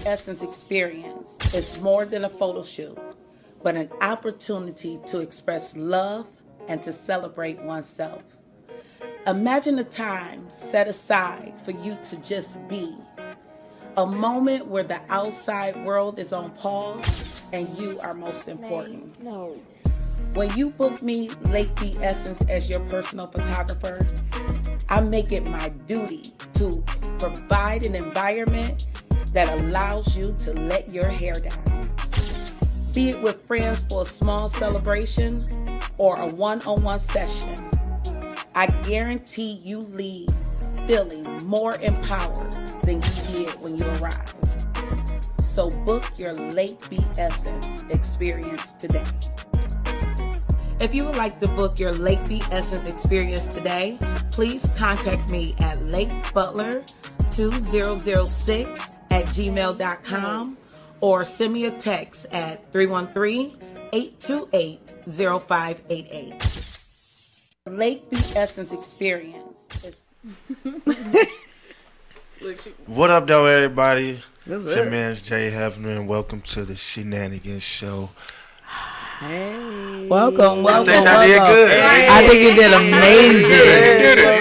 Essence experience is more than a photo shoot, but an opportunity to express love and to celebrate oneself. Imagine a time set aside for you to just be. A moment where the outside world is on pause and you are most important. No. When you book me, Lake B Essence, as your personal photographer, I make it my duty to provide an environment that allows you to let your hair down. Be it with friends for a small celebration or a one-on-one session, I guarantee you leave feeling more empowered than you did when you arrived. So book your Lake B Essence experience today. If you would like to book your Lake B Essence experience today, please contact me at lakebutler2006@gmail.com or send me a text at 313-828-0588. Lake B Essence experience. What up, though, everybody? It's your man's Jay Hefner, and welcome to the SheNanigans show. Hey. Welcome. I think I did good. I think you did amazing.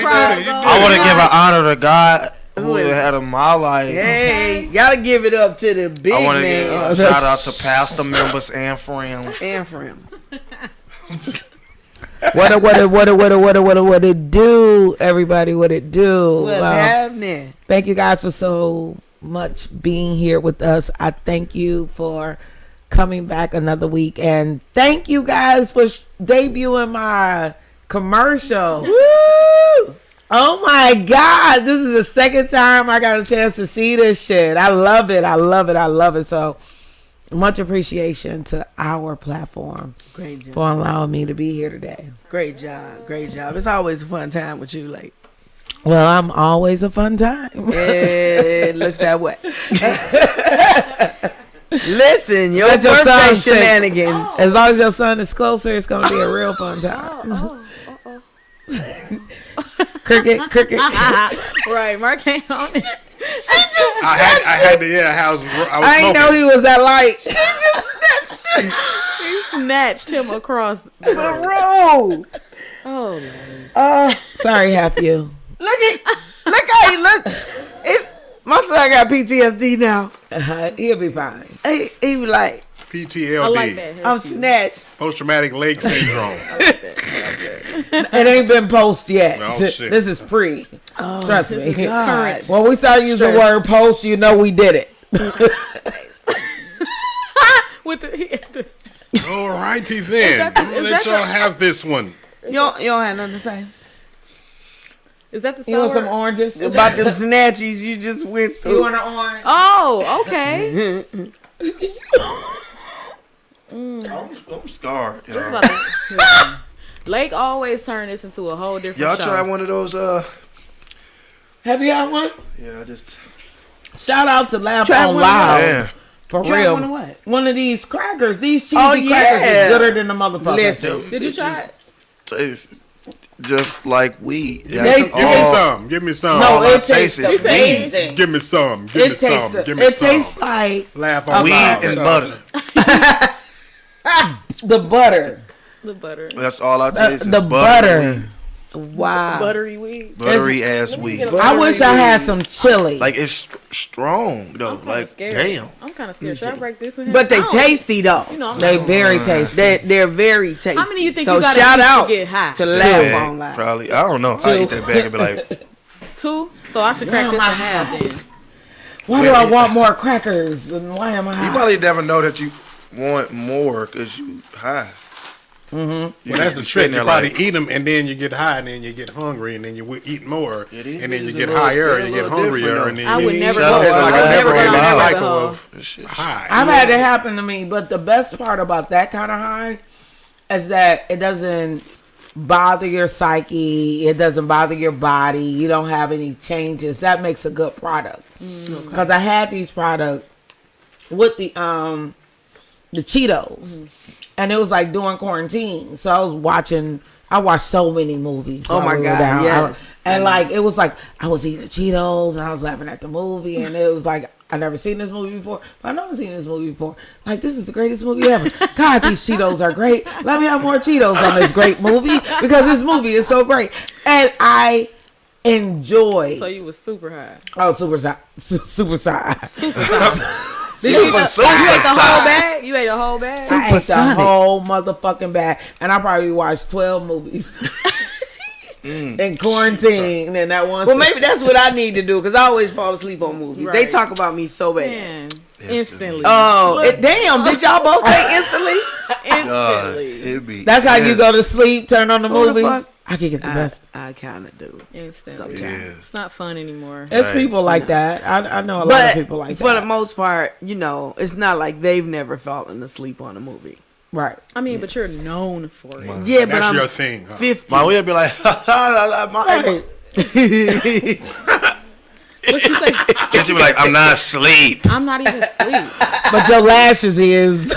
I want to give an honor to God who had in my life. Hey, gotta give it up to the big I want to man. give a shout out to pastor members and friends. And friends. What it do, everybody? What it do? What's happening? Thank you guys for so much being here with us. I thank you for coming back another week, and thank you guys for debuting my commercial. Woo! Oh my God, this is the second time I got a chance to see this shit. I love it. So much appreciation to our platform. Great job. For allowing me to be here today. Great job. It's always a fun time with you, like. Well, I'm always a fun time. It looks that way. Listen, your Let birthday shenanigans. As long as your son is closer, it's gonna be a real fun time. Cricket. Right, Mark ain't on it. I didn't know he was that light. She snatched him across The road. Oh, man. Sorry, half you. Look how he look. My son got PTSD now. He'll be fine. He be like, PTLD. I like that. I'm snatched. Post-traumatic leg syndrome. I like that. It ain't been post yet. Oh, shit. This is pre. Trust This me. is current. When we start using the word post, you know we did it. With the All righty then. I'm gonna let y'all have this one. You don't have nothing to say is that the You want sour? some oranges? about them snatchies you just went through. You want an orange? Oh, okay. I'm scarred. This is Y'all, about to- Lake always turn this into a whole different show. try one of those? Have you had one? Yeah, I just. Shout out to Laugh Try on one Loud. Yeah. For Try real. one of what? One of these crackers. These cheesy Oh, crackers yeah. is gooder than the motherfucker. Listen. Did you try it? Tastes just like weed. They Give me some. Give me some. No, All I it tastes taste is amazing. Give me some. Give me It some. tastes. Give me It some. tastes like Laugh on weed loud. and butter. the butter. The butter. That's all I taste. The is butter. Wow. Buttery weed. Buttery ass weed. I wish I had some chili. Like it's strong though. I'm kind Like of scared. damn. I'm kind of scared. Should I break this in here? But they No. tasty though. You know, I'm They not- very tasty. They're very tasty. How many you think so you gotta shout eat to out get high? to Laugh Bag, on Loud. probably. I don't know. I eat that bag and be like, 2? So I should crack this in half then. Why do I want more crackers? And why am I you high? probably never know that you want more because you high. Well, that's the trick. sitting You there probably like- eat them, and then you get high, and then you get hungry, and then you eat more, Yeah, these and then you niggas get a little- higher, they're a you get little different, hungrier, though. and then I would you never Shout go. out to I would Laugh never on go down Loud. that rabbit cycle hole. of This shit- high. I've had it happen to me, but the best part about that kind of high is that it doesn't bother your psyche. It doesn't bother your body. You don't have any changes. That makes a good product. Because I had these products with the Cheetos, and it was like during quarantine. So I watched so many movies. Oh my while we were God, down. yes. And like it was like I was eating the Cheetos and I was laughing at the movie, and it was like I never seen this movie before, but I know I've seen this movie before. Like, this is the greatest movie ever. God, these Cheetos are great. Let me have more Cheetos on this great movie because this movie is so great. And I enjoy. So you was super high. Oh, super side. Super high. Did you eat the whole bag? You ate the whole bag? I ate the whole motherfucking bag. And I probably watched 12 movies. In quarantine, and that one. Well, maybe that's what I need to do because I always fall asleep on movies. Right. They talk about me so bad. Man, instantly. Oh, damn! Did y'all both say instantly? Instantly. That's how you go to sleep. Turn on the movie. I can get the best. I kind of do. Instantly. Sometimes it's not fun anymore. It's people like that. I know a lot of people like that. For the most part, it's not like they've never fallen asleep on a movie. Right. I mean, but you're known for it. Yeah, but that's your thing. Huh? 50. My we'll be like, Right. What you say? And she be like, I'm not asleep. I'm not even asleep. But your lashes is.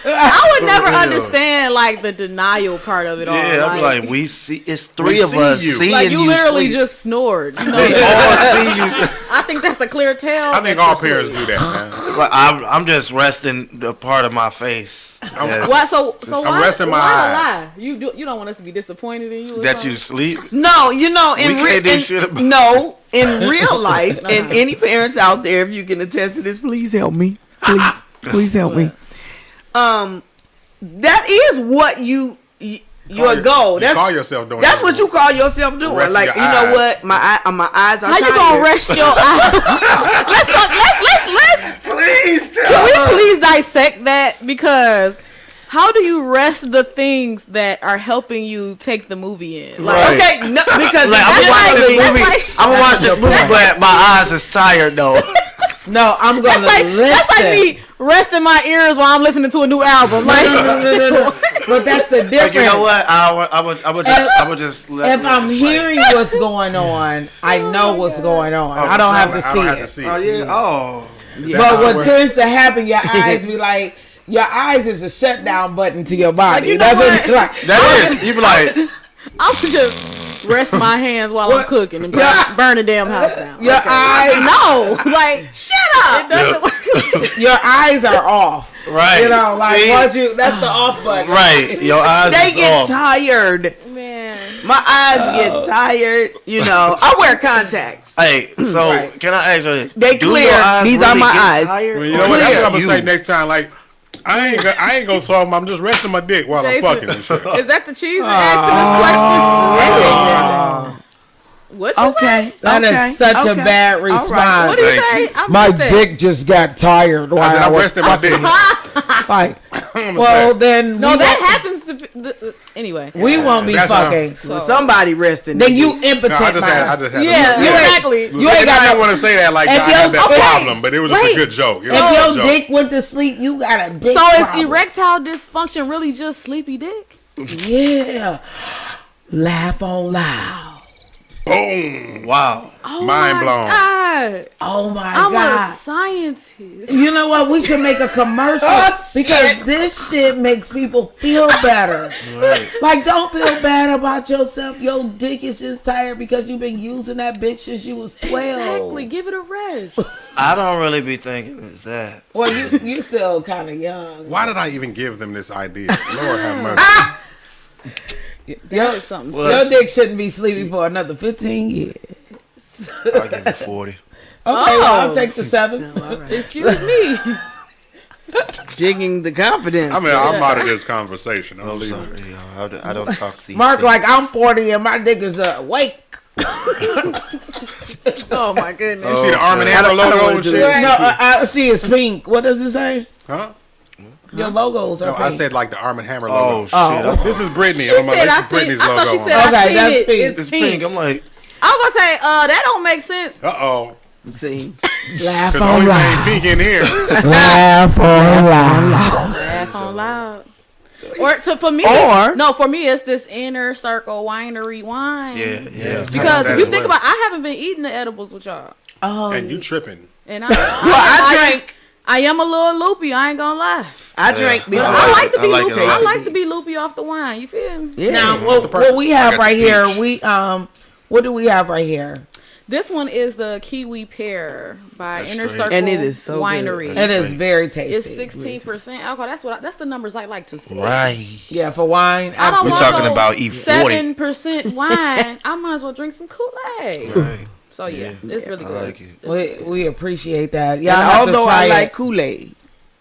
I would never understand like the denial part of it all. Yeah, I'd be like, we see. It's three of us seeing like you literally sleep. just snored. You know We all see you. I think that's a clear tell. I think all parents do that, man. Well, I'm just resting the part of my face. Why? So I'm resting my eyes. Lie? You don't want us to be disappointed in you. That you sleep. No, We can't do shit about in real life, and any parents out there, if you can attest to this, please help me. Please help me. That is what your goal. You call yourself doing. That's what you call yourself doing. Like, you know what? My eyes are How tired. you gonna rest your eyes? Let's talk. Let's. Please tell Can we please dissect that? Because how do you rest the things that are helping you take the movie in? Like, Right. Okay, no, because Like, I'm gonna watch this movie, but my eyes is tired though. No, I'm gonna listen. That's like me resting my ears while I'm listening to a new album. Like, No. But that's the difference. Like, you know what? I would just let If I'm hearing what's going on, I know what's going on. I don't have to see it. Oh yeah. Oh. But what tends to happen, your eyes be like, your eyes is a shutdown button to your body. Like, you know That's what what? it's like. That is. You be like. I'm just rest my hands while I'm cooking and burn the damn house down. Your eyes, No, like shut up. It doesn't work. your eyes are off. Right. You know, like See? once that's the off button. Right. Your eyes they is get off. tired. Man. My eyes get tired. I wear contacts. Hey, so Right. can I ask you this? They Do clear. your eyes These are really my get eyes. tired? Well, you know what? That's what I'm gonna You. say next time. Like, I ain't gonna solve them. I'm just resting my dick while Jason, I'm fucking and shit. Is that the cheese that asked this question? What you say? That is such a bad response. What do you say? I My missed that. dick just got tired while I said I I'm was resting my dick. like, I'm gonna well, say. then No, we that won't- happens to anyway. We won't be That's fucking. So somebody resting. Then you impotent. No, I just had Yeah, to. exactly. You ain't got I no. didn't want to say that like I If had that your- problem, but it was just a good joke. It was If a your good joke. dick went to sleep, you got a dick So is problem. erectile dysfunction really just sleepy dick? Yeah. Laugh on loud. Boom. Wow. Oh Mind my blown. God. Oh my I'm God. a scientist. You know what? We should make a commercial because this shit makes people feel better. Right. Like, don't feel bad about yourself. Your dick is just tired because you've been using that bitch since you was 12. Exactly. Give it a rest. I don't really be thinking it's that. Well, you still kind of young. Why did I even give them this idea? Lord have mercy. That is something. Well, Your dick shouldn't be sleeping for another 15 years. I'll give you 40. Okay, well, I'll take the 7. Excuse me. Jigging the confidence. I mean, I'm out of this conversation. I'm I'm leaving. sorry, yo. I don't talk these Mark, things. like, I'm 40 and my dick is awake. Oh my goodness. You see the Arm & Hammer logo and shit? No, I see it's pink. What does it say? Huh? Your logos are No, I pink. said like the Arm & Hammer Oh, logo. shit. This is Brittany. She I'm like, said, this I is Brittany's thought logo. she said, Okay, I that's seen it. pink. It's It's pink. pink. I'm like, I was gonna say, that don't make sense. Uh-oh. See, Laugh Because the on only loud. thing pink in here. Laugh on loud. Laugh on loud. Or for me, it's this inner circle winery wine. yeah. Because if That's you think what- about, I haven't been eating the edibles with y'all, Oh, And you tripping. and I drank. I am a little loopy. I ain't gonna lie. I drank Yeah. before. I like to be I like loopy. it a lot. I like to be loopy off the wine. You feel me? Yeah. now what we I have got right the here, peach. we what do we have right here? This one is the Kiwi Pear by That's Inner straight. Circle And it is so Winery. good. It is very tasty. It's 16% alcohol. That's the numbers I like to see. Right. Yeah, for wine. I don't We want talking no about E40. 7% wine. I might as well drink some Kool-Aid. Right. So yeah, it's really I good. like it. We appreciate that. Yeah, Yeah, although I like it Kool-Aid,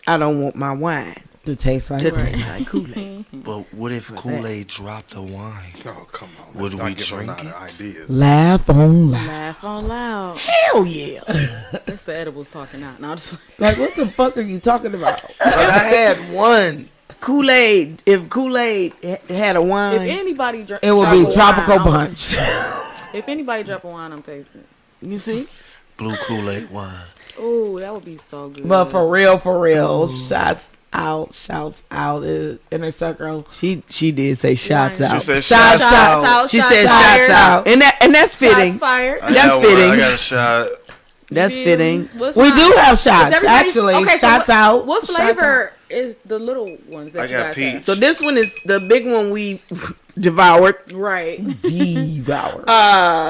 I don't want my wine to taste like to it. taste like Kool-Aid. But what if Kool-Aid dropped the wine? Oh, come on. Would Let's we not give drink them it? ideas. Laugh on loud. Laugh on loud. Hell yeah. That's the edibles talking out. No, I'm just Like, what the fuck are you talking about? But I had one. Kool-Aid, if Kool-Aid had a if wine, anybody It would be tropical punch. If anybody drop a wine, I'm tasting it. you see? Blue Kool-Aid wine. Ooh, that would be so good. But for real, shouts out, Inner Circle. She did say shots Wine. She out. said Shots shots out. out. She shots said fired. shots out. And that's fitting. Shots fired. I That's got one. fitting. I got a shot. That's You- fitting. what's We mine? do have Is shots, everybody- actually. Okay, so Shots out. What Shots flavor is the little ones that I you got guys peach. have? So this one is the big one we devoured. Right. Devour.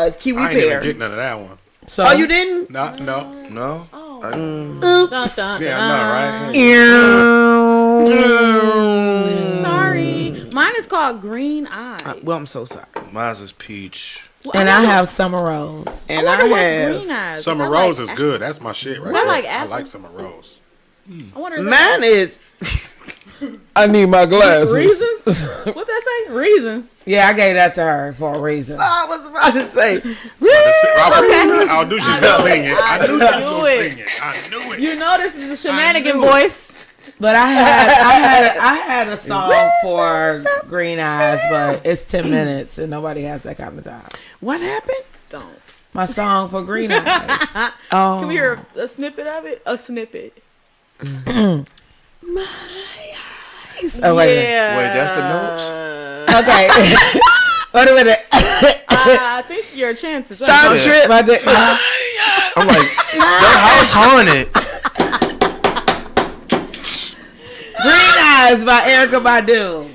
It's kiwi I ain't even pear. get none of that one. So, Oh, you didn't? No. No? Dun, dun, Yeah, dun. I know, right? Sorry. Mine is called Green Eye. Well, I'm so sorry. Mine's is peach. And I have Summer Rose. And I I wonder what's have Green Eyes. Summer Is that Rose like is good. That's my shit right that there. like I apple? like Summer Rose. I wonder. Is mine is I need my glasses. reasons? What that say? Reasons. Yeah, I gave that to her for a reason. I was about to say. I knew she was going to sing it. I knew she was knew going to it. sing it. I knew it. You know this is the shenanigan knew it. voice. But I had a song for Green Eyes, but it's 10 minutes and nobody has that kind of time. What happened? Don't. My song for Green Eyes. Oh, Can we hear a snippet of it? A snippet. Oh, wait a minute. Yeah. Wait, that's the notes? Okay. Wait a minute. I think your chances. are Stop Yeah. trip. I'm like, your house haunted. Green Eyes by Erica Badu.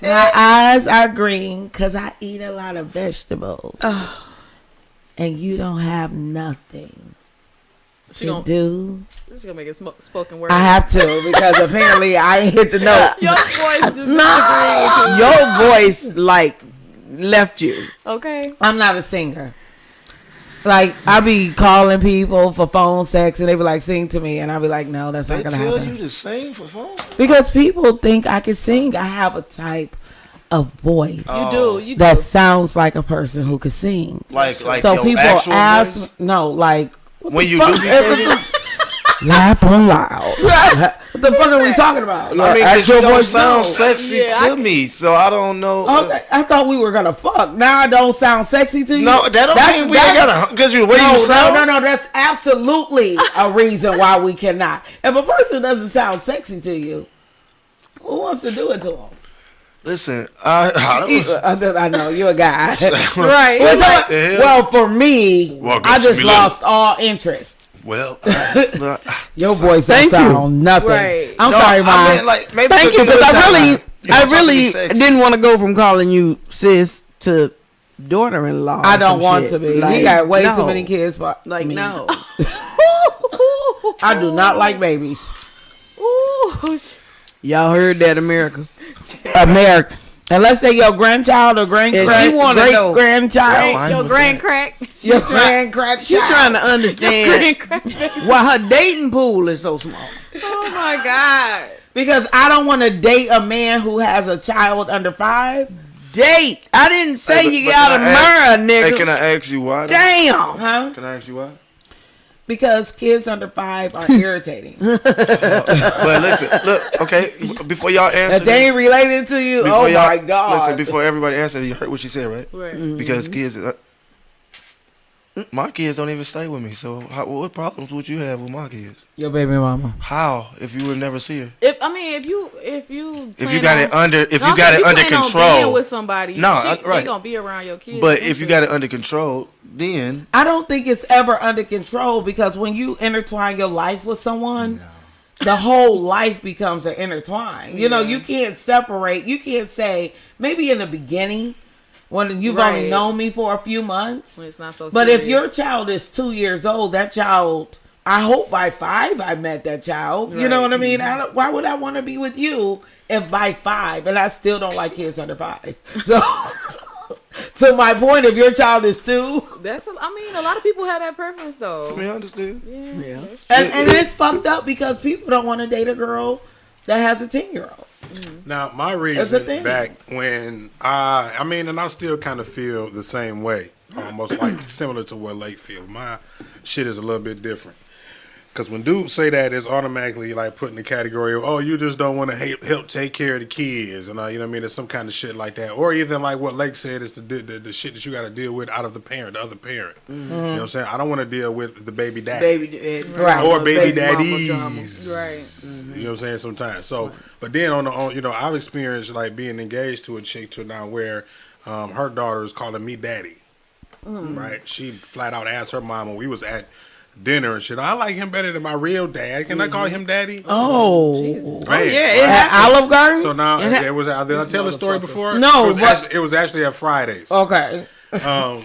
My eyes are green because I eat a lot of vegetables. And you don't have nothing She to gonna, do. she's gonna make it spoken word. I have to because apparently I ain't hit the note. Your voice just disagreed. your voice like left you. Okay. I'm not a singer. Like, I be calling people for phone sex and they be like, sing to me. And I be like, no, that's They not going to tell happen. you to sing for phone? Because people think I can sing. I have a type of voice You do. You that do. sounds like a person who can sing. Like So your people actual ask voice? me, no, like, When you do be singing? laugh on loud. What the fuck are we talking about? I mean, 'cause you don't sound No. sexy Yeah, to me, so I don't know. Okay, I thought we were gonna fuck. Now I don't sound sexy to you. No, that don't That's- mean we ain't gotta, because the way No, you sound. no. That's absolutely a reason why we cannot. If a person doesn't sound sexy to you, who wants to do it to them? Listen, I I know you're a guy, Right. Well, What the hell? well, for me, Welcome I to just me, lost all interest. well, Your voice don't Thank you. sound nothing. Right. I'm no, sorry, I Mom. mean, like, maybe Thank you, because I really really didn't want to go from calling you sis to daughter-in-law. I or don't some want shit. to be. Like, He got way no. too many kids for Like me. no. I do not like babies. Ooh. Y'all heard that, America? America. Unless they your grandchild or great If she wanna great know- grandchild, Fine Your with grand that. crack. your grand She trying to understand Grand crack. baby. why her dating pool is so small. Oh my God. because I don't want to date a man who has a child under 5. Date. I didn't say Hey, you but got a can I ask- mirror, nigga. Hey, can I ask you why? though? Damn. Huh? Can I ask you why? Because kids under 5 are irritating. But listen, look, okay, before y'all answer, If they ain't related to you, before oh y'all- my God. Listen, before everybody answer, you heard what she said, right? Right. Because kids, my kids don't even stay with me. So, what problems would you have with my kids? Your baby mama. How if you would never see her? If you If you plan got on- it under, if No, you got if it under plan on control, being with somebody, No, they right. gonna be around your kids. but if you got it under control, then I don't think it's ever under control because when you intertwine your life with someone, the whole life becomes an intertwine. You know, you can't separate. You can't say maybe in the beginning when you've Right. only known me for a few months. When it's not so But if serious. your child is 2 years old, that child, I hope by 5 I met that child. You know Right. what I mean? Why would I want to be with you if by 5? And I still don't like kids under 5. So, to my point, if your child is 2, I mean, a lot of people have that preference though. I mean, I understand. Yeah. That's true. and it's fucked up because people don't want to date a girl that has a 10-year-old. Now, my That's a reason thing. back when I mean, and I still kind of feel the same way, almost like similar to what Lake feels. My shit is a little bit different. Because when dudes say that, it's automatically like put in the category of, oh, you just don't want to help take care of the kids. And, you know what I mean? It's some kind of shit like that. Or even like what Lake said is the shit that you got to deal with out of the other parent. You know what I'm saying? I don't want to deal with the baby daddy. Right. Or baby mama daddies. drama. Right. You know what I'm saying? Sometimes. So, but then on you know, I've experienced like being engaged to a chick to now where her daughter is calling me daddy. Right? She flat out asked her mom when we was at dinner and shit, I like him better than my real dad. Can I call him daddy? Oh. Jesus. Man. At Olive Garden? So now there was. Did I tell the story before? No, it was actually at Fridays. Okay.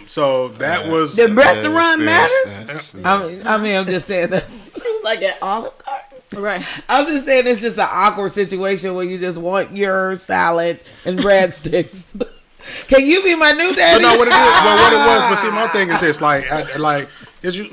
So that was The restaurant matters. I mean, I'm just saying this. She was like at Olive Garden. Right. I'm just saying it's just an awkward situation where you just want your salad and breadsticks. Can you be my new But daddy? no, what it is, what it was. But see, my thing is this: like, is you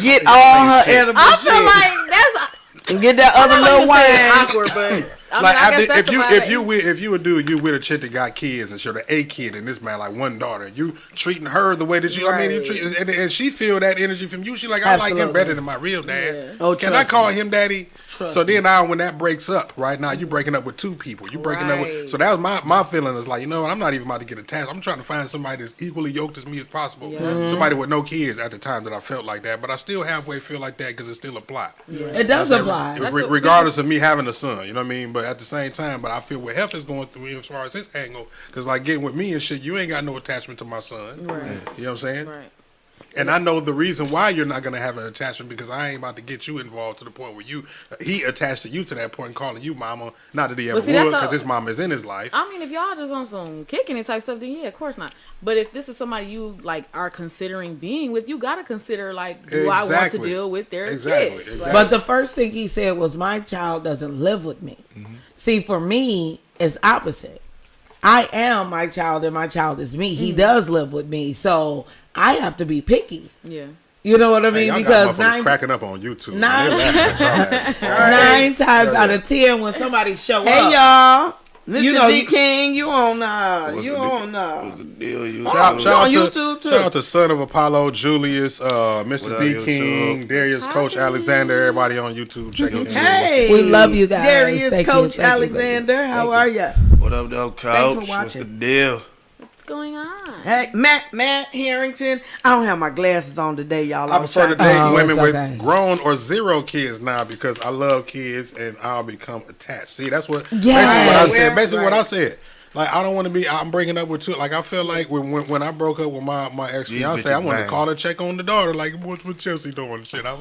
Get all her Shit. edible I shit. feel like that's And get that I other know little you saying wine. awkward, but I like mean, I guess that's about it. if you would do you with a chick that got kids and sure a kid and this man like one daughter, you treating her the way that you I mean you treat and she feel that energy from you. She like I like him Absolutely. better than my real dad. Yeah. Oh, Can I trust call me. him daddy? Trust So me. then now when that breaks up, right now you breaking up with two people. You breaking up with Right. so that was my feeling is like, you know what, I'm not even about to get attached. I'm trying to find somebody that's equally yoked as me as possible. Yeah. Somebody with no kids at the time that I felt like that, but I still halfway feel like that because it still apply. It does apply. That's Regardless of me having a son, you know what I mean? But at the same time, but I feel what Hef is going through as far as his angle, because like getting with me and shit, you ain't got no attachment to my son. Right. You know what I'm saying? Right. And I know the reason why you're not gonna have an attachment because I ain't about to get you involved to the point where he attached to you to that point, calling you mama. Not that he ever see, would, that's because the- his mama is in his life. I mean, if y'all just on some kicking it type stuff, then yeah, of course not. But if this is somebody you like are considering being with, you gotta consider like, do I want to Exactly. deal with their Exactly, kids? exactly. But the first thing he said was, my child doesn't live with me. See, for me, it's opposite. I am my child and my child is me. He does live with me. So I have to be picky. Yeah. You know what I Hey, mean? y'all because got motherfuckers cracking up on YouTube. nine- They laughing at y'all ass. 9 times out of 10 when somebody show Hey up. y'all, Mr. You know, D you- King, you on What's you the on What's the deal? You Shout on out to YouTube, too. shout out to Son of Apollo, Julius, Mr. What D up, King, YouTube? Darius, Coach Alexander, everybody on YouTube. Check it out. Hey, We love you guys. Darius, Thank you, Coach thank you, Alexander, thank you. how are you? What up, though, Coach? for What's watching. the deal? What's going on? Hey, Matt Harrington. I don't have my glasses on today, y'all. I was prefer to trying date Oh, women it's with okay. grown or zero kids now because I love kids and I'll become attached. See, that's what Yes. basically what I said. Like I don't want to be. I'm breaking up with two. Like I feel like when I broke up with my ex fiance, bitches I wanted to bang. call her, check on the daughter. Like what's Chelsea doing? And shit. I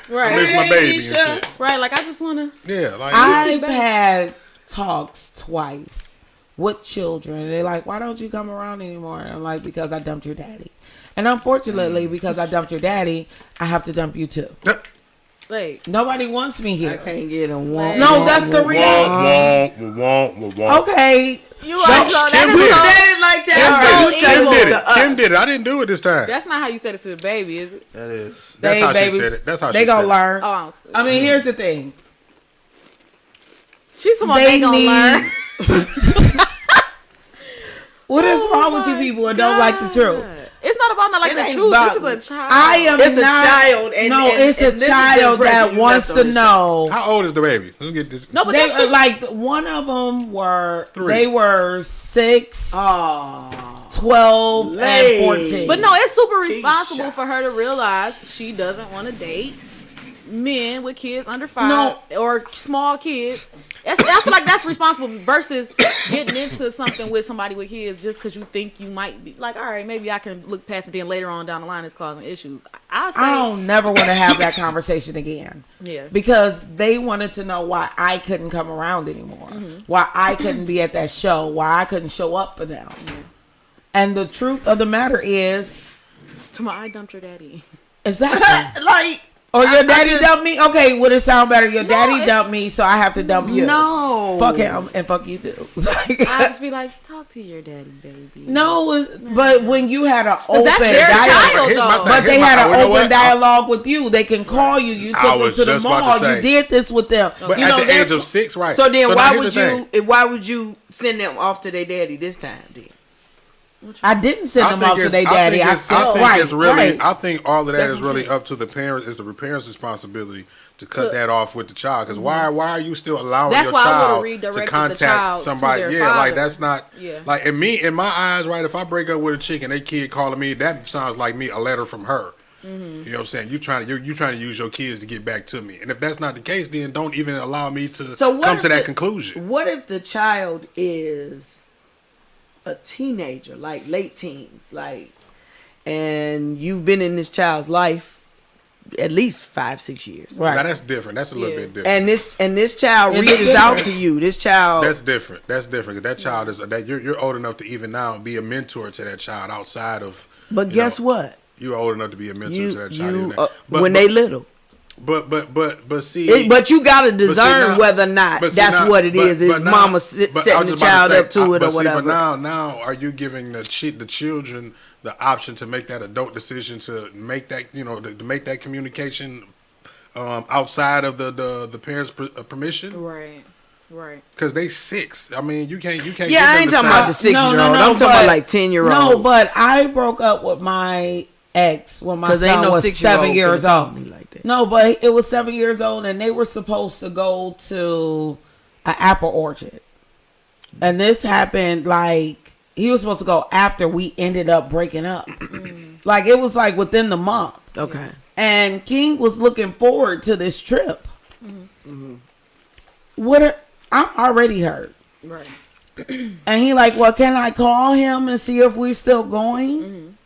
Right. miss my baby and Aisha. shit. Right. Like I just wanna. Yeah. Like I've back. had talks twice with children. And they're like, why don't you come around anymore? And I'm like, because I dumped your daddy. And unfortunately, because I dumped your daddy, I have to dump you too. Like. Nobody wants me I here. can't get a one. No, that's the reality. Okay. You are so Kim that did is it. so, Said it like Kim that. did it. So Kim evil did it. to us. Kim did it. I didn't do it this time. that's not how you said it to the baby, is it? That is. That's They how she babies, said it. That's how they she gonna said it. learn. Oh, I was. I mean, here's the thing. She's someone they gonna learn. What is Oh wrong with you my people and don't like the truth? God. It's not about not like It the ain't truth. about- This is a child. I am It's a not, child, and- no, and- it's and a this is the child impression that you wants left on to the know. How old is the baby? Let's get this. No, but They that's the, like one of them were 3. they were 6, Oh, 12, and Lay. 14. But no, it's super responsible shot. for her to realize she doesn't want to date men with kids under 5 No. or small kids. I feel like that's responsible versus getting into something with somebody with kids just because you think you might be like, all right, maybe I can look past it. Then later on down the line, it's causing issues. I say, I don't never want to have that conversation again. yeah, Because they wanted to know why I couldn't come around anymore. Why I couldn't be at that show. Why I couldn't show up for them. And the truth of the matter is, Tomorrow I dumped your daddy. exactly. Like, Or your daddy just- dumped me? Okay, would it sound better? Your daddy dumped me, so I have to dump you. no. Fuck him and fuck you too. Like, I just be like, talk to your daddy, baby. no, but when you had an open that's their dialogue, child, Here's my though. thing. but they Here's my- had you an know open what? dialogue with you. They can call you. You I took them was to the just about to mall. say. You did this with them. But you at know, the they're- age of 6, right? So then, now why here's would the thing. why would you send them off to their daddy this time? Then I didn't send them off to their I daddy. think I it's, said, I think right, it's really. right. I think all of that is That's really it. up to the parents. It's the parents' responsibility to cut that off with the child. Because why are you still allowing That's your why I would've child to redirected the contact child to somebody? their Yeah, like father. that's not. Yeah. Like in my eyes, right? If I break up with a chick and they kid calling me, that sounds like me a letter from her. You know what I'm saying? You trying to use your kids to get back to me. And if that's not the case, then don't even allow me to So what come if to that the- conclusion. what if the child is a teenager, like late teens, like, and you've been in this child's life at least 5-6 years, Right. Now that's different. That's a little Yeah. bit different. and this child It's reaches out different. to you. This child, That's different. That's different. 'Cause that child is that you're old enough to even now be a mentor to that child outside of. but you guess know, what? You're old enough to be a mentor You to that child. even you now. when they little. But see. But you gotta discern now- whether or not but see that's now- what it but- is. Is but now- mama but I setting was the about to child say, up to it but or see, whatever? But now, are you giving the children the option to make that adult decision to make that to make that communication outside of the parents' permission? Right. Right. Because they 6. I mean, you can't. Yeah, give I them ain't the talking same- about the 6-year-old. I'm talking about like 10-year-old. No, but I broke up with my ex when my 'Cause ain't son no was 6-year-old 7 years finna call old. me like that. No, but it was 7 years old, and they were supposed to go to an apple orchard, and this happened like he was supposed to go after we ended up breaking up. Like it was like within the month, Okay. and King was looking forward to this trip. I'm already hurt. Right. And he like, well, can I call him and see if we're still going?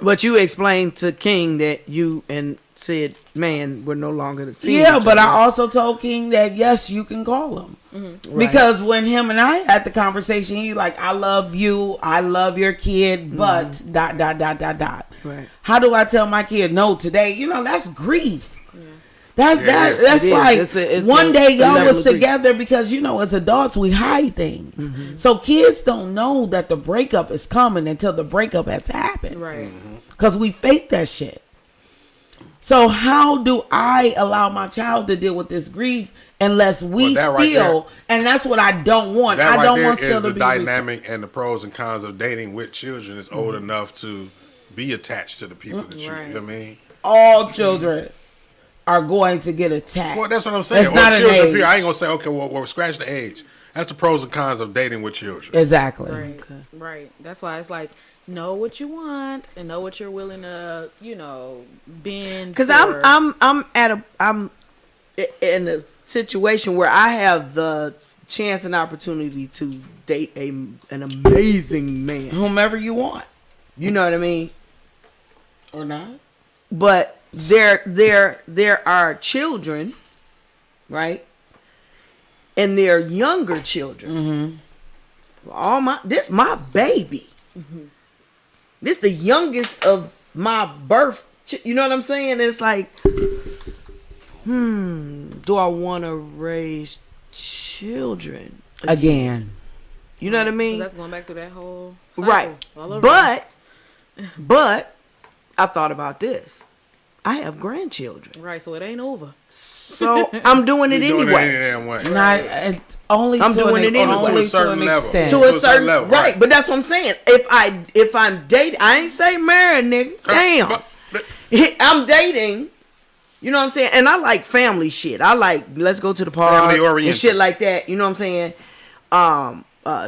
But you explained to King that you and said, "Man, we're no longer the same." Yeah, but I also told King that yes, you can call him. Because when him and I had the conversation, he like, I love you, I love your kid, but ... Right. How do I tell my kid no today? You know, that's grief. That's it that's is. like It's one day a y'all level was of grief. together because as adults we hide things. So kids don't know that the breakup is coming until the breakup has happened. Right. Because we fake that shit. So how do I allow my child to deal with this grief unless we Well, that right still? And that's what I don't want. That I right don't there want is still the to be dynamic and the pros and cons of dating with children. Is old enough to be attached to the people that you. Right. You know what I mean? All children are going to get attacked. Well, that's what I'm saying. It's not an children, age. period. I ain't gonna say okay. Well, scratch the age. That's the pros and cons of dating with children. Exactly. Right. Right. That's why it's like know what you want and know what you're willing to, bend. Because for. I'm in a situation where I have the chance and opportunity to date an amazing man. Whomever you want You know what I mean? or not. But there are children, right? And they're younger children. This my baby. This the youngest of my birth. You know what I'm saying? And it's like, do I want to raise children Again. You know what I mean? That's going back through that whole cycle Right. all over But I thought about this. I have grandchildren. again. Right. So it ain't over. So I'm doing it You're doing anyway. it any damn way. Not it's only I'm to doing an, it anyway. only To a certain an level. extent. To To a a certain certain level, right. right. But that's what I'm saying. If I'm dating, I ain't say married, nigga. Damn. I'm dating. You know what I'm saying? And I like family shit. I like let's go to the park Family and oriented. shit like that. You know what I'm saying?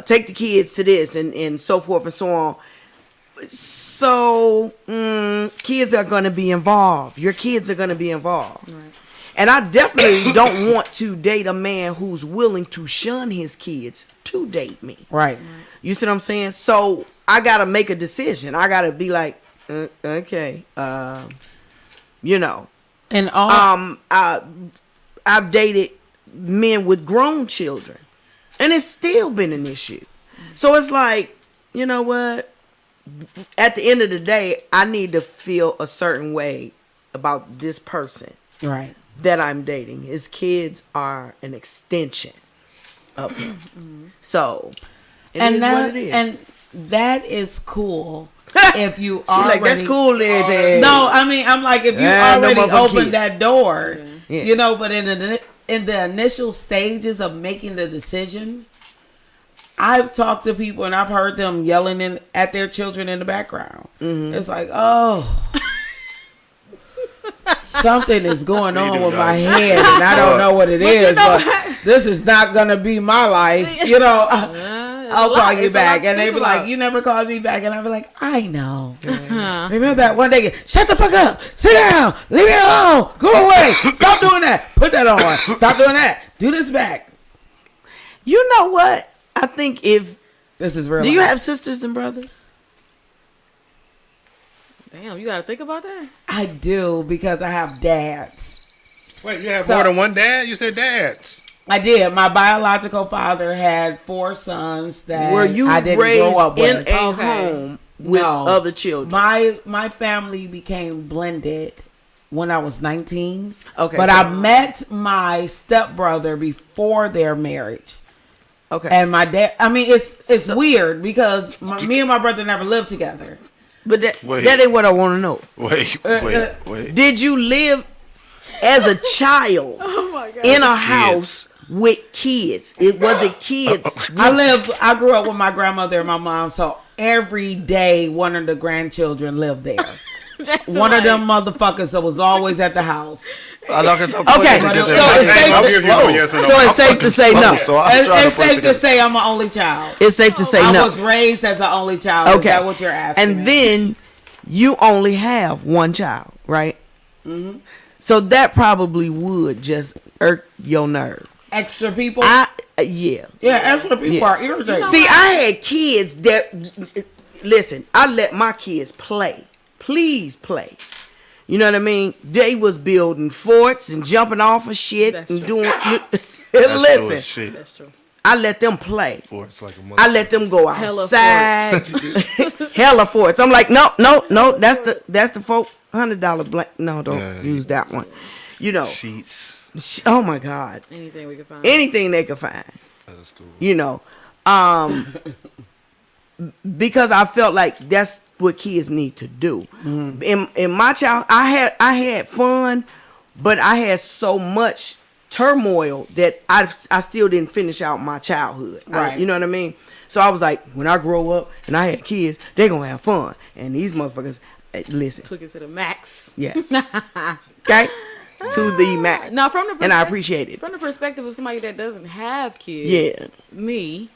Take the kids to this and so forth and so on. So kids are going to be involved. Your kids are going to be involved. Right. And I definitely don't want to date a man who's willing to shun his kids to date me. Right. You see what I'm saying? So I got to make a decision. I got to be like, okay, you know. And all I've dated men with grown children, and it's still been an issue. So it's like, you know what? At the end of the day, I need to feel a certain way about this person Right. that I'm dating. His kids are an extension of him. So, it is what it is. And that is cool. If you She already, like, that's cool there, Dad. No, I mean, I'm like, if you Yeah, no already motherfucking opened kids. that door, Yeah. you know, but in the initial stages of making the decision, I've talked to people and I've heard them yelling at their children in the background. Mm-hmm. It's like, oh, something is going on with my head and I don't know what it is, but this is not going to be my life. You know, I'll call you back. And they be like, you never called me back. And I'll be like, I know. Remember that one day, shut the fuck up, sit down, leave me alone, go away, stop doing that, put that on, stop doing that, do this back. You know what? I think if... This is real. Do you life. have sisters and brothers? Damn, you gotta think about that. I do, because I have dads. Wait, you have So- more than one dad? You said dads. I did. My biological father had 4 sons that Were you I didn't raised grow up in with. a Okay. home with No. other children? My family became blended when I was 19. Okay, But so- I met my stepbrother before their marriage. Okay. And my dad, I mean, it's So- weird because me and my brother never lived together. But that Wait. ain't what I want to know. Wait. Did you live as a child in a house with kids? It was it kids. I grew up with my grandmother and my mom, so every day one of the grandchildren lived there. One of them motherfuckers that was always at the house. Okay, so it's I'll give you no yes or no. So it's safe to say no. So I'm trying It's to put safe to together. say I'm an only child. It's safe to say I no. was raised as an only child. Okay. Is that what you're asking? And me? then you only have one child, right? Mm-hmm. So that probably would just irk your nerve. extra people. Yeah. Yeah, extra people Yeah. are irritating. See, I had kids that listen. I let my kids play. Please play. You know what I mean? They was building forts and jumping off of shit That's and true. doing. That's true as Listen, shit. That's true. I let them play. For it's like a mother. I let them go Hella outside. Hella forts. I'm like, no. That's the $400 blank. No, don't Yeah. use that one. You know. Sheets. Oh my God. Anything we can find. Anything they could find. That's cool. You know. Because I felt like that's what kids need to do. In my child, I had fun, but I had so much turmoil that I still didn't finish out my childhood. Right. You know what I mean? So I was like, when I grow up and I had kids, they're gonna have fun. And these motherfuckers, listen, Took it to the max. yes, okay, to the max. Now, from the and I perspective- appreciate it. From the perspective of somebody that doesn't have kids, Yeah. me,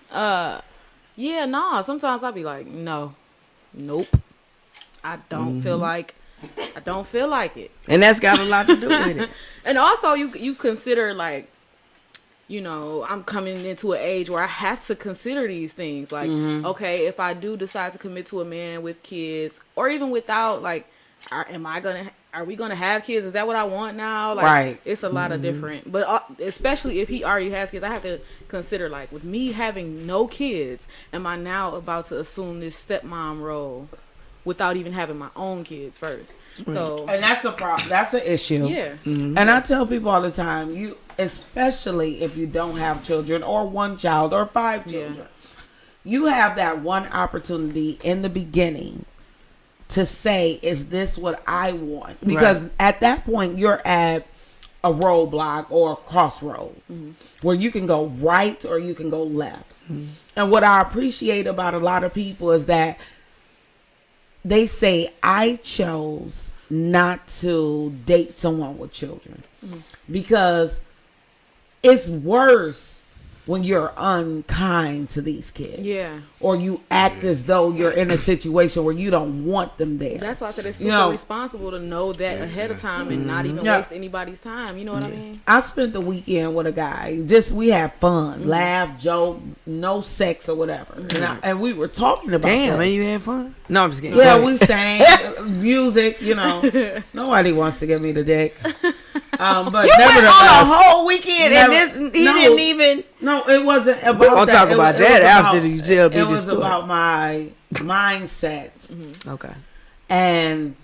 yeah, nah. Sometimes I'll be like, nope. I don't feel like it. And that's got a lot to do with it. And also, you consider, like, you know, I'm coming into an age where I have to consider these things. Like, okay, if I do decide to commit to a man with kids, or even without, like, are we gonna have kids? Is that what I want now? Like, Right. It's a lot of different. But especially if he already has kids, I have to consider, like, with me having no kids, am I now about to assume this stepmom role without even having my own kids first? So, And that's a problem. That's an issue. yeah. And I tell people all the time, you, especially if you don't have children or one child or 5 children, you have that one opportunity in the beginning to say, is this what I want? Because at that point, you're at a roadblock or a crossroad where you can go right or you can go left. And what I appreciate about a lot of people is that they say, I chose not to date someone with children because it's worse when you're unkind to these kids. Yeah. Or you act as though you're in a situation where you don't want them there. That's why I said it's You super know- responsible to know that ahead of time and not even Yeah. waste anybody's time. You know what I mean? I spent the weekend with a guy. We had fun, laugh, joke, no sex or whatever. And we were talking about Damn, this. man, you had fun? No, I'm just kidding. Yeah, Go we ahead. sang music, you know. Nobody wants to give me the dick. But You went on a nevertheless, whole weekend and he didn't even. No, it wasn't about We're gonna that. talk about that after you tell me It this was story. about my mindset. Okay. And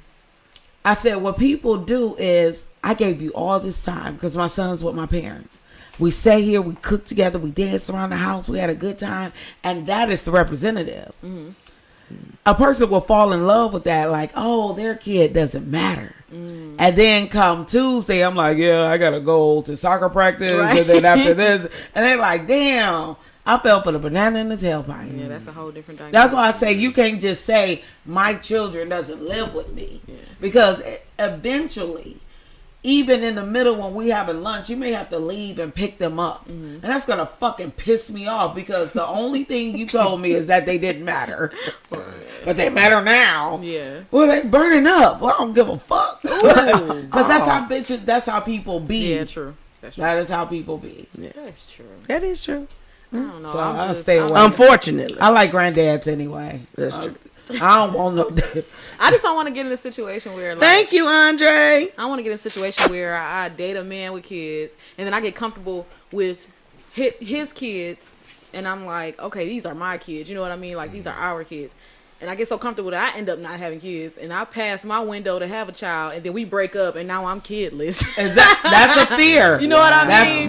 I said, what people do is, I gave you all this time because my son's with my parents. We sat here, we cooked together, we danced around the house, we had a good time, and that is the representative. A person will fall in love with that, like, oh, their kid doesn't matter. And then come Tuesday, I'm like, yeah, I gotta go to soccer practice, and then after this, and they're like, damn, I fell for the banana in the tailpipe. Yeah, that's a whole different dynamic. That's why I say you can't just say my children doesn't live with me, because eventually, even in the middle when we having lunch, you may have to leave and pick them up, and that's gonna fucking piss me off because the only thing you told me is that they didn't matter, but they matter now. Yeah. Well, they burning up. Well, I don't give a fuck, because that's how bitches. That's how people be. Yeah, true. That's true. That is how people be. That's true. That is true. I don't know. So I'm I'll just- stay I'm- away. Unfortunately. I like granddads anyway. That's true. I don't want no. I just don't want to get in a situation where, like, Thank you, Andre. I want to get in a situation where I date a man with kids, and then I get comfortable with his kids, and I'm like, okay, these are my kids. You know what I mean? Like, these are our kids. And I get so comfortable that I end up not having kids, and I pass my window to have a child, and then we break up, and now I'm kidless. That's a fear. You know what I mean?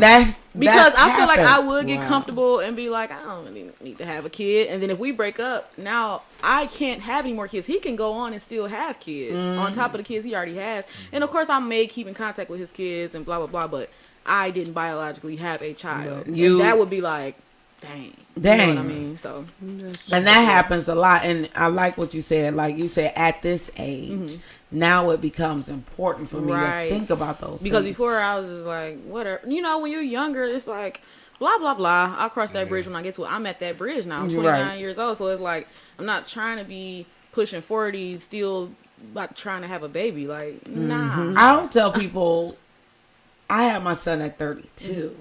Because that's I feel like I happened. would get comfortable and be like, I don't really need to have a kid. And then if we break up, now I can't have any more kids. He can go on and still have kids on top of the kids he already has. And of course, I may keep in contact with his kids and blah, blah, blah, but I didn't biologically have a child. And that would be like, dang. You know what I mean? So, and that happens a lot. And I like what you said. Like you said, at this age, now it becomes important for me to think about those because things. before I was just like, whatever. You know, when you're younger, it's like, blah, blah, blah. I'll cross that bridge when I get to it. I'm at that bridge now. I'm 29 years old. So it's like, I'm not trying to be pushing 40, still like trying to have a baby. Like, nah. I don't tell people, I had my son at 32.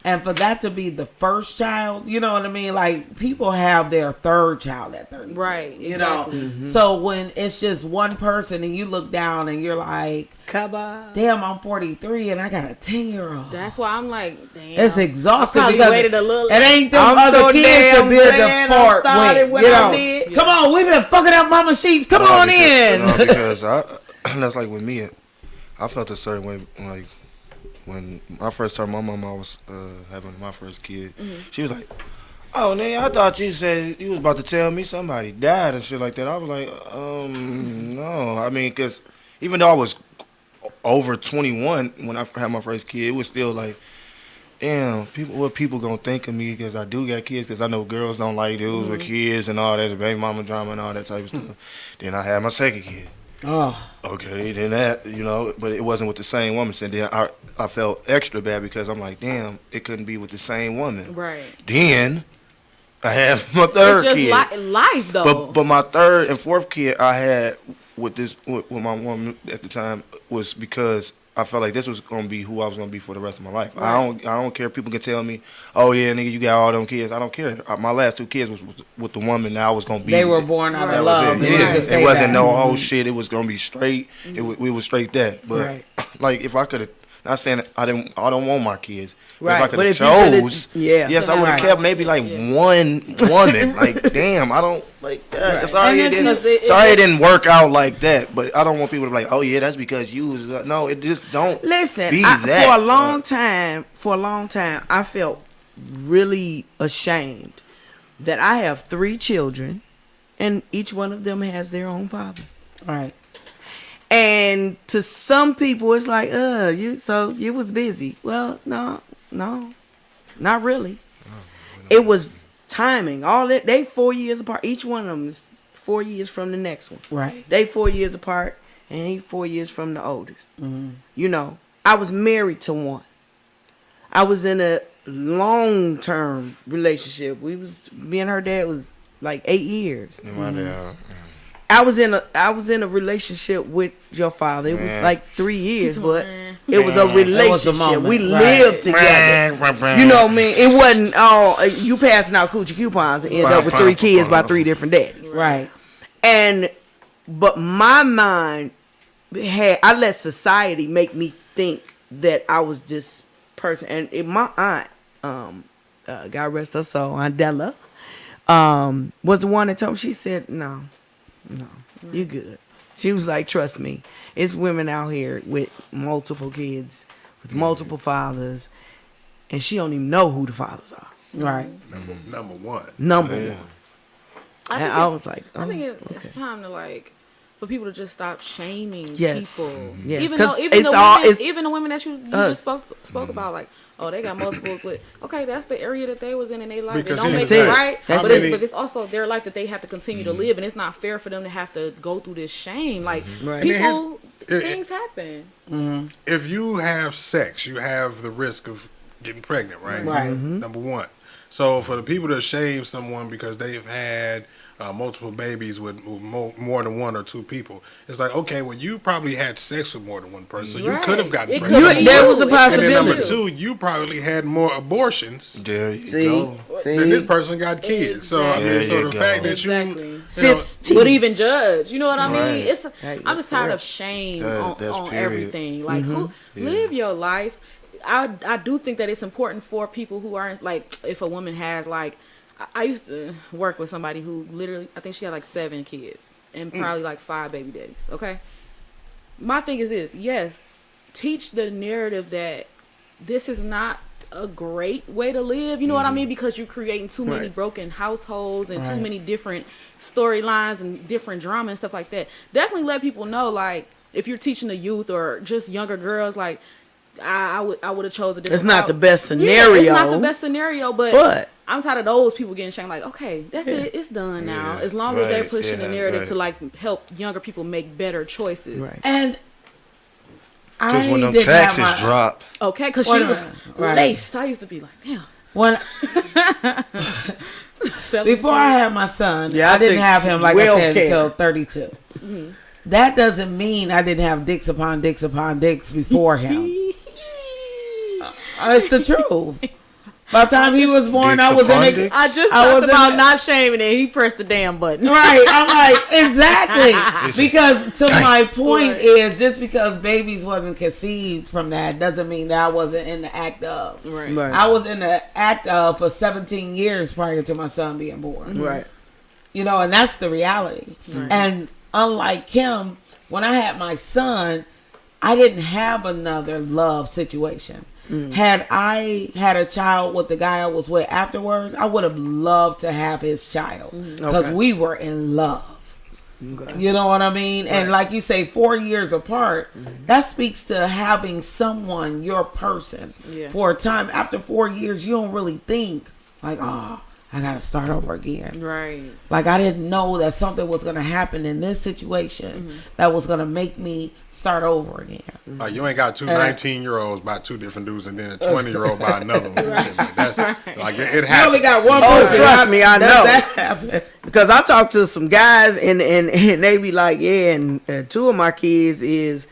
And for that to be the first child, you know what I mean? Like, people have their third child at 32. Right, You exactly. know? So when it's just one person and you look down and you're like, damn, I'm 43 and I got a 10-year-old. That's why I'm like, damn. It's exhausting I probably because waited a little it ain't them I'm other so kids to damn be able glad to I fart started with. when You I know? did. Come on, we've been fucking up mama sheets. Come on in. No, because that's like with me. I felt a certain way, like when I first told my mom I was having my first kid. She was like, "Oh, nigga, I thought you said you was about to tell me somebody died and shit like that." I was like, no. I mean, because even though I was over 21 when I had my first kid, it was still like, damn, what people gonna think of me because I do got kids, because I know girls don't like dudes with kids and all that, the baby mama drama and all that type of stuff. Then I had my second kid. Oh. Okay, then that, you know, but it wasn't with the same woman. So then I felt extra bad because I'm like, damn, it couldn't be with the same woman. Right. Then I had my third It's kid. just life, though. But my third and fourth kid I had with my woman at the time was because I felt like this was gonna be who I was gonna be for the rest of my life. Right. I don't care. People can tell me, "Oh yeah, nigga, you got all them kids." I don't care. My last two kids was with the woman that I was gonna be. They were with. born out Right. of That love. was and it. you Yeah, could say it wasn't that. no whole shit. It was gonna be straight. We was straight that. But like, if I could have, not saying that I don't want my kids. Right. If I could But have if you could've- chose, yeah. yes, I would have Right. kept maybe like one woman. Like, damn, I don't like that. Right. Sorry, And it then- didn't. Sorry, it didn't work out like that. But I don't want people to be like, oh yeah, that's because you was. No, it just don't. Listen, be that. for a long time, I felt really ashamed that I have 3 children, and each one of them has their own father. Right. And to some people, it's like, you was busy. Well, no, not really. It was timing. All that, they 4 years apart. Each one of them is 4 years from the next one. Right. They 4 years apart, and he 4 years from the oldest. You know, I was married to one. I was in a long-term relationship. Me and her dad was like 8 years. I was in a relationship with your father. It was like 3 years, but it was a relationship. moment, We right. lived together. You know what I mean? It wasn't all you passing out coochie coupons and end up with 3 kids by 3 different daddies. Right. But my mind I let society make me think that I was this person, and my aunt, God rest her soul, Aunt Della, was the one that told me. She said, "No, you good." She was like, "Trust me, it's women out here with multiple kids, with multiple fathers, and she don't even know who the fathers are." Right. Number one. Number one. I was like, I think it's time to for people to just stop shaming Yes. people. Yes, Even 'cause though it's even the women that you just spoke about, they got multiples with. Okay, that's the area that they was in their life. Because It don't make here's it the thing. right, That's but it. it's also their life that they have to continue to live, and it's not fair for them to have to go through this shame. Right. People, And things happen. If you have sex, you have the risk of getting pregnant, right? Right. Number one. So for the people to shame someone because they've had multiple babies with more than one or two people, it's like, okay, well, you probably had sex with more than one person, so you Right. could have gotten It could pregnant. be There was a you. It could And then be number possibility. you. two, you probably had more abortions There you See, go. than this person got kids. So I mean, There so you the go. fact that Exactly. you know, Sips tea. Would even judge, you know what I mean? Right. It's Hey, I'm just that's tired real. of shame That's on period. everything. Live your life. I do think that it's important for people who aren't if a woman has I used to work with somebody who literally, I think she had 7 kids and probably 5 baby daddies. Okay, my thing is this: yes, teach the narrative that this is not a great way to live. You know what I mean? Because you're creating too many Right. broken households and too Right. many different storylines and different drama and stuff like that. Definitely let people know, if you're teaching the youth or just younger girls, I would have chose a different. It's not route. the best Yeah, scenario. it's not the best scenario, But I'm tired of those people getting shamed. Okay, that's it. It's done now. Yeah, As long as they're right, pushing the yeah, narrative right. to help younger people make better choices. right. And Because I when them didn't have taxes my- drop, Okay, because Wait she a was minute. Right. laced. I used to be like, damn. when Selling before I had my son, Yeah, I I didn't take have him like well I said care. until 32. That doesn't mean I didn't have dicks upon dicks upon dicks before him. It's the truth. By the time he was born, Dicks I was in upon a, dicks? I just I talked was in about a- not shaming it. He pressed the damn button. Right, I'm like, exactly. Because to my point Right. is, just because babies wasn't conceived from that doesn't mean that I wasn't in the act of. Right. Right. I was in the act of for 17 years prior to my son being born. Right. You know, and that's the reality. Right. And unlike Kim, when I had my son, I didn't have another love situation. Had I had a child with the guy I was with afterwards, I would have loved to have his child because Okay. we were in love. Okay. You know what I mean? And like you say, 4 years apart, that speaks to having someone, your person, Yeah. for a time. After 4 years, you don't really think like, oh, I got to start over again. Right. Like, I didn't know that something was going to happen in this situation that was going to make me start over again. you ain't got two 19-year-olds by two different dudes and then a 20-year-old by another one. And shit like that's it You happens. only got one Oh, person. trust me, I Does know. that happen? Because I talk to some guys and they be like, yeah, and 2 of my kids is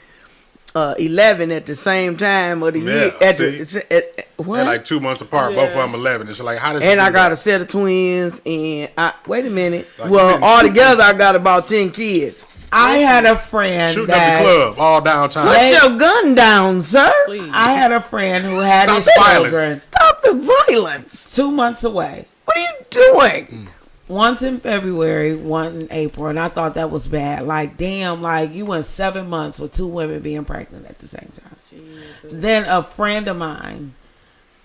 11 at the same time of the year. Yeah, At see? what? They're 2 months apart, both of Yeah. them 11. It's like, how did you And do I got that? a set of twins, and wait a minute. Like, Well, you been- altogether, I got about 10 kids. I had a friend Shooting up that the club all downtown. Put your gun down, sir. Please. I had a friend who had Stop his the violence. children Stop the violence. 2 months away. What are you doing? Once in February, one in April, and I thought that was bad. Like, damn, like you went 7 months with 2 women being pregnant at the same time. Jesus. Then a friend of mine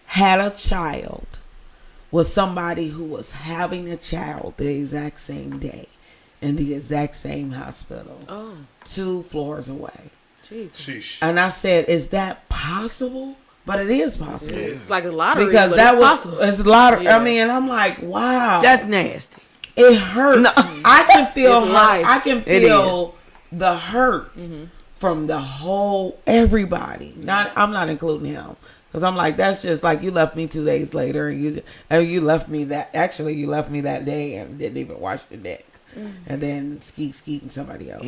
had a child with somebody who was having a child the exact same day in the exact same hospital, Oh, 2 floors away. Jesus. Sheesh. And I said, is that possible? But it is possible. It's like a lottery, Because but that it's was, possible. it's a lot of, Yeah. I mean, I'm like, wow. That's nasty. It hurts. No. I can feel It's hurt. life. I can It feel the hurt from the whole everybody. I'm not including him because I'm like, that's just like you left me 2 days later and you left me that day and didn't even wash your neck and then skeeting somebody else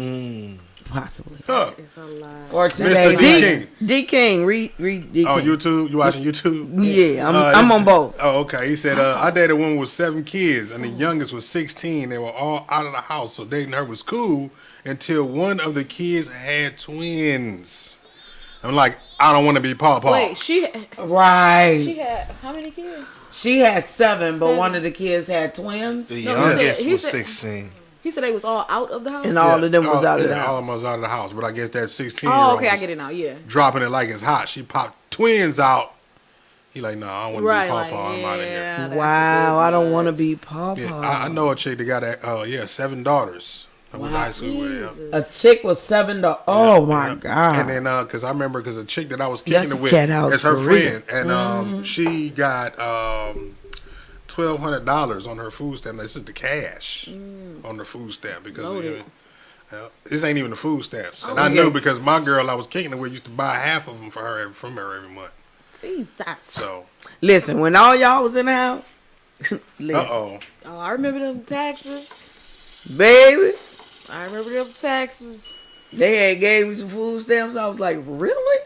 possibly Huh. It's a lot. or 2 Mr. days. D. later. King. D King, read D King. On YouTube? You watching YouTube? Yeah, I'm this- on both. Oh, okay. He said, I dated a woman with 7 kids, and the youngest was 16. They were all out of the house, so dating her was cool until one of the kids had twins. I'm like, I don't want to be Pawpaw. Wait, she Right. had how many kids? She had 7, but 7. one of the kids had twins. The No, youngest he was said- 16. He said they was all out of the house. And all of them was out of the All house. of them was out of the house. But I guess that 16-year-old Oh, okay, I get it now. Yeah. dropping it like it's hot. She popped twins out. He like, nah, I don't want to Right. be Like, Pawpaw. I'm out of here. yeah. that's Wow, I don't want to good be Pawpaw. Yeah, I know a chick that got 7 daughters. I went to high school with her. Jesus. A chick was $7. Oh my God. And then, because I remember, because a chick that I was kicking That's it a with, cat house as her for real. friend, and she got $1,200 on her food stamp. This is the cash on the food stamp because Loaded. this ain't even the food stamps. And I knew because my girl I was kicking it with used to buy half of them for her from her every month. Jesus. So, Listen, when all y'all was in the house, listen, oh, I remember them taxes. baby, I remember them taxes. they had gave me some food stamps. I was like, really?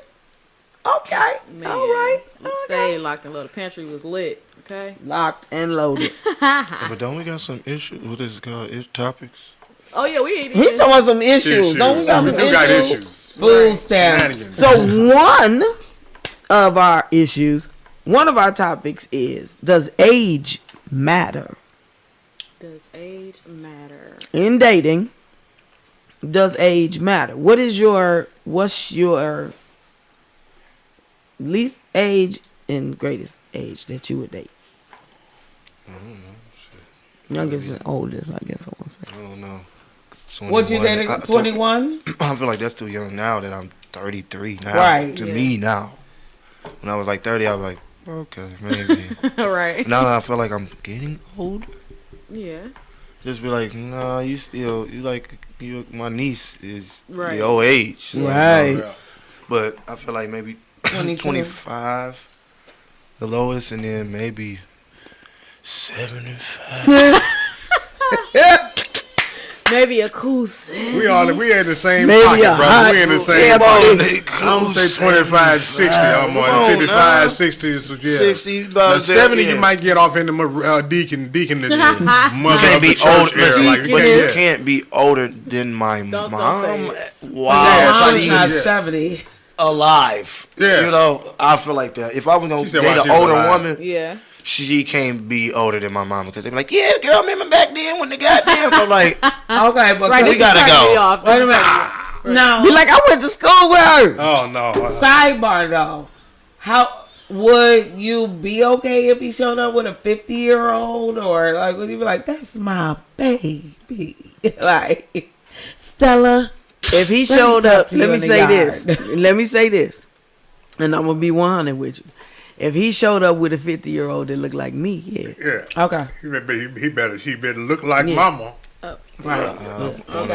Okay, Man, all right, we stayed locked and loaded. The pantry was lit. Okay. locked and loaded. But don't we got some issues? What is it called? Topics? Oh yeah, we ain't He even. talking about some issues. Don't we got We some do got issues? issues. Food stamps. Shenanigans. So one of our issues, one of our topics is: does age matter Does age matter? in dating? Does age matter? What's your least age and greatest age that you would date? I don't know. Youngest and oldest, I guess I want to say. I don't know. What you 21. dated? 21? I feel like that's too young now that I'm 33 now. Right, To yeah. me now. When I was like 30, I was like, okay, maybe. Right. Now that I feel like I'm getting old, Yeah. just be like, nah, you my niece is Right. your age. So, Right. Yeah. But I feel like maybe 22. 25, the lowest, and then maybe 75. Maybe a cool set. We in the same Maybe pocket, a brother. hot We in the same step pocket. on I'm gonna say 25, 60. I'm Come on on 55, now. 60. So yeah. 60, Now, about 70, that, you yeah. might get off into deaconess, You mother can't of the be church old, era. listen, Like, but yeah, you yeah. can't be older than my Don't mom. say it. Wow, Yeah, Mom's she not is. 70. alive. Yeah. You know, I feel like that. If I was She gonna said date while an she was older alive. woman, Yeah. she can't be older than my mama because they be like, yeah, girl, remember back then when the goddamn. I'm like, Okay, but Right. We This gotta is turning go. me off. wait a minute. No. Be like, I went to school with her. Oh no. Sidebar though. How would you be okay if he showed up with a 50-year-old, or like would you be like, that's my baby? Like, Stella. If he Let me showed talk up, to you let me in the say yard. this. Let me say this. And I'm going to be 100 with you. If he showed up with a 50-year-old that looked like me, yeah. Yeah. Okay. She better look like Yeah. mama. Right.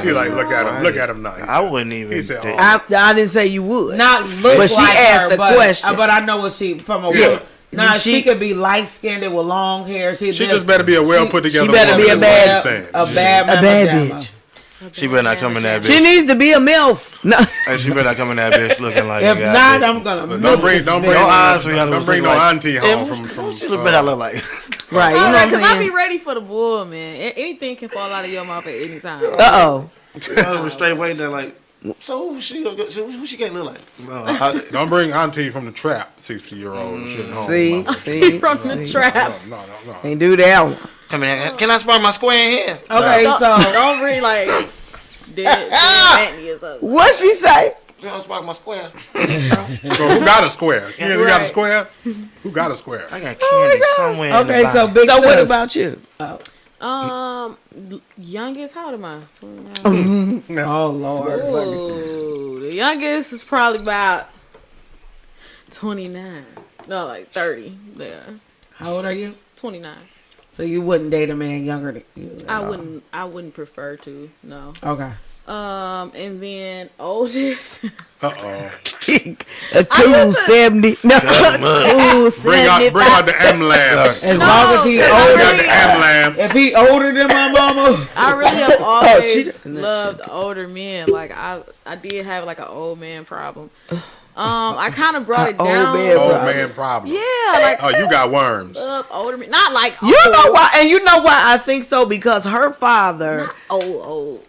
He like look at him now. I wouldn't even. He said, date- oh. I didn't say you would. Not look But she like asked her, the but, question. But I know what she from a Yeah. woman. Nah, she She- could be light skinned with long hair. She just better be a well put together better woman. be a is what bad- she's saying. a bad A bad mamma bitch. She better not come in that She bitch. needs to be a MILF. No. Hey, she better not come in that bitch looking like. If a not, goddamn- I'm gonna Don't bring Your eyes, we gotta don't bring no look like- auntie Hey, home what from. she look better look like. Right. You know what I'm Because I be saying? ready for the bull, man. Anything can fall out of your mouth at any time. Uh-oh. I was straight away there like. So who she can't look like? Don't bring auntie from the trap, 60-year-old. Shit home. See? See? From the trap. No. Can't do that one. Come in, can I spark my square in here? Okay, so Don't bring like dead Matney or something. What she say? Can I spark my square? So who got a square? You got a Right. square? Who got a square? I got candy somewhere. in okay, the so box. big. So what sis. about you? Youngest, how old am I? 29. Oh Lord. Ooh, the youngest is probably about 29. No, like 30. Yeah, How old are you? 29. So you wouldn't date a man younger than you? at I all? wouldn't. I wouldn't prefer to. No. Okay. And then oldest. Uh-oh. A cool 70. No. Ooh, Bring out the M-Labs. As long as he Bring older, out the M-Labs. if he older than my mama, I really have she always doesn't- loved older men. Like I did have like an old man problem. I kind of brought it Old down. man Old problem. man problem. Yeah, like Oh, you got worms. older men, not like You know why? And you know why I think so? Because her father, old.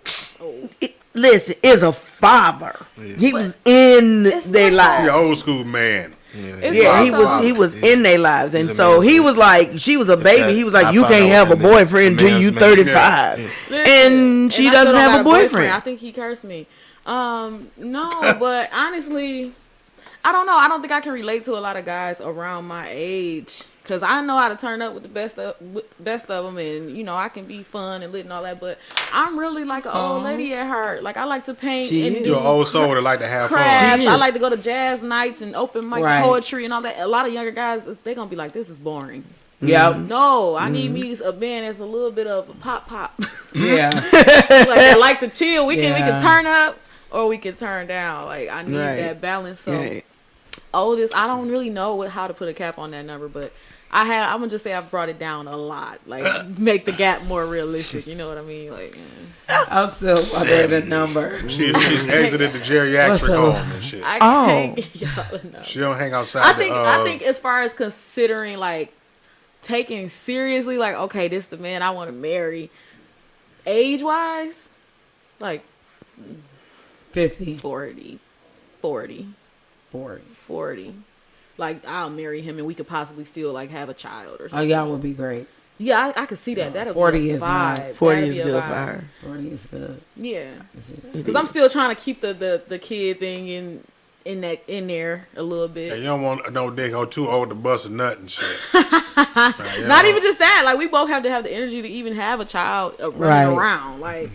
listen, is a father. He was in their lives. You're old school man. Yeah, he was in their lives, and so he was like, she was a baby. He was like, you can't have a boyfriend until you 35, and she doesn't have a boyfriend. I think he cursed me. No, but honestly, I don't know. I don't think I can relate to a lot of guys around my age. Cause I know how to turn up with the best of them, and you know I can be fun and lit and all that. But I'm really like an old lady at heart. Like I like to paint and do You're an old soul that like to have crafts. fun. I like to go to jazz nights and open mic poetry and all that. A lot of younger guys, they're gonna be like, "This is boring." Yep. No, I need me a man that's a little bit of a pop. Yeah. I like to chill. We can turn up or we can turn down. Like I need that balance. So oldest, I don't really know how to put a cap on that number, but I'm gonna just say I've brought it down a lot, like make the gap more realistic. You know what I mean? Like, I'm still under the number. She's exited the geriatric home and shit. I can't get y'all enough. She don't hang outside. I think as far as considering like taking seriously, like okay, this the man I want to marry. Age wise, like 50, 40. Like I'll marry him and we could possibly still like have a child or something. Oh, y'all would be great. Yeah, I could see that. That'll 40 be a is vibe. not. 40 That'd is be a good vibe. for her. 40 is good. Yeah, because I'm still trying to keep the kid thing in there a little bit. And you don't want no dick or too old to bust a nut and shit. Not even just that. Like we both have to have the energy to even have a child running around. Like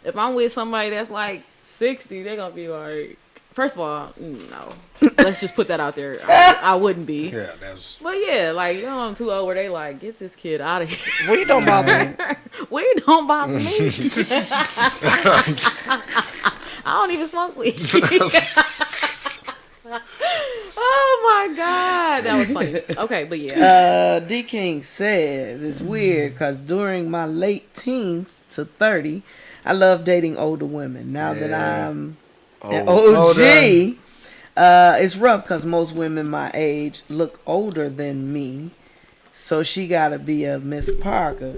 if I'm with somebody that's like 60, they're gonna be like. First of all, no. Let's just put that out there. I wouldn't be. Yeah, that's. But yeah, like you know, I'm too old where they like get this kid out of here. We don't bother me. Weed don't bother me. I don't even smoke weed. Oh my god, that was funny. Okay, but yeah. D King says it's weird because during my late teens to 30, I love dating older women. Now that I'm an OG, it's rough because most women my age look older than me. So she gotta be a Miss Parker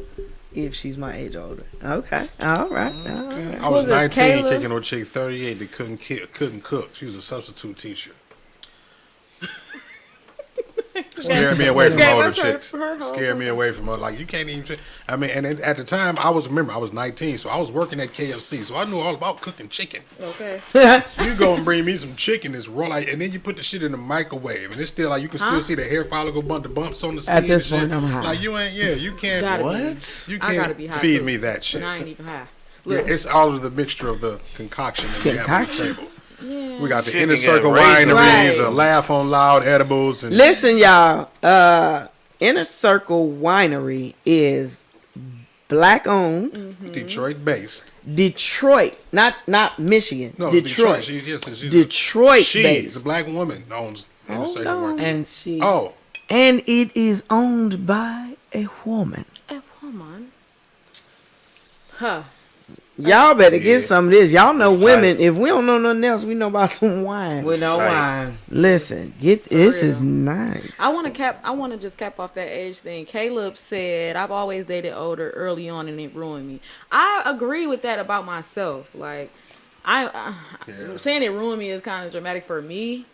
if she's my age older. Okay, all right. I was 19 Kayla? kicking with a chick 38 that couldn't cook. She was a substitute teacher. Scared me away from older chicks. Scared me away from her. Like you can't even. I mean, and at the time I was 19, so I was working at KFC, so I knew all about cooking chicken. Okay. You go and bring me some chicken that's raw, like, and then you put the shit in the microwave, and it's still like you can still see the hair follicle the bumps on the skin. At this and point, shit. I'm high. Like you ain't. Yeah, you can't. Gotta What? You I gotta be can't high feed too, me that shit. And I ain't even high. Yeah, Look, it's all of the mixture of the concoction that we have on the table. yeah. We got the Chicken Inner Circle and raisins. wineries, Right. the Laugh on Loud edibles, and Listen, y'all. Inner Circle Winery is black owned, Detroit based. Detroit, not Michigan. No, Detroit. She's Detroit the based. black woman owns Inner Circle on. Winery. And she. Oh, And it is owned by a woman. Come on. Huh. Y'all better get some of this. Y'all know It's women. tight. If we don't know nothing else, we know about some wine. With no Right. wine. Listen, this real. is nice. I want to just cap off that age thing. Caleb said, I've always dated older early on and it ruined me. I agree with that about myself. Like, saying it ruined me is kind of dramatic for me,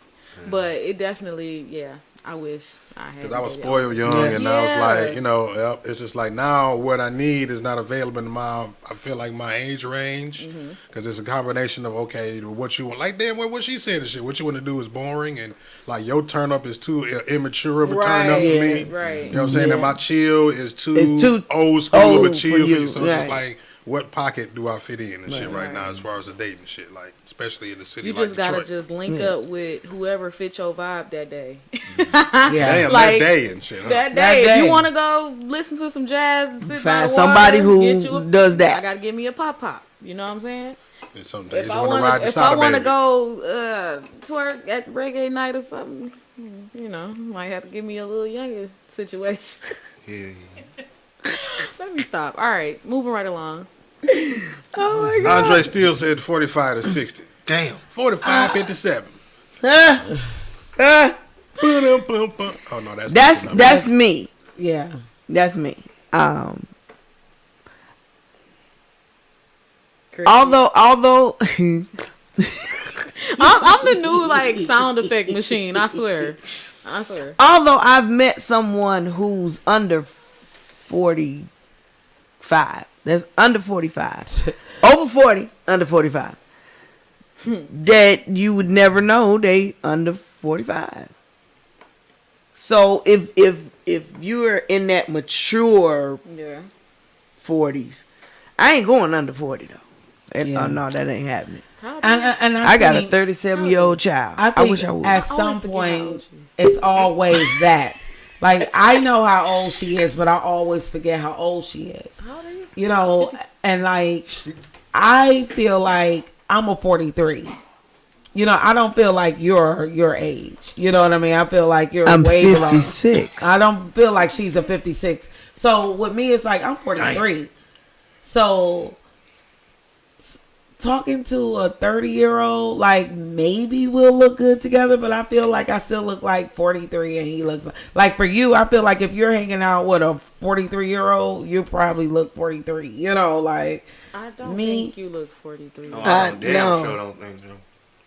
but it definitely, I wish I had. because I was dated spoiled young, Yeah. and I was Yeah. like, it's just like now what I need is not available in I feel like my age range, because it's a combination of what you want. Like damn, what she said and shit. What you want to do is boring, and like your turn up is too immature of a turn up for me. Right. You know what I'm saying? Yeah. That my chill is It's too old school of old a for chill for you, you. So it's just right. like, what pocket do I fit in and shit right now as far as the dating shit, like especially in the city You like just gotta Detroit. just link up with whoever fits your vibe that day. Yeah. Damn, like, that day and shit. Huh? That That day, if day. you want to go listen to some jazz and sit by Find the somebody water, who get you does that. I gotta give me a pop. You know what I'm saying? And some days If you I want to ride the if side I want to baby. go twerk at reggae night or something, might have to give me a little younger situation. Yeah. Let me stop. All right, moving right along. Oh my God. Andre Steele said 45 to 60. Damn. 45, 57. Ah, ah. Ba-dum-bum-bum. Oh no, that's That's me. Yeah. That's me. although I'm the new like sound effect machine. I swear. although I've met someone who's under 45. That's under 45. Over 40, under 45. That you would never know they under 45. So if you're in that mature 40s, I ain't going under 40 though. No, that ain't happening. And I got a 37-year-old child. I wish I would. At some point, it's always that. Like, I know how old she is, but I always forget how old she is. How old are you? You know, and like, I feel like I'm a 43. You know, I don't feel like you're your age. You know what I mean? I feel like you're way below. 56. I don't feel like she's a 56. So with me, it's like I'm 43. So talking to a 30-year-old, like, maybe we'll look good together, but I feel like I still look like 43 and he looks like for you, I feel like if you're hanging out with a 43-year-old, you probably look 43. You know, like, I don't think you look 43. Oh, I damn no. sure don't think so.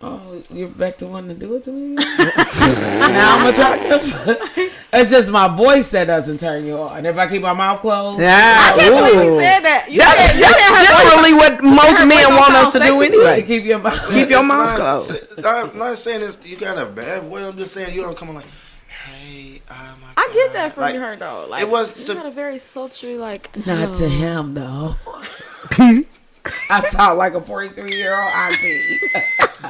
oh, you're back to wanting to do it to me? Now I'm attractive. It's just my voice that doesn't turn you on. If I keep my mouth closed, I can't believe you said that. That's generally what most men want us to do anyway. keep your mouth Keep your It's mouth not- closed. I'm not saying this. You got a bad way. I'm just saying you don't come on like, hey, my I get God." that from Like, her though. Like, it was you to- got a very sultry like. Not to him though. I sound like a 43-year-old auntie.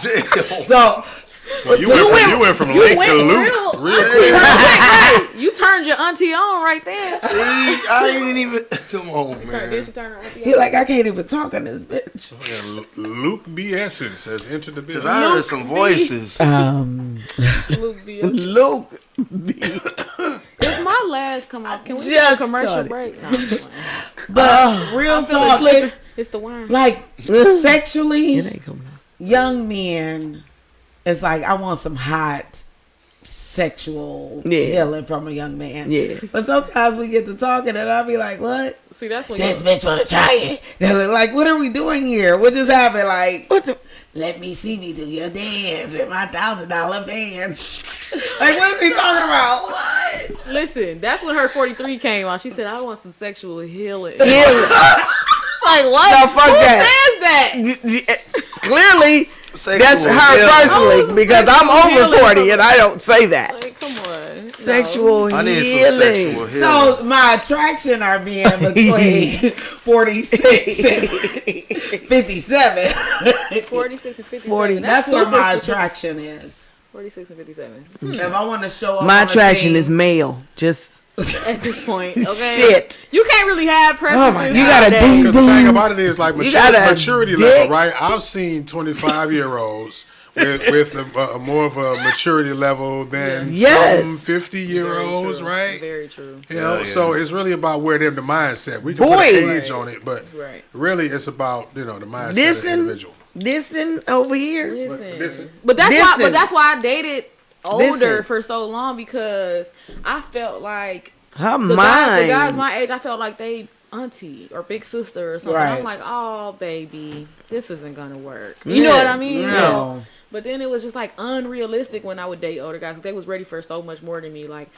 Damn. So Well, you went from Lake to Luke. Real quick. You turned your auntie on right there. See, I ain't even. Come on, Did man. she turn her auntie he like, I can't even talk on this bitch. Yeah, Luke B. Essence has entered the Cause business. I heard some voices. Luke B. Luke. If my lash come off, can we Just do a commercial started. break? No, I'm just playing. But real I feel it talk, slipping. It's the wine. like It sexually, ain't coming out. young men, it's like I want some hot sexual healing from a young man. Yeah. But sometimes we get to talking and I'll be like, what? See, that's when This bitch want to try it. They're like, what are we doing here? What just happened? Like, let me see me do your dance in my $1,000 bands. Like, what is he talking about? What? Listen, that's when her 43 came out. She said, I want some sexual healing. Like what? No, fuck Who that. says that? Clearly, Sexual that's her healing. personally because I'm over healing 40 and I don't say that. Like, come on. Sexual I need some healing. sexual healing. So my attraction are being between 46 and 57. 46 and 57. 40. That's where my attraction is. 46 and 57. If I want to show up, My on a attraction scene- is male. Just At this point, okay? shit. You can't really have preferences. my God. You gotta nowadays. do- Because the thing about it is like got a maturity dick. level, right? I've seen 25-year-olds with a more of a maturity level than Yes. some 50-year-olds, right? Very true. You know, Yeah. so it's really about where they're the mindset. We can put Boy. an age on it, but Right. really it's about the mindset of the Listen. individual. Listen over here. Listen. But But Listen. that's why I dated older Listen. for so long because I felt like Her the mind. guys my age, I felt like they auntie or big sister or something. Right. I'm like, oh baby, this isn't gonna work. You know what I mean? No. So, but then it was just like unrealistic when I would date older guys. They was ready for so much more than me. Like,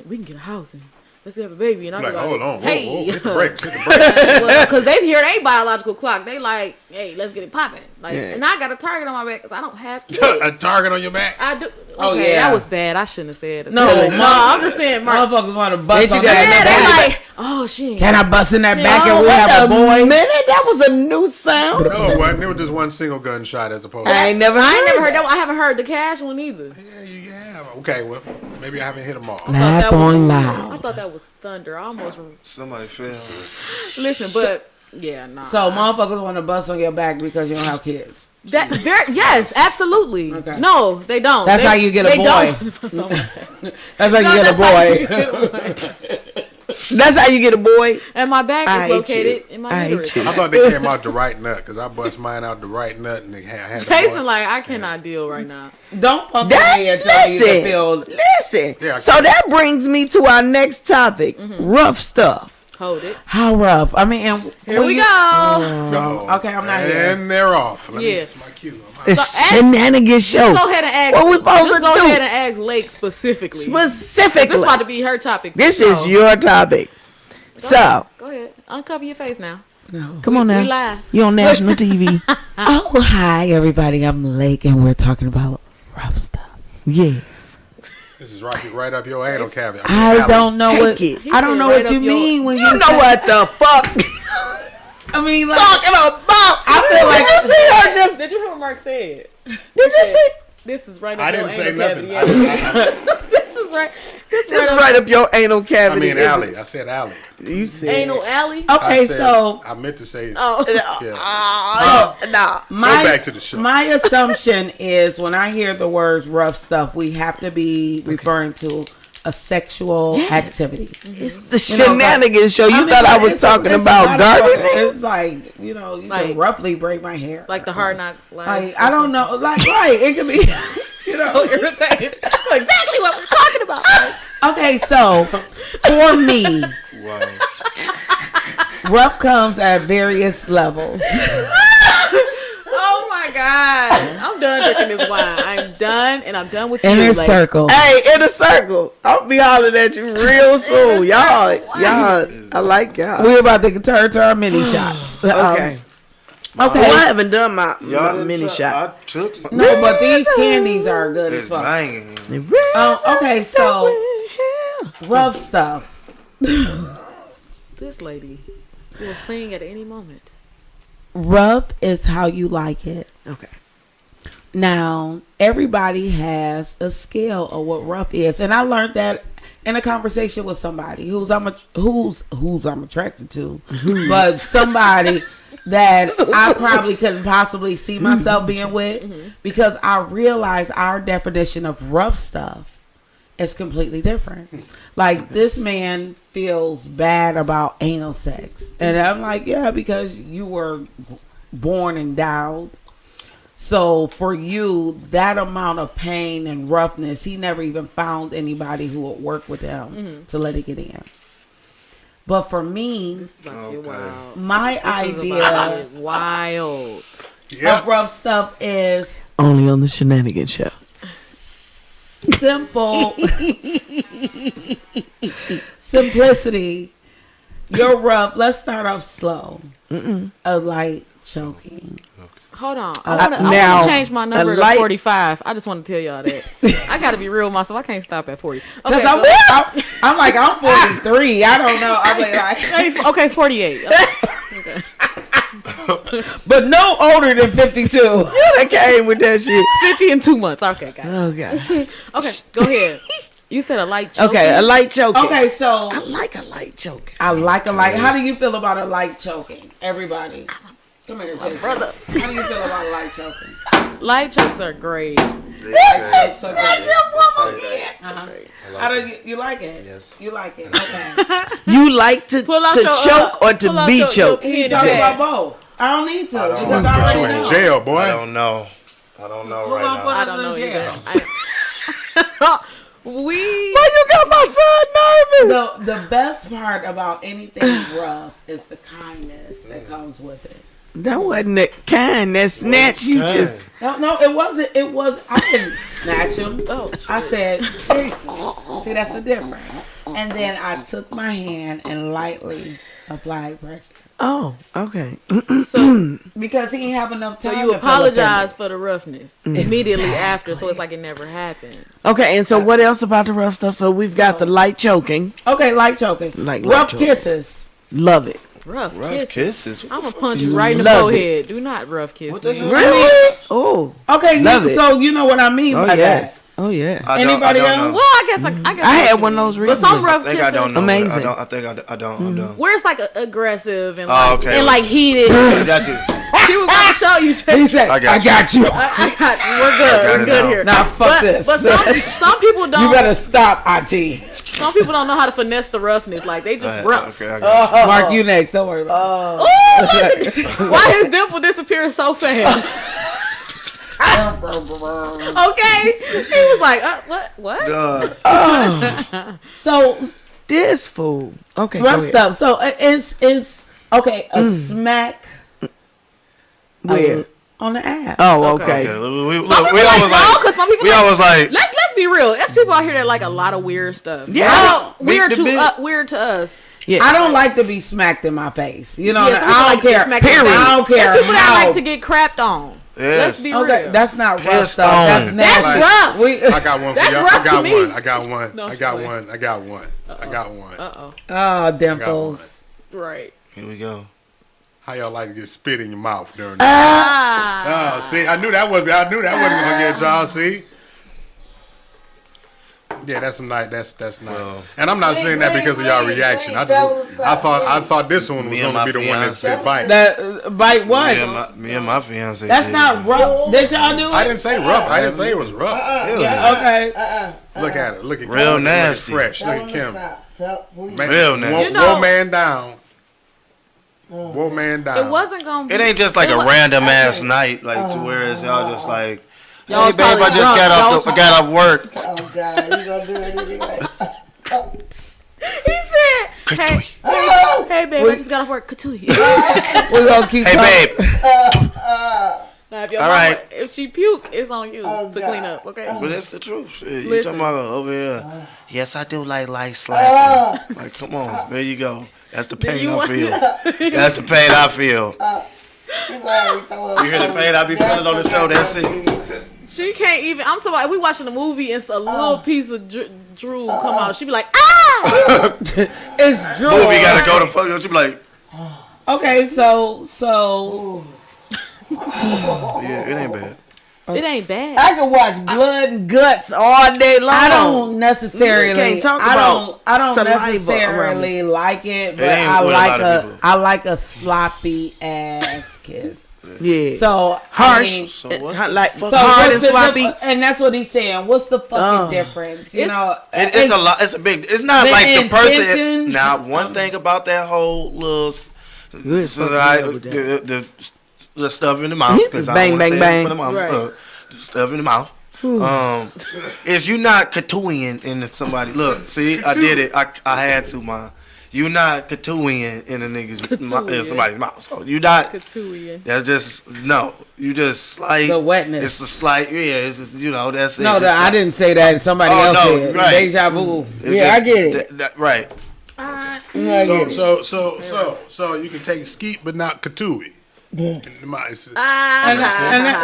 we can get a house and let's have a baby. And I'm Like, like, hold on, hey, whoa, hit the brakes, hit the brakes. because they hear they biological clock. They like, hey, let's get it popping. Like, Yeah. and I got a target on my back because I don't have kids. A target on your back. I do. Oh, Okay, yeah. that was bad. I shouldn't have said it. No, I'm just saying, Mark. Motherfuckers want to bust Ain't you on got that Yeah, that they back. like, oh shit. Can I bust in that back Oh, and we have a boy? minute, that was a new sound. No, it wasn't. It was just one single gunshot as opposed to. I ain't never I ain't never heard heard that one. I haven't heard the cash one either. Yeah, you have. Okay, well, maybe I haven't hit them all. Laugh on loud. I thought that was thunder. I almost Somebody fell. listen, but yeah, nah. So motherfuckers want to bust on your back because you don't have kids. that very yes, absolutely. Okay. No, they don't. That's how you get a they boy. don't. That's how you No, get a that's how you boy. get a boy. That's how you get a boy. And my back I is hate located you. in my I hate uterus. you. I thought they came out the right nut because I bust mine out the right nut and they had the Jason, boy. like, I cannot deal right now. Don't fuck with That, me until you can feel. listen. Yeah, I So that brings me to our next topic: rough stuff. Hold it. How rough? I mean, and Here we go. Go. Okay, I'm not here. And they're off. Let me Yeah. get my cue. It's So, Shenanigans show. Go ahead and ask. What we supposed just to go do? ahead and ask Lake specifically. Specifically. This about to be her topic. for This sure. is your topic. So, Go ahead. Uncover your face now. come on now. We live. You on national TV. Oh, hi, everybody. I'm Lake, and we're talking about rough stuff. Yes. This is right up your anal cavity. I don't know what Take it. I don't know Right what you up your- mean when You you know say- what the fuck I mean, like, talking about? I feel like Did you see her just? Did you hear what Mark said? Did you see? This is right up I your didn't say anal nothing. cavity. Yeah. This is right. This This is right right up your anal I cavity. mean, alley. I said alley. You said Anal alley. okay, I said, so I meant to say. Oh. Yeah. nah. my back to the show. my assumption is when I hear the words rough stuff, we have to be referring to a sexual activity. It's the You know, Shenanigans show. You mean, thought I was it's talking it's about a lot of gardening? fucking- It's like, you know, you Like- can roughly break my hair. Like the hard knock life. Like, I don't know. Like, right. It could be, you know. So irritated. Exactly what we're talking about. Like, Okay, so for me, Wow. rough comes at various levels. oh my God. I'm done drinking this wine. I'm done, and I'm done with you. Inner Like, circle. Hey, in a circle. I'll be hollering at you real soon. Y'all, I like y'all. We're about to turn to our mini shots. Okay. Okay. Well, I haven't done my Y'all mini shot. I took. No, but these candies are good as It's fuck. banging. Okay, so rough stuff. This lady will sing at any moment. Rough is how you like it. Okay. Now, everybody has a scale of what rough is, and I learned that in a conversation with somebody who's I'm attracted to, but somebody that I probably couldn't possibly see myself being with, because I realize our definition of rough stuff is completely different. Like, this man feels bad about anal sex, and I'm like, yeah, because you were born endowed. So for you, that amount of pain and roughness, he never even found anybody who would work with him to let it get in. But for me, This is about to get wild. my This is about to idea get wild. Yeah. of rough stuff is Only on the Shenanigans show. simple simplicity. You're rough. Let's start off slow. A light choking. Hold on. now, I want to change my number a to light- 45. I just want to tell y'all that. I got to be real with myself. I can't stop at 40. Okay, Because go- I'm like, I'm 43. I don't know. I'm like, okay, 48. Okay. but no older than 52. I came with that shit. 50 in 2 months. Okay, got it. Oh god. Okay, go ahead. You said a light choking. Okay, a light choking. Okay, so I like a light choking. I like a light. How do you feel about a light choking? Everybody. Come here, Jason. brother. How do you feel about a light choking? Light chokes are great. So good. I How do you like it? Yes. You like it. Okay. You like to Pull out to your, choke or to pull out be your- choked? your He pen talking and about pad. both. I don't need to. I don't Because want I Put you already in know. jail, boy. I don't know. I don't know Who right gonna put now. I us don't in know jail? either. We. Why you got my son nervous? The best part about anything rough is the kindness that comes with it. That wasn't that kind. That snatch you Kind. just. No, it wasn't. It was. I didn't snatch him. Oh, I said, Jason. See, that's the difference. And then I took my hand and lightly applied pressure Oh, okay. so, because he didn't have enough so time. you to fill up apologize for the roughness immediately after, so it's like it never happened. Okay, and so what else about the rough stuff? So we've got the light choking. Okay, light choking. Like light rough choking. kisses. Love it. Rough Rough kisses. I'm gonna punch you right in the Love forehead. Do not rough kiss What the me. hell? Really? Oh. Okay, Love it. so you know what I mean Oh by yes. that. Oh yeah. Anybody else? Well, I guess I had what one you of those mean. But recently. some rough I think I don't kisses, know. Amazing. I think I don't. where it's like aggressive and Oh, like, okay. and like heated. That's it. She was gonna show you. He said, I got you. We're good. got We're it good now. here. Now fuck this. But some people You don't. better stop, Auntie. Some people don't know how to finesse the roughness. Like they just rough. Okay, I got it. Mark, you next. Don't worry about it. Why his dimple disappearing so fast? Okay, he was like, what? Duh. So, this fool. Okay, go Rough ahead. stuff. So it's okay. A smack Where? on the app. Oh, Okay. okay. Okay, we Some people like always no, because some people we like, always like let's be real. There's people out here that like a lot of weird stuff. Yes. Weird Big to big. weird to us. Yeah. I don't like to be smacked in my face. You know, Yeah, some people I like don't to get care. smacked in the Period. face. I don't care. There's people that how. like to get crapped on. Yes. Let's be Okay, real. that's not rough Pissed stuff. on. That's nasty. That's rough. We, I got one for That's y'all. rough I got to me. one. I got one. No, I got sorry. one. I got one. I got one. oh, dimples. Right. Here we go. How y'all like to get spit in your mouth during Ah. Oh, see, I knew that wasn't gonna get y'all. See, yeah, that's some nice. That's nice. And I'm not saying that because of y'all reaction. I thought this one was Me and gonna my be the one fiance. that bite. That bite what? Me and my fiance. That's did. not rough. Did y'all do it? I didn't say rough. I didn't say it was rough. Okay. Look at it. Look at Real Kim. nasty. Look at fresh. Look at Kim. Man, Real nasty. You know- Whoa, man down. Whoa, man down. It wasn't gonna be. It ain't just like a wa- random ass night, like to where it's y'all just like, Y'all hey was babe, I probably just drunk. got off work. Oh God, you gonna do anything right? He said, hey babe, I just got off work. Katui. We're gonna keep Hey talking. babe, Now, if your All mama, right. if she puke, it's on you Oh, to God. clean up. Okay. but that's the truth. Shit, you Listen. talking about over here? Yes, I do like light slapping. Like, come on, there you go. That's the pain you I want- feel. That's the pain I feel. You already throw it You hear the pain I be feeling on the show? That's it. She can't even. I'm talking about. We watching a movie and a little piece of drool come out. She be like, ah. It's Drew. Movie gotta go to fuck. You be like, Okay, so yeah, it ain't bad. It ain't bad. I can watch blood and guts all day long. I don't necessarily. You can't talk I about don't saliva around necessarily like it, but ain't I with a like lot of people. I like a sloppy ass kiss. Yeah. So harsh, I mean, So what's hot- the like fuck- so hard and what's the sloppy. and that's what he's saying. What's the fucking difference? You It's- know, It's a lot. It's a big. It's not The like the person. intention- Now, one thing about that whole little, You so fucking I- up with that. the stuff in the mouth. This 'cause is I bang, don't wanna bang, say it bang. for the mouth, Right. the stuff in the mouth. Is you not katooing into somebody? Look, see, I did it. I had to, ma. You not katooing in a nigga's in somebody's mouth. So you not. Katooing. That's just no. You just slight The wetness. It's a slight. Yeah. It's just, that's it. no, It's I not- didn't say that. Somebody Oh, else no, did. right. Deja vu. it's Yeah, I just- get it. Right. So you can take skeet, but not katooey. And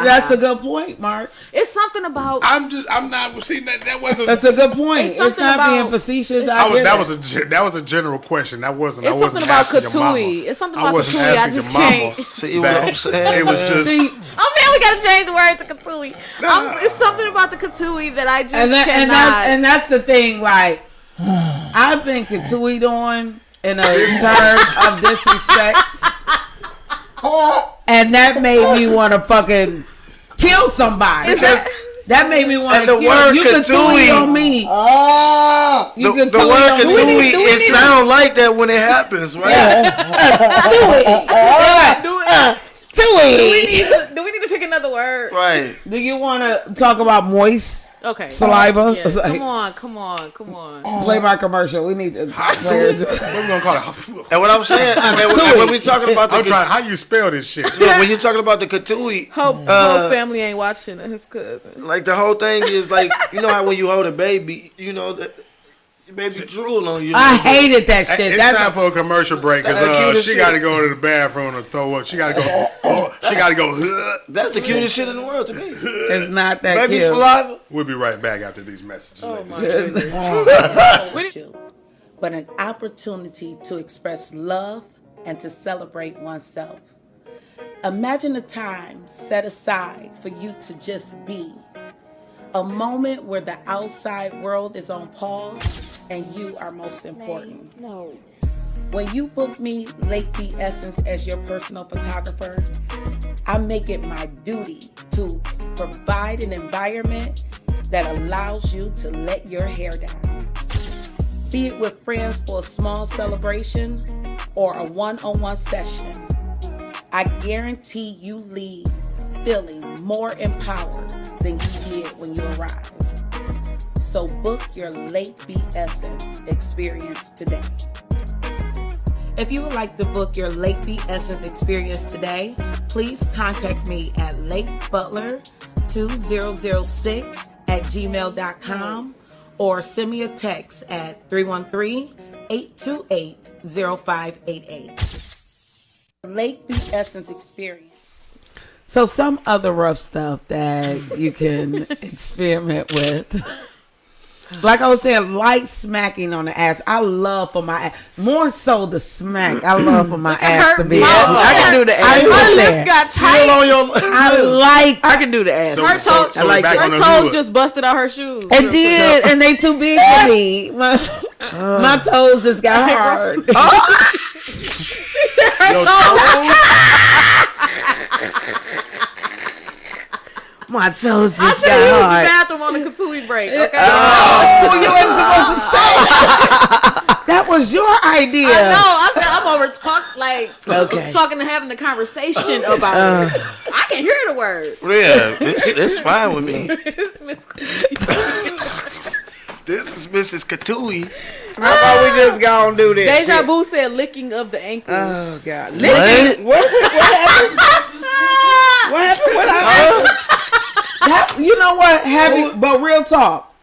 that's a good point, Mark. It's something about. I'm not seeing that wasn't. That's a good point. It's It's, something not being about- facetious. I was, get that it. was a general question. That wasn't. It's I wasn't something about asking your mama. katooey. It's something I about wasn't katooey. I asking just your mama. can't. See what I'm saying? It was just. See, Oh man, we gotta change the word to katooey. It's something about the katooey that I just cannot. and that's the thing. Like, I've been katooied on in a term of disrespect, and that made me want to fucking kill somebody. That made me want And to the kill word you. katooey- Katooey on me. Oh, You The katooey word on me. katooey, it sound like that when it happens, right? Do we need to pick another word? Right. Do you want to talk about moist Okay. saliva? Yeah. It's like, Come on. play my commercial. We need to. What we gonna call it? And what I'm saying, when we talking about the I'm trying. How you spell this shit? look, when you're talking about the katooey, Hope family ain't watching his cousin. like the whole thing is like, you know how when you hold a baby, the baby drool on you. I hated that shit. It's That's time for a commercial break That's the because cutest she shit. got to go to the bathroom and throw up. She got to go. She got to go. That's the cutest shit in the world to me. it's not that Baby cute. saliva. We'll be right back after these messages. Oh ladies. my goodness. But an opportunity to express love and to celebrate oneself. Imagine a time set aside for you to just be. A moment where the outside world is on pause and you are most important. No. When you book me, Lady Essence, as your personal photographer, I make it my duty to provide an environment that allows you to let your hair down. Be it with friends for a small celebration or a one-on-one session, I guarantee you leave feeling more empowered than you did when you arrived. So book your Lake B Essence experience today. If you would like to book your Lake B Essence experience today, please contact me at lakebutler2006@gmail.com or send me a text at 313-828-0588. Lake B Essence experience. So some other rough stuff that you can experiment with. Like I was saying, light smacking on the ass. I love for my ass. More so the smack. I love for my ass to be. I can do the ass. Her lips got tight. I can do the ass. Her toes, So back on her the toes hood. just busted out her shoes. It did, and they too big for me. My toes just got hard. She said her Your toes. My toes I just should got use the hard. bathroom on the Katui break. Okay. Oh, you ain't supposed to say that. That was your idea. I know. I said I'm over Okay. talking and having a conversation about it. I can hear the word. Yeah, it's fine with me. This is Mrs. Katui. How about we just go and do this? Deja Vu said licking of the ankles. Oh God! What? What happened? What happened? What happened? You know what? But real talk.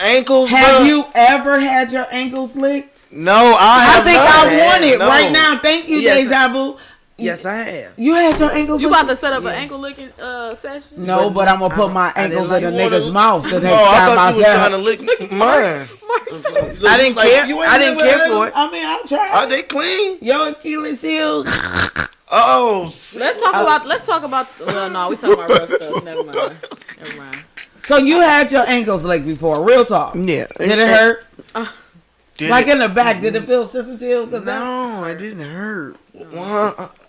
Ankles, Have bro? you ever had your ankles licked? No, I have think not. I want it No. right now. Thank you, Yes. Deja Vu. Yes, I have. You had your ankles You licked? about to set up an ankle licking session? No, but I'm gonna put my I didn't ankles like in a you wanna- nigga's mouth the next Oh, I time thought you were said- trying to lick mine. I didn't care. you ain't I didn't never care had for it. I mean, I'll try. Are they clean? Your Achilles heel. Oh, Let's talk about. Well, no, we talking about rough stuff. Never mind. So you had your ankles licked before? Real talk. Yeah. Did it hurt? did Like it? in the back? Did it feel sensitive? No, it didn't hurt.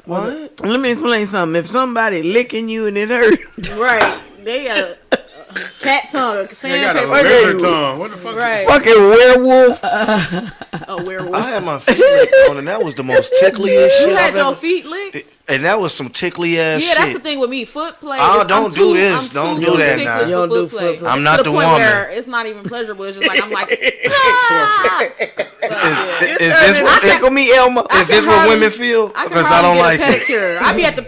What? Let me explain something. If somebody licking you and it hurt, Right. They got a cat tongue, a They got a sandpaper. lizard tongue. What the fuck? Right. fucking werewolf. A werewolf. I had my feet licked on, and that was the most tickliest shit You had I've your ever. feet licked? And that was some tickly ass Yeah, shit. that's the thing with me. Foot play. Oh, is- don't I'm do too- this. I'm Don't too do that ticklish now. for You don't do foot play. foot play. I'm not to the point woman. Where it's not even pleasurable. It's just like I'm like. Is I this what tickle me, Elma. is this what women feel? I can Because I don't like get a it. pedicure. I be at the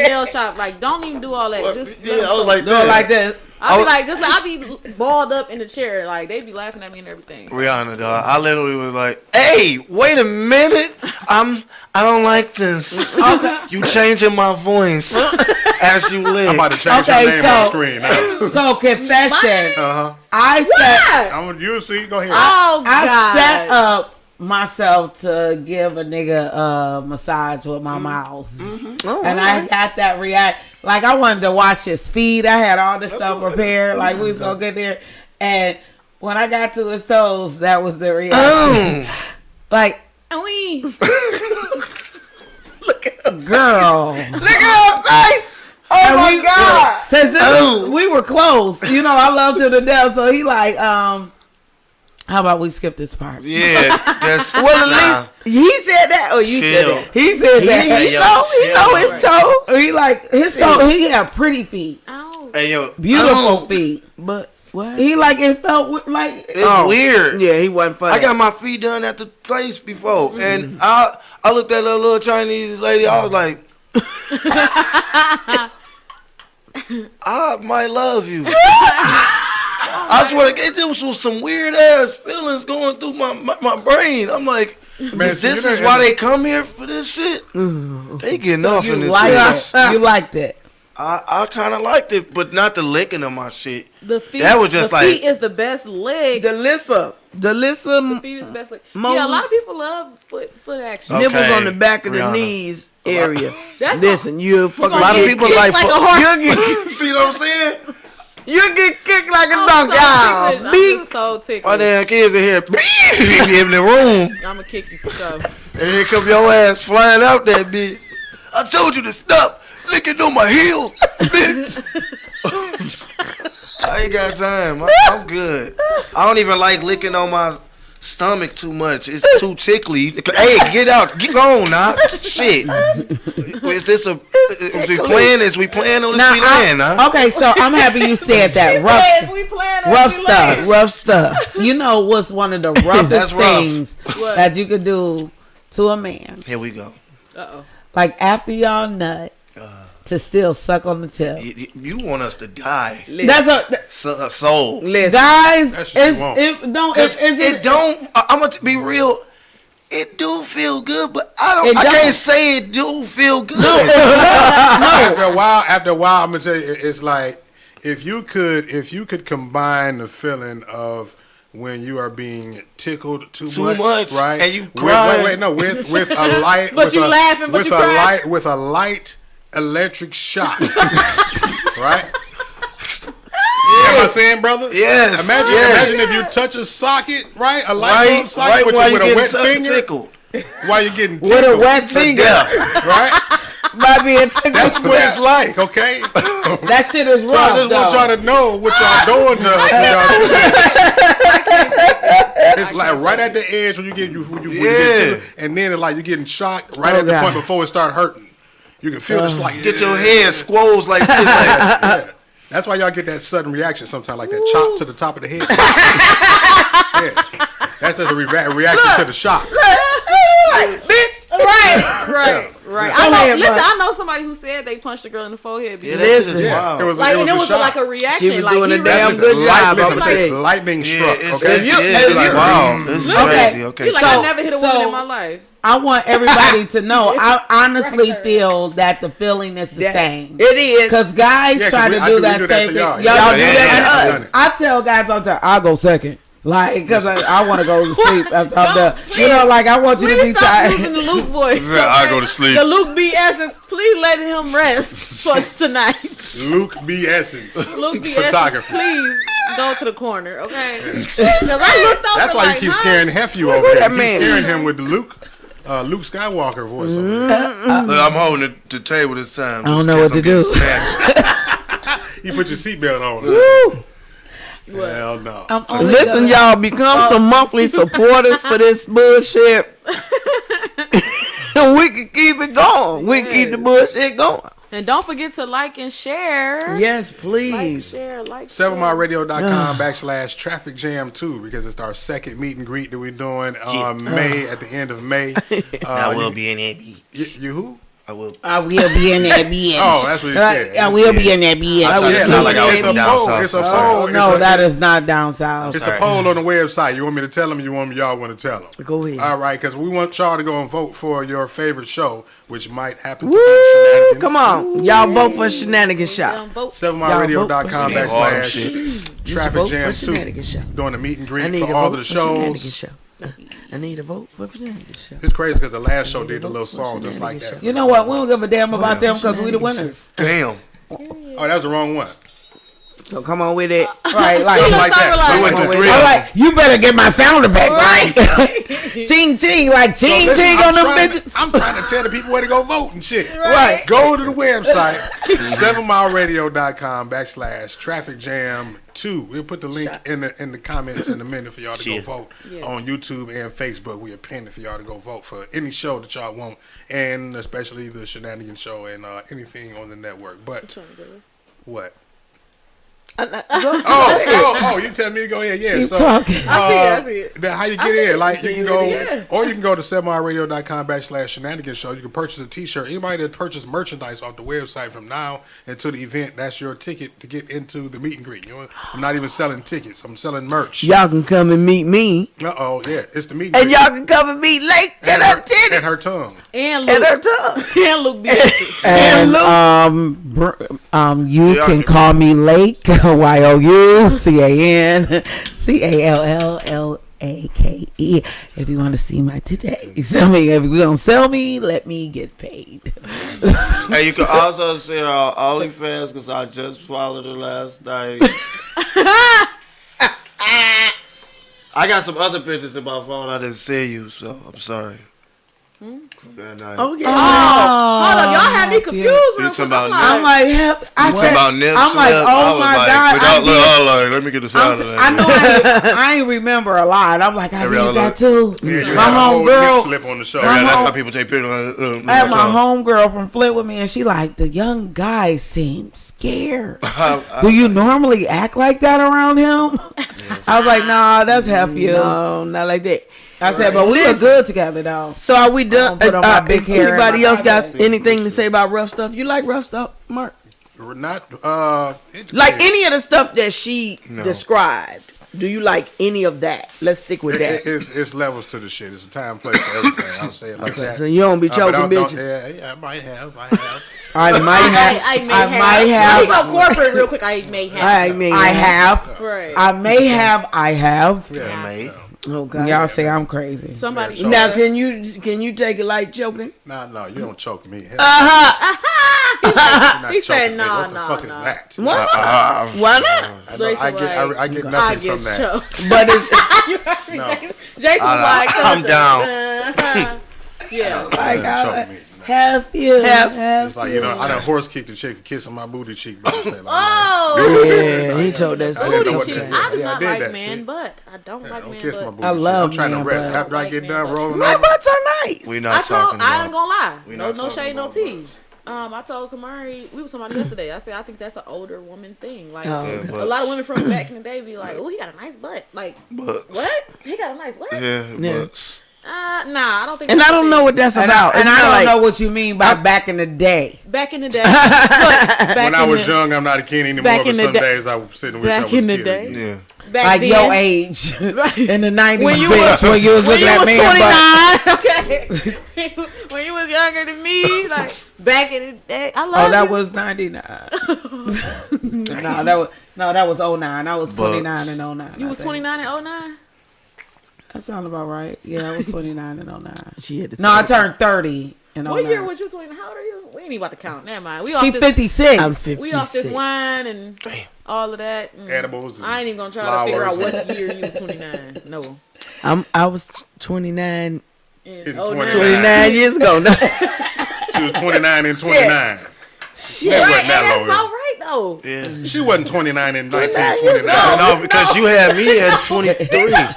nail shop. Like, don't even do all that. Just let Yeah, them I was fuck. like Do it like this. I be like, I be balled up in the chair. Like, they be laughing at me and everything. Rihanna, dog. I literally was like, "Hey, wait a minute. I don't like this. You changing my voice as you live." I'm about to change Okay, your name on so- the screen now. So confession. I set. I want you to see. Go ahead. Oh, I God. set up myself to give a nigga a massage with my mouth. And I got that react. Like, I wanted to wash his feet. I had all this stuff prepared. Like, we was going to get there. And when I got to his toes, that was the reaction. Like, We. girl. Look at her face. Oh And my God. Since this, we were close. You know, I loved her to death. So he like, how about we skip this part? Yeah, that's Well, at least he said that, or you Chill. said that. He said that. Hey, He yo, know chill. his toe. He like his toe. He had pretty feet, Ow. Hey, yo, beautiful feet. But what? He like it felt like It's weird. Yeah, he wasn't funny. I got my feet done at the place before, and I looked at that little Chinese lady. I was like, I might love you. I swear to God, there was some weird ass feelings going through my brain. I'm like, Man, see, this you is know- why they come here for this shit. They getting off in you this like shit. it. You liked it. I kind of liked it, but not the licking of my shit. The feet. That was just the like- feet is the best leg. Delissa Feet is the best leg. Moses. Yeah, a lot of people love foot action. Okay, nibbles on the back of the Rihanna. knees area. That's Listen, you fucking A lot of get people kicked like, like a fuck- horse. you get See what I'm saying? you get kicked like a I'm donkey. so Ah, ticklish. I'm beep. just so My ticklish. damn kids in here in the room, I'm gonna kick you for sure. and here come your ass flying out that bitch. I told you to stop licking on my heel, bitch. I ain't got time. I'm good. I don't even like licking on my stomach too much. It's too tickly. Hey, get out. Get on now. Shit. Is Is we playing on this? We land, huh? Okay, so I'm happy you said that. Rough stuff. You know what's one of the roughest things that you could do to a man? Here we go. Like after y'all nut, to still suck on the tip. You want us to die? That's a soul. Guys, it don't. I'm gonna be real. It do feel good, but I can't say it do feel good. No. After a while, I'm gonna tell you, it's like if you could combine the feeling of when you are being tickled too much, right? And you cry. With a light, but you laughing, but you cry. With a light electric shock, right? Am I saying, brother? Yes. Imagine if you touch a socket, right? A light bulb socket with a wet finger. Tickled. While you're getting tickled. With a wet finger. Right? By being tickled. That's what it's like, okay? That shit is rough. So I just want y'all to know what y'all doing to us when y'all do that. It's like right at the edge when you get tickled, and then it's like you're getting shocked right at the point before it start hurting. You can feel this like get your head squoze like this. Yeah. That's why y'all get that sudden reaction sometimes, like that chop to the top of the head. Yeah. That's just a reaction to the shock. Bitch. Right. I know somebody who said they punched a girl in the forehead. Because it was like a reaction. She was like doing a damn good job. Lightning struck. Okay, wow, this is crazy. Okay, He's like, I never hit a woman in my life. I want everybody to know. I honestly feel that the feeling is the same. It is. Because guys try to do that same thing. Y'all do that to us. I tell guys all the time, I'll go second. Like, because I want to go to sleep after I'm done. You know, like, I want you to be tired. Using the Luke voice. I go to sleep. The Luke B. Essence, please let him rest for tonight. Luke B. Essence. Luke B. Photography. Essence, please go to the corner, okay? Because I looked over. That's why you keep scaring Nephew over there. You keep scaring him with the Luke Skywalker voice over there. Look, I'm holding the table this time. I don't know what to do. You put your seatbelt on. Woo! Hell no. Listen, y'all, become some monthly supporters for this bullshit. We can keep it going. We can keep the bullshit going. And don't forget to like and share. Yes, please. Like, 7mileradio.com/traffic jam 2 because it's our second meet and greet that we're doing May at the end of May. I will be in there. You who? I will. I will be in that BS. Oh, that's what he said. I will be in that BS. It's a poll. No, that is not down south. It's a poll on the website. You want me to tell them? Y'all want to tell them? Go ahead. All right, because we want y'all to go and vote for your favorite show, which might happen to be Shenanigans. Come on. Y'all vote for Shenanigans Shop. 7mileradio.com/traffic jam 2. Doing a meet and greet for all of the shows. I need a vote for Shenanigans Show. It's crazy because the last show did a little song just like that. You know what? We don't give a damn about them because we the winners. Damn. Oh, that was the wrong one. So come on with it. Right, like that. We went to 3. All right, you better get my sound effect right. Ching ching, like ching ching on them bitches. I'm trying to tell the people where to go vote and shit. Right. Go to the website, 7mileradio.com/traffic jam 2. We'll put the link in the comments in a minute for y'all to go vote on YouTube and Facebook. We are pinning for y'all to go vote for any show that y'all want, and especially the Shenanigans show and anything on the network. But what? Oh! You telling me to go ahead? Yeah. Keep so talking. I see it. How you get in? Like you can go, or you can go to 7mileradio.com/shenanigans show. You can purchase a T-shirt. Anybody that purchase merchandise off the website from now until the event, that's your ticket to get into the meet and greet. You know, I'm not even selling tickets. I'm selling merch. Y'all can come and meet me. It's the meet and y'all can come and meet Lake and her titties and her tongue and Luke. her tongue and Luke. And you can call me Lake. YOUCANCALLLAKE if you want to see my titties. I mean, if you're gonna sell me, let me get paid. Hey, you can also see our OnlyFans because I just followed it last night. I got some other pictures in my phone I didn't see you, so I'm sorry. Oh yeah. Hold up, y'all had me confused. Real quick. about I'm like, I said, about nips. I'm like, oh my God. Let me get the sound of that. I know I ain't remember a lot. I'm like, I Every did other- that too. Yeah, you My had a whole homegirl- nip slip on the show. Yeah, that's home- how people take pictures. I had my homegirl from Flint with me, and she like, the young guy seems scared. Do you normally act like that around him? I was like, nah, that's half you. No, not like that. I said, but we were good together though. So are we done? Put on my big hair and Anybody my else got eyebrows. anything to say about rough stuff? You like rough stuff, Mark? Not Like any of the stuff that she No. described. Do you like any of that? Let's stick with that. It's levels to the shit. It's a time, place for everything. I'll say it like that. So you don't be But choking don't- bitches. Yeah, I might have. I might have. I may I might Let me have. go corporate real quick. I may have. I mean, I have. Right. I may have. I have. Yeah, mate. Oh God. Y'all say I'm crazy. Somebody. Yeah, so- Now can you take it like choking? No, you don't choke me. Hell, He said, no, nah, What the nah, fuck nah. is that? Why not? I get I nothing get from that. choked. But it's Jason was like, I'm down. Yeah. Like Choke I me. have you. It's like, I done horse kicked the chick for kissing my booty cheek. But Oh, yeah, he told that I story. didn't know booty what cheek. to do. I do Yeah, I not did like that man shit. butt. I don't like Don't man kiss my butt. booty I cheek. love I'm trying to man rest. butt. After I Like get man done butt. rolling My over. butts are nice. We I not told, talking I ain't about. gonna lie. We No, not no talking shade, no about tea. I told Kamari, we was somebody yesterday. I said I think that's an older woman thing. Like Oh, Yeah, a lot of women from back in the day be like, "Oh, he got a nice butt." Like But what? He got a nice butt? yeah, Yeah. but Nah, I don't think. And that's I don't a know thing. what that's And about. I, and It's I not don't like- know what you mean by back in the day. Back in the day. Look, back When I in was the, young, I'm not a kid anymore. back But in the some day- days I was sitting with I back was in a the kid day. again. yeah. back Like then, your age. Right. In the 90s, When you bitch, was- when you was when looking you at was man butt. 29, okay. When you was younger than me, like back in the day, I love Oh, that you. was 99. that was 09. I was 29 and 09. You I was think. 29 and 09? That sounds about right. Yeah, I was 29 and 09. She had to No, I turned 30 in 09. What year was you 29? How old are you? We ain't even about to count. Never mind. We She off this, 56. I'm 56. we off this wine and all of that. Edibles and I ain't even gonna try to figure out flowers. what year you was 29. No. I was 29 In In 09. 29 years ago. No. She was 29 and 29. She Right, wasn't and that's that about long. right though. Yeah. She wasn't 29 in 29 1929. No, because you had me at 23.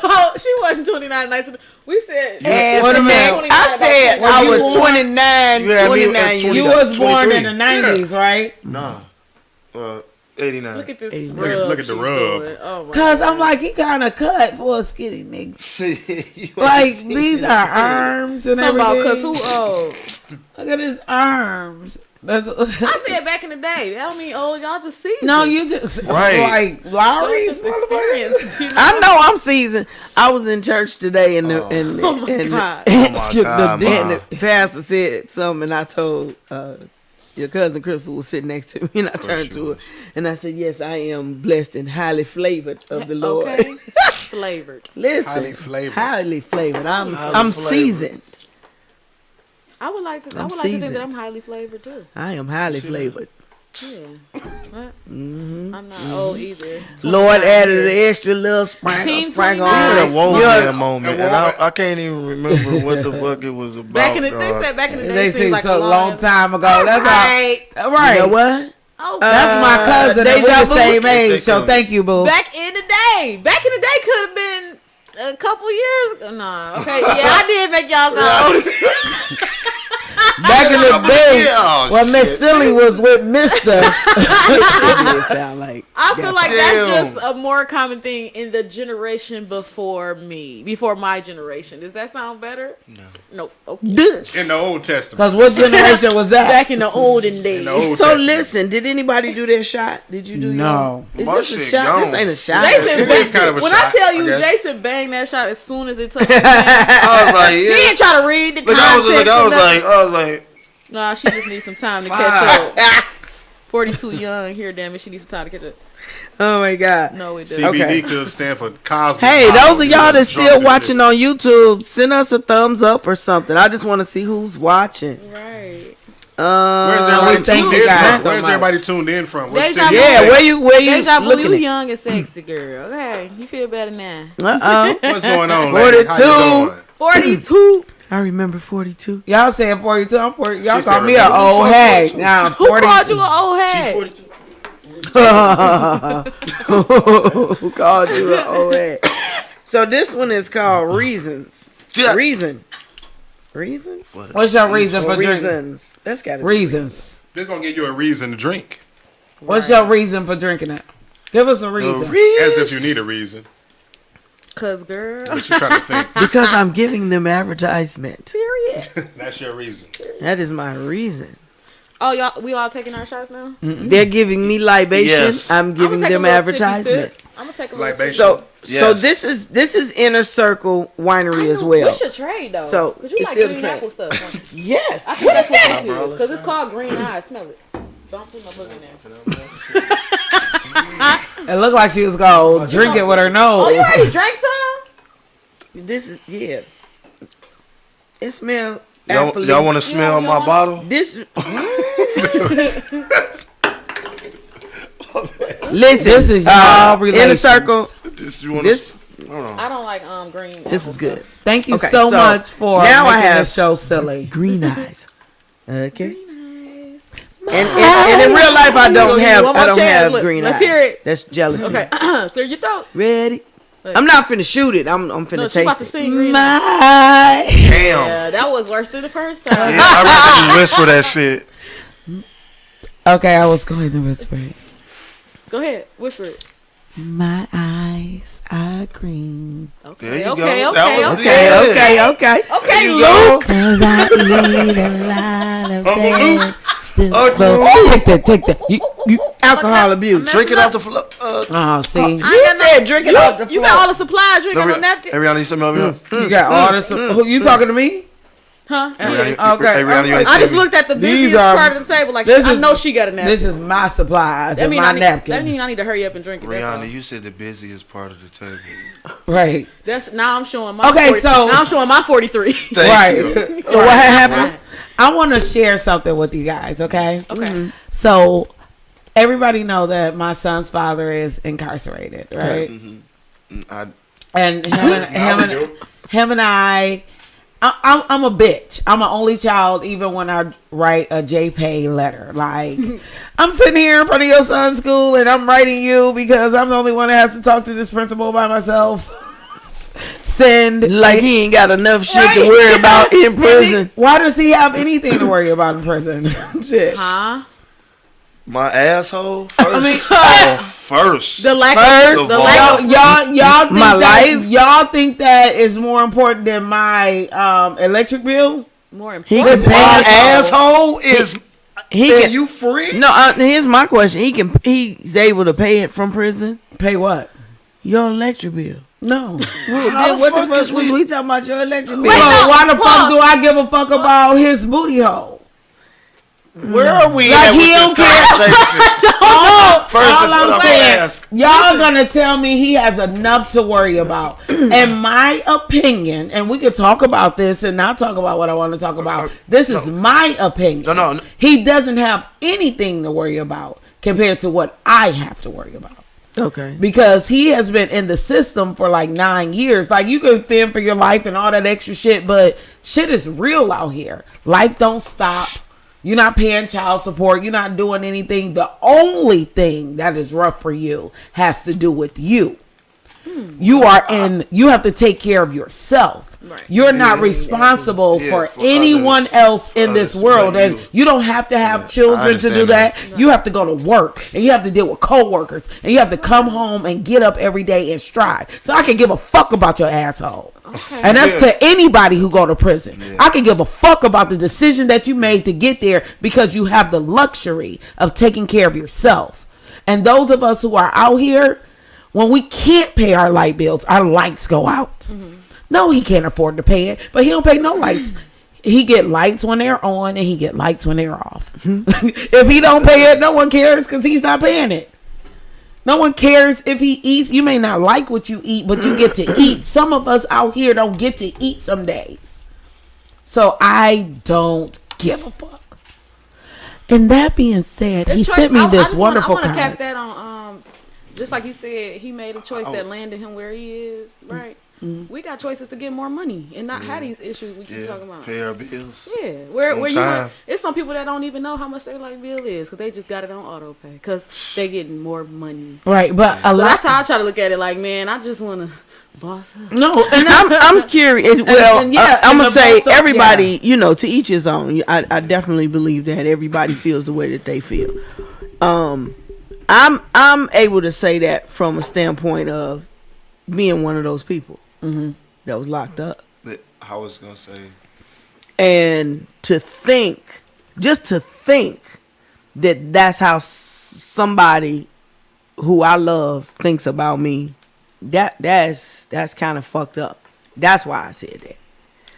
Oh, she wasn't 29. Nice. We said. And Wait a minute. 29 I said about I you was born? 29, You had me at 29 20. You years was born 23. in the 90s, right? Nah. 89. Look at this Hey, rub. look at the she's rub. doing. Oh my Because God. I'm like, he kind of cut for a skinny nigga. See, you Like, ain't seen these it. are arms and Something about everything. cause who old? Look at his arms. That's I said back in the day. That don't mean old. Y'all just seasoned. no, you just Right. like Y'all Lowry's just experience. You know? I know I'm seasoned. I was in church today and the and Oh my and, God. Oh my God, and Ma. the pastor said something and I told your cousin Crystal was sitting next to me and I turned she to her was. and I said, "Yes, I am blessed and highly flavored of the Lord." Okay. Flavored. Listen, Highly flavored. highly flavored. I'm Highly flavored. seasoned. I would like to. I I'm would like to think seasoned. that I'm highly flavored too. I am highly flavored. Yeah. What? I'm not old either. Lord 29 added years. an extra little sprinkle Team on We had a it. woe You're- man moment, and I can't even remember what the fuck it was about. Back in the, they dog. said back in the day They seems see like so a long time ago. That's Right. all right. You know what? Oh, That's my cousin. They Deja the vu. same age. They So come- thank you, boo. back in the day. Back in the day could have been a couple years ago. Nah. Okay. Yeah, I did make y'all sound old. Back in the day, Oh, when Miss shit. Silly was with Mister. It sound like I feel like Damn. that's just a more common thing in the generation before me, before my generation. Does that sound better? No. Okay. In the Old Testament. Because what generation was that? Back in the olden days. In the Old So Testament. listen, did anybody do their shot? Did you do No. your? Is My this a shit shot? gone. This ain't a shot. Jason, It is kind of a when shot, I tell you, I guess. Jason banged that shot as soon as it touched his hand. I was like, He yeah. didn't try to read the Look, context. I was like, Nah, she just needs some time to catch up. 42 young here, damn it. She needs some time to catch up. Oh my God. No, it doesn't. CBD Okay. could stand for Cosby. Hey, those of y'all that's Drunk still as watching shit. on YouTube, send us a thumbs up or something. I just want to see who's watching. Right. Where's Uh, everybody thank tuned you in guys from? so Where's much. everybody tuned in from? What Deja city? vu. yeah, where you Deja vu, you looking at? young and sexy girl. Okay, you feel better now. Uh-oh. What's going on, lady? How 42. you doing? 42. I remember 42. Y'all saying 42. I'm 40. Y'all She call said me an remember old 42. hag. Now I'm Who 40. called you an old She's head? 42. Who called you an old head? So this one is called Reasons. Yeah. Reason. What's your reason for drinking? Reasons. That's got to be Reasons. This gonna give you a reason to drink. What's your reason for drinking it? Give us a reason. As if you need a reason. Cause girl, But you're trying to think. Because I'm giving them advertisement. period. That's your reason. That is my reason. Oh, y'all, we all taking our shots now. They're giving me libation. Yes. I'm giving them advertisement. I'm gonna take a little Libation. sip. So Yes. this is Inner Circle Winery I as know, well. We should trade though. So, cause you it's like still the green same. apple stuff. Yes. I think that's what this is. Cause it's called green eyes. Smell it. Don't put no book in there. It looked like she was going to drink it with her Oh, you nose. already drank some? This is It smells. Y'all want to smell you my want- bottle? This. Listen, This is y'all Inner relations. Circle. You wanna, This I don't like green. this apple is good. stuff. Thank you Okay, so so much for now I making have- this show silly. Green eyes. Okay. And in real life, I You don't gonna give have me one more chance? have Look, green let's eyes. hear it. That's jealousy. Okay, clear your throat. Ready? Look. I'm not finna shoot it. I'm finna No, she about taste to it. sing green eyes. My. Damn. Yeah, that was worse than the first time. Yeah, I really whisper that shit. Okay, I was going to whisper it. Go ahead, whisper it. My eyes are green. Okay, There you okay, go. okay, That was- okay, yeah. Okay. okay, There you Luke. go. Cause I eat a lot of Luke. vegetables. Take that. You. Alcohol abuse. Drink it off the floor. Oh, see. You said drink it off the You floor. got all the supplies. You ain't got no napkin, Ariana, you see me over here? You got all this. Who you talking to me? huh? Ariana, Okay, Ariana, you ain't I see just me? looked at the These busiest are- part of the table. Like, this I is- know she got a napkin. This is my supplies that and mean my I need, napkin. That mean I need to hurry up and drink it. That's all. Rihanna, you said the busiest part of the table. Right. That's now I'm showing my. Okay, 40, so- now I'm showing my 43. Thank Right. you. So what happened? I want to share something with you guys, okay? Okay. So, everybody know that my son's father is incarcerated, right? And him and I'm a bitch. I'm an only child, even when I write a JPay letter. Like, I'm sitting here in front of your son's school, and I'm writing you because I'm the only one that has to talk to this principal by myself. Send Like he ain't got enough shit to worry about in prison. Why does he have anything to worry about in prison? Shit. Huh? My asshole first. First. The lack First, of the of lack all- of y'all think My that, life? y'all think that is more important than my electric bill? more He important. can My pay. asshole is. He Are can. you free? No, here's my question. He's able to pay it from prison. Pay what? Your electric bill. No. How What the fuck fuck is was we? we talking about your electric bill? Wait, So no, why the pause. fuck do I give a fuck about his booty hole? Where are we Like, at with he this don't care. conversation? First, All is I'm what saying, ask. y'all gonna tell me he has enough to worry about. In my opinion, and we could talk about this and not talk about what I want to talk about. This is my opinion. No. He doesn't have anything to worry about compared to what I have to worry about. Okay. Because he has been in the system for like 9 years. Like, you can fend for your life and all that extra shit, but shit is real out here. Life don't stop. You're not paying child support. You're not doing anything. The only thing that is rough for you has to do with you. You have to take care of yourself. Right. You're not responsible Yeah, for for anyone others. else For in this others, world. but And you. you don't have to have I children to do understand that. that. You have to go to work and you have to deal with coworkers and you have to come home and get up every day and strive. So I can give a fuck about your asshole. Okay. And that's Yeah. to anybody who go to prison. I can give a fuck about the decision that you made to get there because you have the luxury of taking care of yourself. And those of us who are out here, when we can't pay our light bills, our lights go out. No, he can't afford to pay it, but he don't pay no lights. He get lights when they're on and he get lights when they're off. If he don't pay it, no one cares because he's not paying it. No one cares if he eats. You may not like what you eat, but you get to eat. Some of us out here don't get to eat some days. So I don't give a fuck. And that being said, he It's sent me I this just wonderful I want to cap card. that on. Just like you said, he made a choice that landed him where he is. Right. we got choices to get more money and not have these issues we keep talking about. Pay our bills. Yeah, where you time. it's some people that don't even know how much their light bill is because they just got it on auto pay because they getting more money. Right, but a So lot. that's how I try to look at it. Like, man, I just want to boss up. No, and I'm curious. Well, and yeah, I'm and gonna the say boss up, everybody, to each his own. I definitely believe that everybody feels the way that they feel. I'm able to say that from a standpoint of being one of those people that was locked up, I was gonna say. and just to think that that's how somebody who I love thinks about me. That's kind of fucked up. That's why I said that.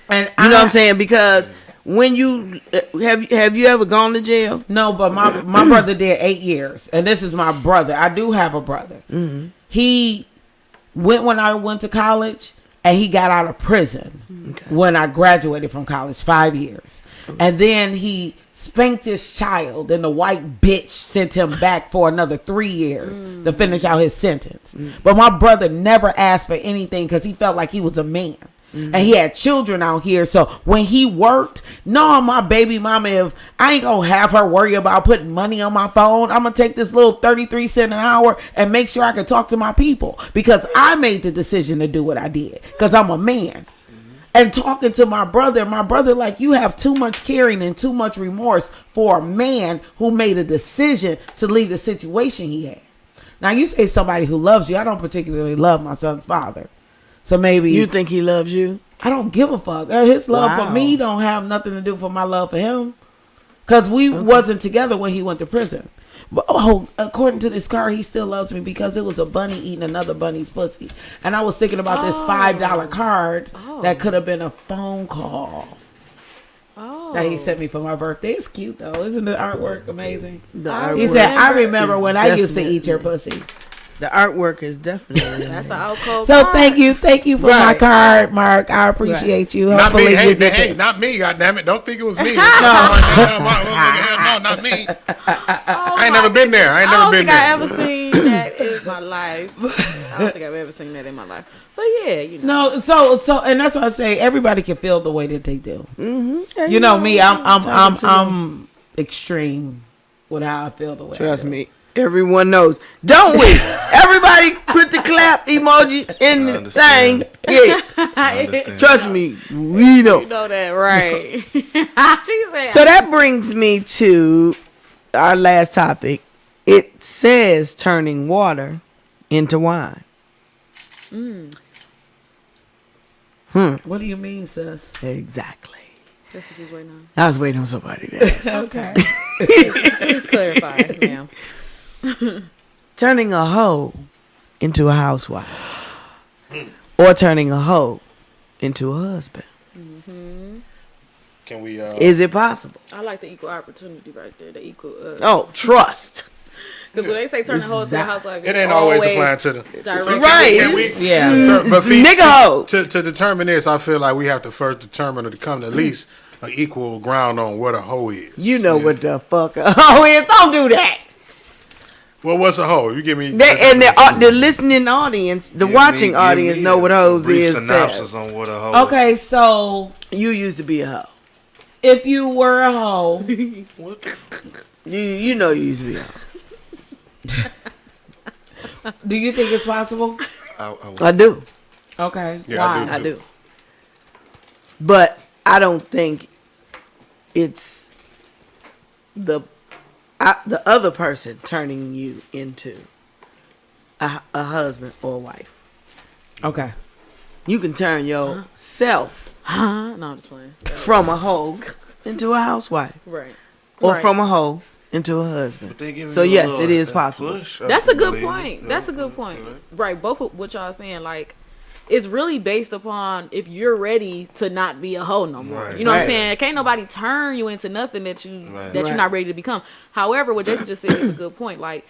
and You know what I'm saying? Because when you have you ever gone to jail? No, but my brother did 8 years, and this is my brother. I do have a brother. He went when I went to college, and he got out of prison when I graduated from college, 5 years, and then he spanked his child, and the white bitch sent him back for another 3 years to finish out his sentence. But my brother never asked for anything because he felt like he was a man. And he had children out here, so when he worked, no, my baby mama, if I ain't gonna have her worry about putting money on my phone, I'm gonna take this little 33 cent an hour and make sure I can talk to my people, because I made the decision to do what I did because I'm a man. And talking to my brother, like, you have too much caring and too much remorse for a man who made a decision to leave the situation he had. Now, you say somebody who loves you. I don't particularly love my son's father. So maybe You think he loves you? I don't give a fuck. His love Wow. for me don't have nothing to do with my love for him. Because we wasn't together when he went to prison. But according to this car, he still loves me because it was a bunny eating another bunny's pussy. And I was thinking about this $5 card that could have been a phone call that he sent me for my birthday. It's cute though. Isn't the artwork amazing? He said, I remember when I used to eat your pussy. The artwork is definitely That's an out cold. So thank you for my card, Mark. I appreciate you. Not me. Hopefully you Hey, get hey, this. not me. Goddamn it! Don't think it was me. No, not me. I ain't never been there. I ain't never been there. I don't think I ever seen that in my life. I don't think I've ever seen that in my life. But yeah, No, so and that's why I say everybody can feel the way that they do. You know me, I'm extreme with how I feel the way. Trust me. Everyone knows. Don't we? Everybody put the clap emoji in the thing. Yeah. I understand. Trust me. We know. you know that, right? She said, So that brings me to our last topic. It says turning water into wine. What do you mean, sis? Exactly. that's what you was waiting on. I was waiting on somebody to Okay. Please clarify, ma'am. turning a hoe into a housewife, or turning a hoe into a husband. Can we? Is it possible? I like the equal opportunity right there. The equal. Oh, trust. Because when they say turn the hoe to a house, like it ain't always applying to the direct. Right. Can we, Yeah. but Nigga hoe. to determine this, I feel like we have to first determine or to come to at least an equal ground on what a hoe is. You know what the fuck a hoe is. Don't do that. Well, what's a hoe? You give me. The listening audience, the watching audience know what hoes brief is. synopsis on what a hoe. Okay, so You used to be a hoe. if you were a hoe, You know you used to be a hoe. do you think it's possible? I do. Okay. Yeah, I Why? do. I do. But I don't think it's the other person turning you into a husband or a wife. Okay. You can turn yourself Huh? No, I'm just playing. from a hoe into a housewife, Right. or Right. from a hoe into a husband. But they giving So you a yes, little, it is possible. push, I That's a good believe. point. That's a good point. Right. Both of what y'all saying, like, it's really based upon if you're ready to not be a hoe no more. Right. You know what I'm Right. saying? Can't nobody turn you into nothing that Right. you're Right. not ready to become. However, what Jason just said is a good point. Like,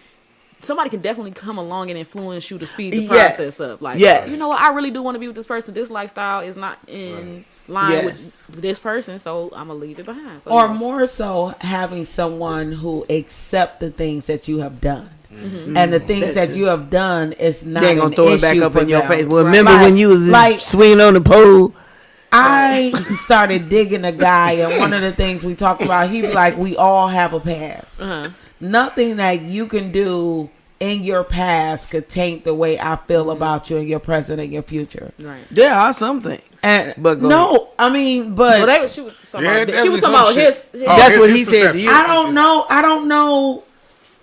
somebody can definitely come along and influence you to speed the Yes. process up. Like, Yes. you know what? I really do want to be with this person. This lifestyle is not in line with this person, so I'm gonna leave it behind. So, Or more so, having someone who accept the things that you have done. And the things that you have done is not They ain't gonna an throw it back issue up for in your them. face. Well, Right. remember when you was Like- swinging on the pole? I started digging a guy, and one of the things we talked about, he was like, we all have a past. Nothing that you can do in your past could taint the way I feel about you in your present and your future. right. There are some things. And But go no, I mean, but So she was talking about, Yeah, she was definitely talking about some his. shit. That's what he his said to perception. you. I don't know.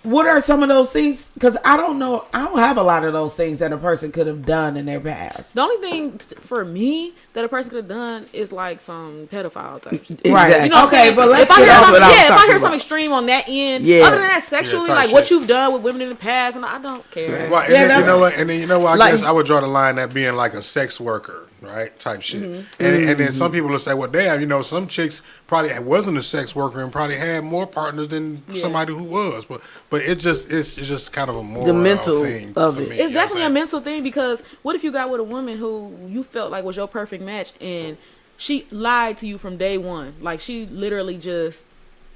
What are some of those things? Because I don't know. I don't have a lot of those things that a person could have done in their past. The only thing for me that a person could have done is like some pedophile type shit. Right. You know what I'm Okay, saying? but let's if I hear get- That's something, what I was if I talking hear about. something extreme on that end, Yeah. other than that, sexually, type like what shit. you've done with women in the past, and I don't care. Right, and Yeah, then, that's- you know what? And then you know what? I Like- guess I would draw the line at being like a sex worker, right? Type shit. And then some people will say, "Well, damn, you know, some chicks probably wasn't a sex worker and probably had more partners than somebody who was." But it's just kind of a moral mental thing of for it. me. It's you know what definitely I'm a mental thing, because what if you got with a woman who you felt like was your perfect match and she lied to you from day one? Like she literally just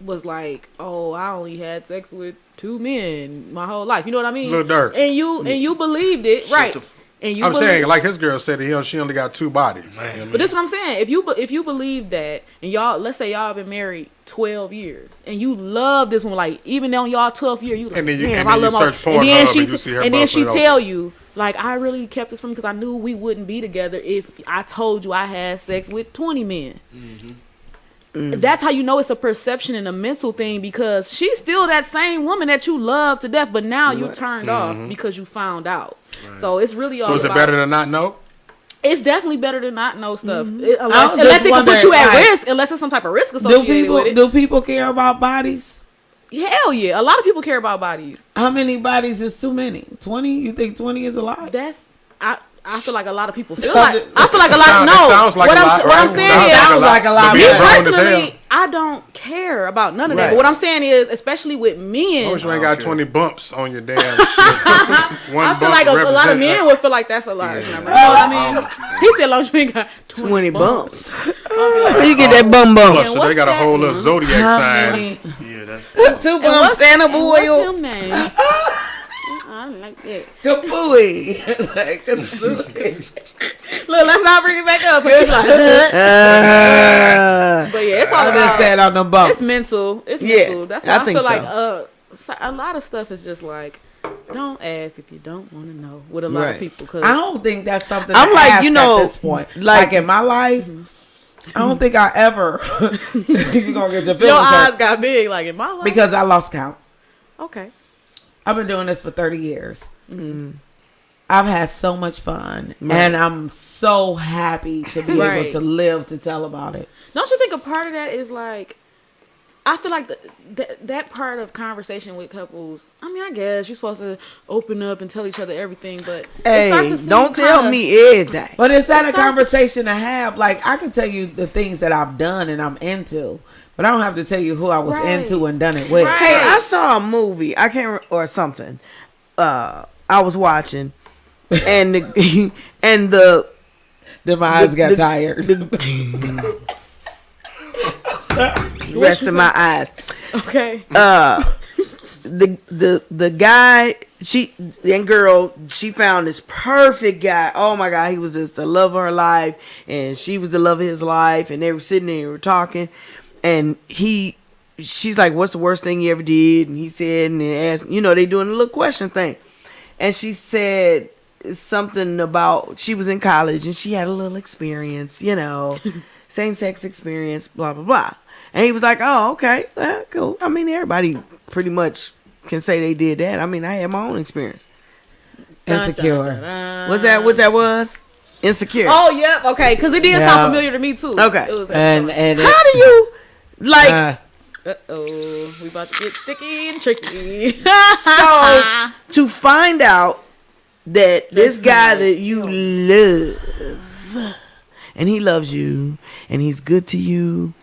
was like, "Oh, I only had sex with 2 men my whole life." You know what I mean? Lil Durk. And you believed it, right? And you I'm saying, believed- like his girl said, she only got 2 bodies. You know what I mean? But this is what I'm saying. If you believe that, and y'all, let's say y'all been married 12 years, and you love this one, like even on y'all 12th year, you like, And then you- damn, and I then love you my. search And then Pornhub she, and you see her and then butt she foot tell open. you, like, I really kept this from because I knew we wouldn't be together if I told you I had sex with 20 men. That's how you know it's a perception and a mental thing, because she's still that same woman that you love to death, but now you turned off because you found out. So it's really all So is it about, better to not know? it's definitely better to not know stuff. I Unless was it just can put you wondering, at like, risk, unless there's some type of risk associated with it. Do people care about bodies? Hell yeah. A lot of people care about bodies. How many bodies is too many? 20? You think 20 is a lot? I feel like a lot of people feel like, I feel like a lot Sound- of, it no. sounds like what a I'm, lot, what I'm right? saying Sounds is, Sounds like a lot. But me being grown as hell. personally, I don't care about none of that. Right. But what I'm saying is, especially with I men, wish you ain't got 20 bumps on your damn shit. One I feel bump like a lot of represent- men would feel like that's a large number. You know what I mean? He said, long as you ain't got 20 bumps. I'll be like, Where you get that bum bum? Yeah, So they what's got a that? whole little zodiac How sign. many? Yeah, that's 2 and bumps what's- and a and boy. what's him name? I don't like that. Kapooey. Like, kapooey. Look, let's not bring it back up. But she's like, but yeah, it's all I just about. said on the bumps. It's mental. It's Yeah, mental. That's I why I think feel like so. a lot of stuff is just like, don't ask if you don't want to know with a lot Right. of people. Cause I don't think that's something I'm to like, ask you know, at this point. like- Like in my life, I don't think I ever you're gonna get your feelings your eyes hurt got big, like in my life. because I lost count. Okay. I've been doing this for 30 years. I've had so much fun, and I'm so happy to be able Right. to live to tell about it. Don't you think a part of that is like, I feel like that part of conversation with couples, I mean, I guess you're supposed to open up and tell each other everything, but it Hey, starts to seem don't tell kinda- me everything. But it's not It a starts to- conversation to have. Like, I can tell you the things that I've done and I'm into, but I don't have to tell you who I was Right. into and done it with. Right. Hey, I saw a movie. I can't or something. I was watching, and the and the Then my eyes got the- tired. rest of my eyes. Okay. The guy, she found this perfect guy. Oh my God, he was just the love of her life, and she was the love of his life, and they were sitting there, and they were talking, and she's like, "What's the worst thing you ever did?" And he said, and they asked, they doing a little question thing, and she said something about she was in college and she had a little experience, same sex experience, blah blah blah. And he was like, "Oh, okay, cool." I mean, everybody pretty much can say they did that. I mean, I had my own experience. Insecure. What's that? What that was? Insecure. Oh, yep. Okay, because it did Yeah. sound familiar to me too. Okay. It was And How do you like? uh-oh, we about to get sticky and tricky. So to find out that this guy that you love, and he loves you, and he's good to you,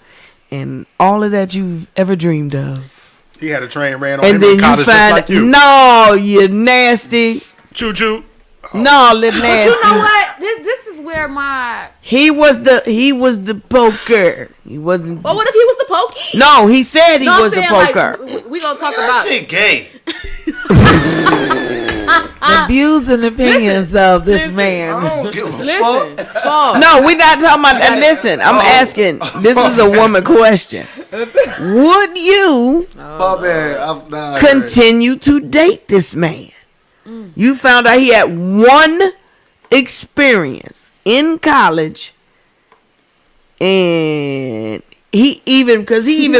and all of that you've ever dreamed of, He had a train ran on him and in then you college just find like you. no, you nasty, Choo choo. no, little nasty. You know what? This is where my. He was the poker. He wasn't. But what if he was the pokey? No, he said he No, I'm was the saying, poker. Like, we gonna talk That about. shit gay. The views and opinions of this I man. don't give a Listen, fuck. Paul. No, we're not talking about that. Listen, I'm asking. This is a woman question. Would you My bad. Nah, continue to date this man? You found out he had one experience in college, and he even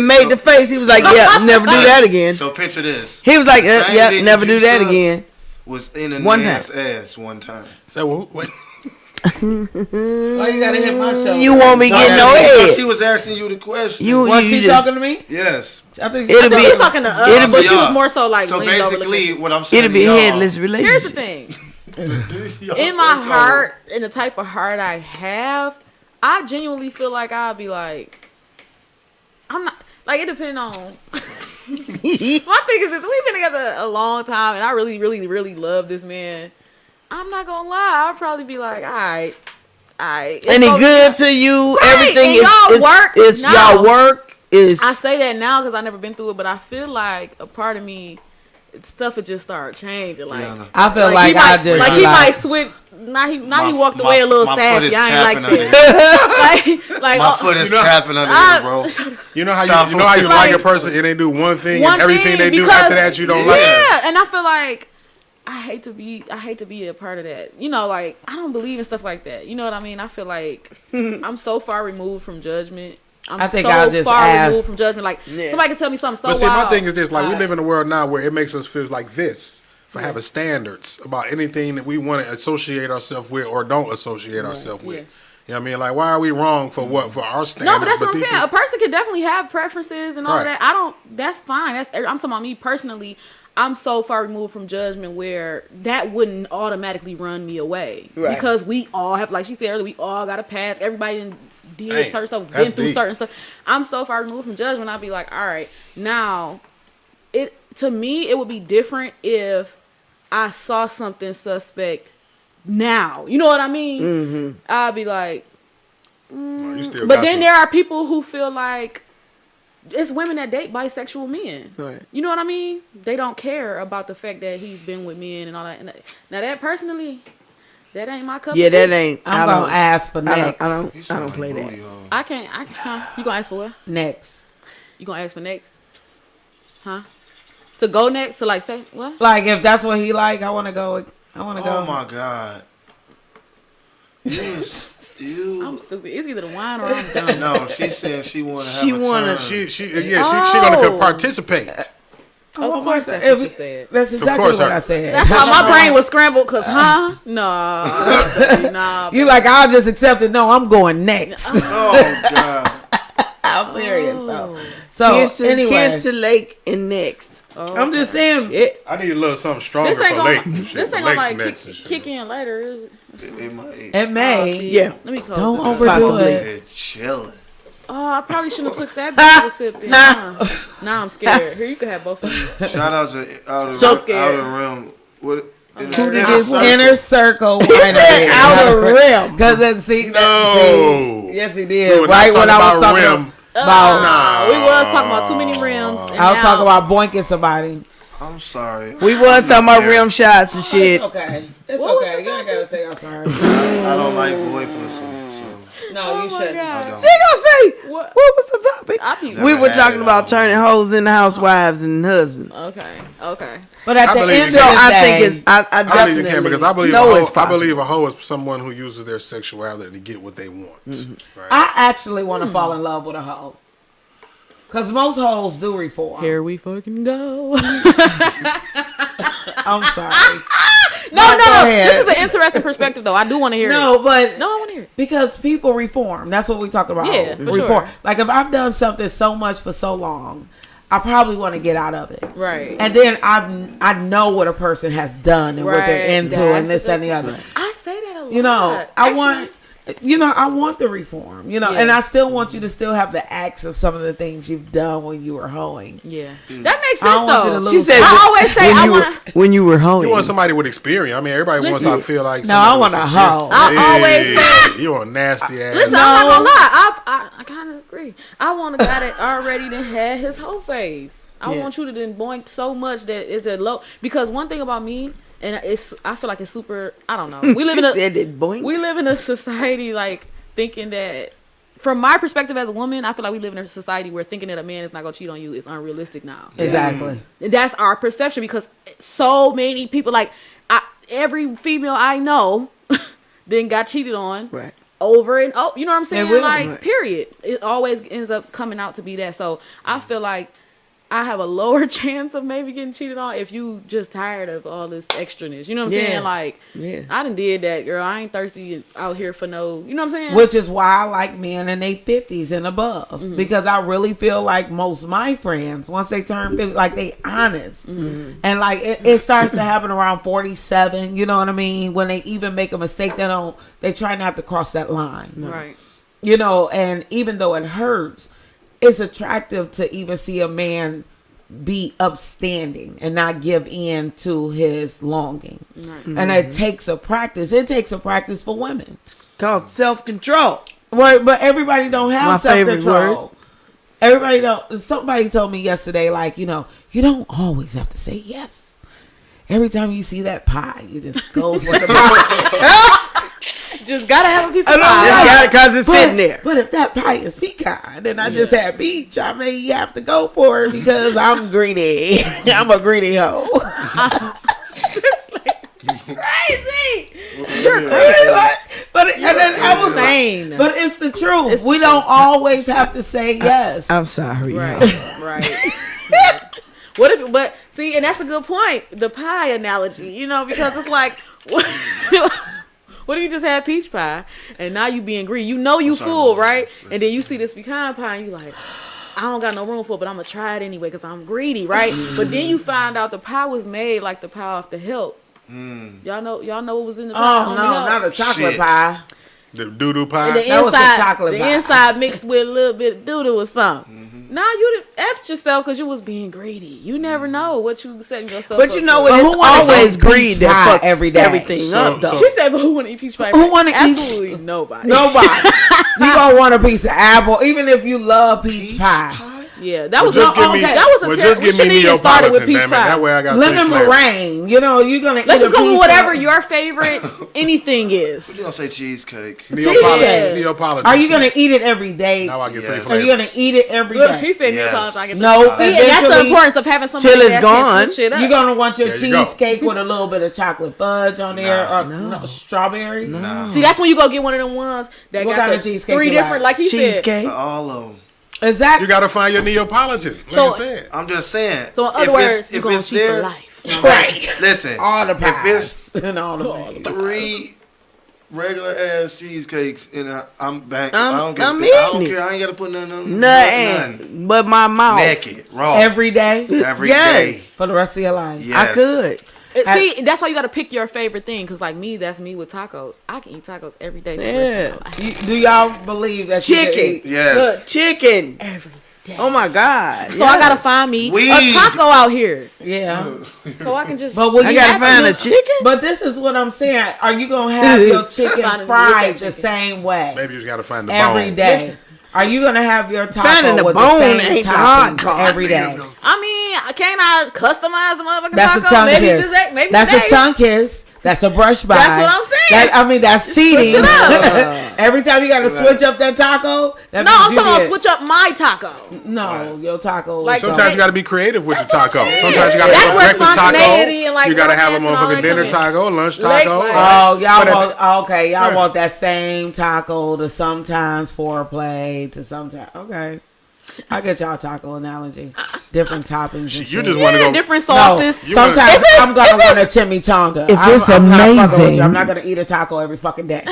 made the face. He was like, "Yeah, never do that again." So picture this. He was like, The same "Yeah, dick never that you do that sucked again." Was in a One man's ass one time. So wait. Why you gotta hit my shoulder? You won't be getting no She head. was asking you the question. Was she just- talking to me? Yes. I think It'll I think be- she's talking to us, it'll but be- she was more so like. So leaned over basically, looking. what I'm saying It'll be to a y'all, headless Here's the relationship. thing. In my heart, in the type of heart I have, I genuinely feel like I'll be like, I'm not like it depends on. My thing is this: we've been together a long time, and I really, really, really love this man. I'm not gonna lie, I'll probably be like, all right. And he good to you. Right, Everything and is y'all work It's now. y'all work is. I say that now because I've never been through it, but I feel like a part of me, stuff would just start changing. Like, Yeah, I feel he like might, I just like he might switch. Now he walked away a little my sassy. foot is I ain't like tapping that. like My foot is You know- tapping under I- there, bro. You know how Stop you like like- a person and they do one thing one and everything thing, they do because- after that you don't like. Yeah, and I feel like I hate to be a part of that. You know, like I don't believe in stuff like that. You know what I mean? I feel like I'm so far removed from judgment. I think so I'll just far ask- removed from judgment. Like somebody can tell me something so But see, wild. my thing is this: like we Alright. live in a world now where it makes us feel like this for having standards about anything that we want to associate ourselves with or don't associate ourselves with. yeah. You know what I mean? Like, why are we wrong for what? For our standards? No, but that's what I'm these saying. A people- person can definitely have preferences and all of Right. that. I don't. That's fine. I'm talking about me personally. I'm so far removed from judgment where that wouldn't automatically run me away Right. because we all have, like she said earlier, we all got a past. Everybody did Dang, certain stuff, that's been through deep. certain stuff. I'm so far removed from judgment. I'd be like, all right, now, to me, it would be different if I saw something suspect now. You know what I mean? Mm-hmm. I'd be like. You still But got then some- there are people who feel like it's women that date bisexual men. Right. You know what I mean? They don't care about the fact that he's been with men and all that. Now that personally, that ain't my cup. Yeah, of tea. that ain't. I'm gonna ask for I next. don't play that. I can't. You gonna ask for what? Next. You gonna ask for next? Huh? To go next? To like say what? Like if that's what he like, I want to go. I want to go. Oh my god. You. I'm stupid. It's either the wine or I'm done. No, she said she wanna. She have a wanna- turn. she gonna Oh. participate. Of course, that's If what we- you said. That's exactly course, what sir. I said. That's why my brain was scrambled. Cause nah. You like I'll just accept it. No, I'm going next. Oh god. I'm serious. So anyway, Here's to Lake and next. I'm just saying. I need a little something stronger This ain't for gonna. late. and shit. This ain't Lake's gonna like next and shit. kick in later, is it? It might. It may. See, Yeah. Let me close Don't this. overdo Possibly. it. It's chilling. Oh, I probably shouldn't have took that big of a sip then. Huh? Now I'm scared. Here, you can have both of them. Shout out to Outer, So scared. Outer Rim. What? Who did this inner circle? Outer rim. Because then see. No. Yes, he We did. were Right not when I was talking talking about rim. about. We was talking about too many rims. And I was now- talking about boinking somebody. I'm sorry. We was talking about rim shots and shit. It's okay. It's What was okay. the You ain't gotta say I'm sorry. I don't like boy pussy. So No, you Oh my shouldn't. I God. don't. She gonna say What? what was the topic? I be We were had talking it about on. turning hoes into housewives and husbands. Okay. But at I the believe end you of can. the I day, think it's. I I believe definitely you can because I believe know a it's hoe, I possible. believe a hoe is someone who uses their sexuality to get what they want. Right? I actually want to fall in love with a hoe. Because most hoes do reform. Here we fucking go. I'm sorry. No. Go ahead. This is an interesting perspective, though. I do want to hear No, it. but No, I want to hear it. because people reform. That's what we talk about. Yeah, for reform. sure. Like if I've done something so much for so long, I probably want to get out of it. Right. And then I know what a person has done and what they're Right. into That's and this, a that, and the good other. point. I say that a lot. You know, I want I want the reform, and I still want you to still have the acts of some of the things you've done when you were hoeing. Yeah, that makes I don't sense want you to though. lose She said, I always say I want. when you were home. You want somebody with experience. I mean, everybody wants to feel like. No, I somebody want with a experience. hoe. I always say. You a nasty ass. Listen, I'm not gonna lie. I kind of agree. I want a guy that already done had his whole face. I want you to then boink so much that it's a low. Because one thing about me, and I feel like it's super. I don't know. We live we live in a society like thinking that. From my perspective as a woman, I feel like we live in a society where thinking that a man is not gonna cheat on you is unrealistic now. Exactly. That's our perception because so many people, like every female I know, then got cheated on. Right. Over and you know what I'm saying? Like, right. period. It always ends up coming out to be that. So I feel like I have a lower chance of maybe getting cheated on if you just tired of all this extraness. You know what I'm saying? Like, I done did that, girl. I ain't thirsty out here for no, you know what I'm saying? Which is why I like men in their 50s and above. Because I really feel like most of my friends, once they turn 50, like they honest. And like it starts to happen around 47, you know what I mean? When they even make a mistake, they try not to cross that line. Right. And even though it hurts, it's attractive to even see a man be upstanding and not give in to his longing. Right. And it takes a practice. It takes a practice for women. It's called self-control. Right, but everybody don't have My favorite self-control. Everybody don't. Somebody told me yesterday, like, you don't always have to say yes. Every time you see that pie, you just go for the pie. Just gotta have a piece of And pie. I'm like, Because it's sitting there. But if that pie is pecan and I just had peach, I mean, you have to go for it because I'm greedy. I'm a greedy hoe. Crazy. You're crazy. But I was insane. But it's the truth. It's we the don't truth. always have to say yes. I'm sorry. Right. Right. What if? But see, and that's a good point. The pie analogy, because it's like, what if you just had peach pie and now you being greedy? You full, right? And then you see this pecan pie and you like, I don't got no room for it, but I'm gonna try it anyway because I'm greedy, right? But then you find out the pie was made like the pie off the Help. Y'all know what was in the pie? Oh no, not a chocolate Shit. pie. The doo-doo pie. And the That was the inside, chocolate the pie. inside mixed with a little bit of doo-doo or something. Now you done effed yourself because you was being greedy. You never know what you setting yourself up But you know for. what? But It's who wanna always eat greed peach that pie fucks every day? everything up, though. She said, but who want to eat peach pie? Who wanna eat- Absolutely nobody. Nobody. You gonna want a piece of apple, even if you love peach pie. Yeah, that was Just give me, that was a well, terrible. just give me It started with Neapolitan, peach damn it. pie. That way I got Lemon three flavors. meringue. You're gonna Let's eat just a go piece with whatever of- your favorite anything is. You gonna say cheesecake? Neapolitan. Yeah. Neapolitan. Are you gonna eat it every day? Now I get three Yes. Are you flavors. gonna eat it every Look, he day? said Yes. Neapolitan. I get No, See, and that's the eventually- importance of having somebody Till it's that gone. can switch it up. You're gonna want your There you go. cheesecake with a little bit of chocolate fudge on there, Nah. or no strawberries. Nah. See, that's when you go get one of them ones that What got kind the of cheesecake three you different, like? like he said. Cheesecake. All of them. Exactly. You got to find your Neapolitan. Like So- I said. I'm just saying. So in if other it's- words, you're if gonna it's cheat for there, life. Right. listen. All the If pies it's and all the bags. 3 regular ass cheesecakes and I'm back. I'm I don't give eating I don't it. care. I ain't gotta put nothing. Nothing but my mouth. Naked, raw, Every day every Yes. day. for the rest of your life. Yes. I could. See, that's why you got to pick your favorite thing. Cause like me, that's me with tacos. I can eat tacos every day. For the rest of my life. Do y'all believe that you can Chicken. eat? Yes. Chicken. Every day. Oh my God. So I gotta find me Weed. a taco out here, Yeah. so I can just. But when I you gotta have find to- a chicken. But this is what I'm saying. Are you gonna have your chicken Find a fried good the chicken. same way Maybe you just got to find the every bone. day? Listen. Are you gonna have your Finding taco the with bone the same ain't the hard toppings part. every day? I mean, can't I customize the motherfucking That's a taco? tongue Maybe kiss. today, maybe That's today. a tongue kiss. That's a brush by. That's what I'm saying. That's cheating. it up. Every time you gotta switch up that taco. That No, means I'm you talking about did- switch up my taco. No, your taco. Like, Sometimes you got to be creative with your taco. Sometimes you got to That's have a where breakfast taco. spontaneity and, like, You got to have a romance and all motherfucking that dinner come in. taco, lunch Late taco. night. Oh, y'all But at want okay? Y'all Yeah. want that same taco to sometimes foreplay to sometimes okay. I get y'all taco analogy. Different toppings. And You shit. just want to go. Different No, sauces. You wanna- sometimes If it's- I'm gonna if want a it's- chimichanga. if it's I'm not fucking with amazing. you. I'm not gonna eat a taco every fucking day.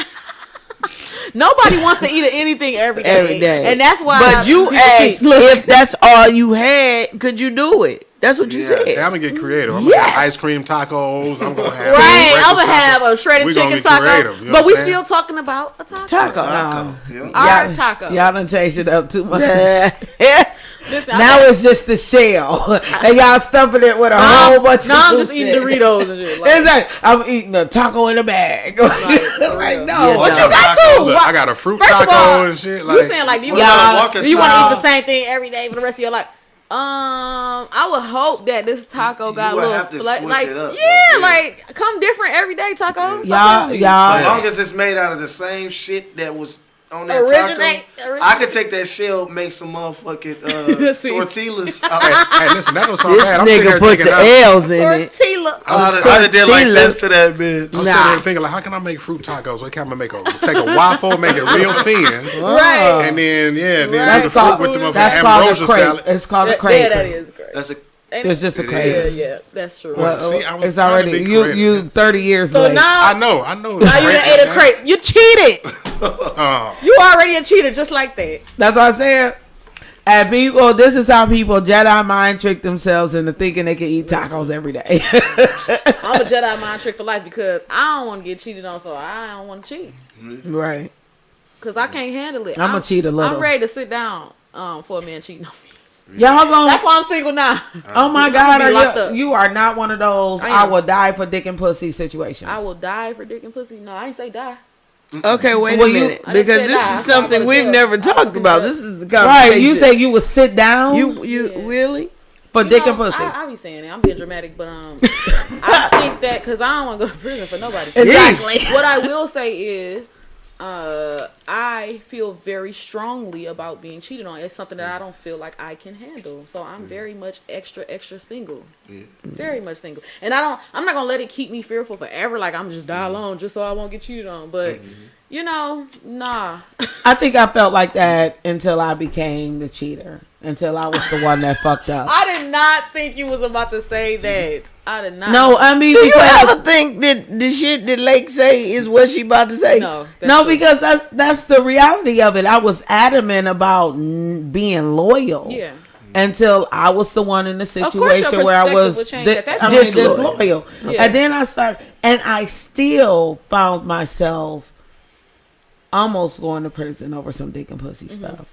Nobody wants to eat anything every day. Every day. And that's why But you people asked cheat. if that's all you had, could you do it? That's what you said. I'm gonna get creative. I'm gonna have ice cream tacos. I'm gonna have I'm gonna have a shredded chicken taco. Creative, you know but we what I'm still talking about a taco. Taco. Our taco. Y'all done changed it up too much. Listen, Now it's just the shell, and y'all stuffing it with a whole bunch of I'm new just eating shit. Doritos and shit. Like, It's like I'm eating a taco in a bag. for like real. no, But no. you got two. Look, I got a fruit First of taco all, and shit. You Like, saying like do you Y'all- want to eat the same thing every day for the rest of your life? I would hope that this taco got a would little have to like, switch like it up, yeah, though, yeah. like come different every day taco. y'all, As y'all. long as it's made out of the same shit that was on that Originate- taco, I could take that shell, make some motherfucking See. tortillas. hey, listen, that don't sound This bad. I'm sitting nigga here put thinking, the L's in it. Tortilla. I done did like this to that bitch. I'm sitting here thinking, like, how can I make fruit tacos? Like, how can I take a waffle, make it real thin, Right. and then then That's do the fruit called, with the motherfucking that's called a ambrosia crepe. salad. It's called a Yeah, crepe. that is great. That's a It's just a It crepe. is. Yeah, that's true. Well, See, I was it's trying to already be you. creative. You 30 years So late. now, I know. now you done ate a crepe. You cheated. Oh, You already a cheater, just like that. That's what I said. And people, this is how people Jedi mind trick themselves into thinking they can eat tacos every day. I'm a Jedi mind trick for life because I don't want to get cheated on, so I don't want to cheat right. because I can't handle it. I'ma cheat a little. I'm ready to sit down for a man cheating on me. Y'all gonna. That's why I'm single now. Oh my I'm God! gonna be locked Are up. you are not one of those. I I am. will die for dick and pussy situations. I will die for dick and pussy. No, I ain't say die. Okay, wait Well, a you- minute, I didn't because say this that. is something I'm we've gonna never jail. talked I'm about. gonna This is the conversation. Right? You say you would sit down you Yeah. really? for You dick know, and pussy. I be saying it. I'm being dramatic, but I think that because I don't want to go to prison for nobody. Exactly. What I will say is, I feel very strongly about being cheated on. It's something that I don't feel like I can handle. So I'm very much extra single. Very much single. And I'm not gonna let it keep me fearful forever. Like I'm just die alone just so I won't get cheated on. But you know, nah. I think I felt like that until I became the cheater. Until I was the one that fucked up. I did not think you was about to say that. I did not. No, I mean Do you because ever think that the shit that Lake say is what she about to say? No. that's no, true. because that's the reality of it. I was adamant about being loyal. Yeah. Until I was the one in the course your situation where I perspective was would change at that point. disloyal. Yeah. And then I started, and I still found myself almost going to prison over some dick and pussy stuff.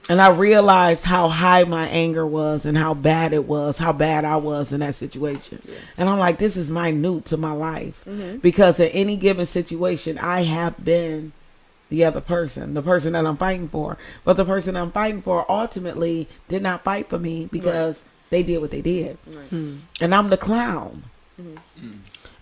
And I realized how high my anger was and how bad it was, how bad I was in that situation. Yeah. And I'm like, this is minute to my life. Because in any given situation, I have been the other person, the person that I'm fighting for. But the person I'm fighting for ultimately did not fight for me because they did what they did. Right. And I'm the clown.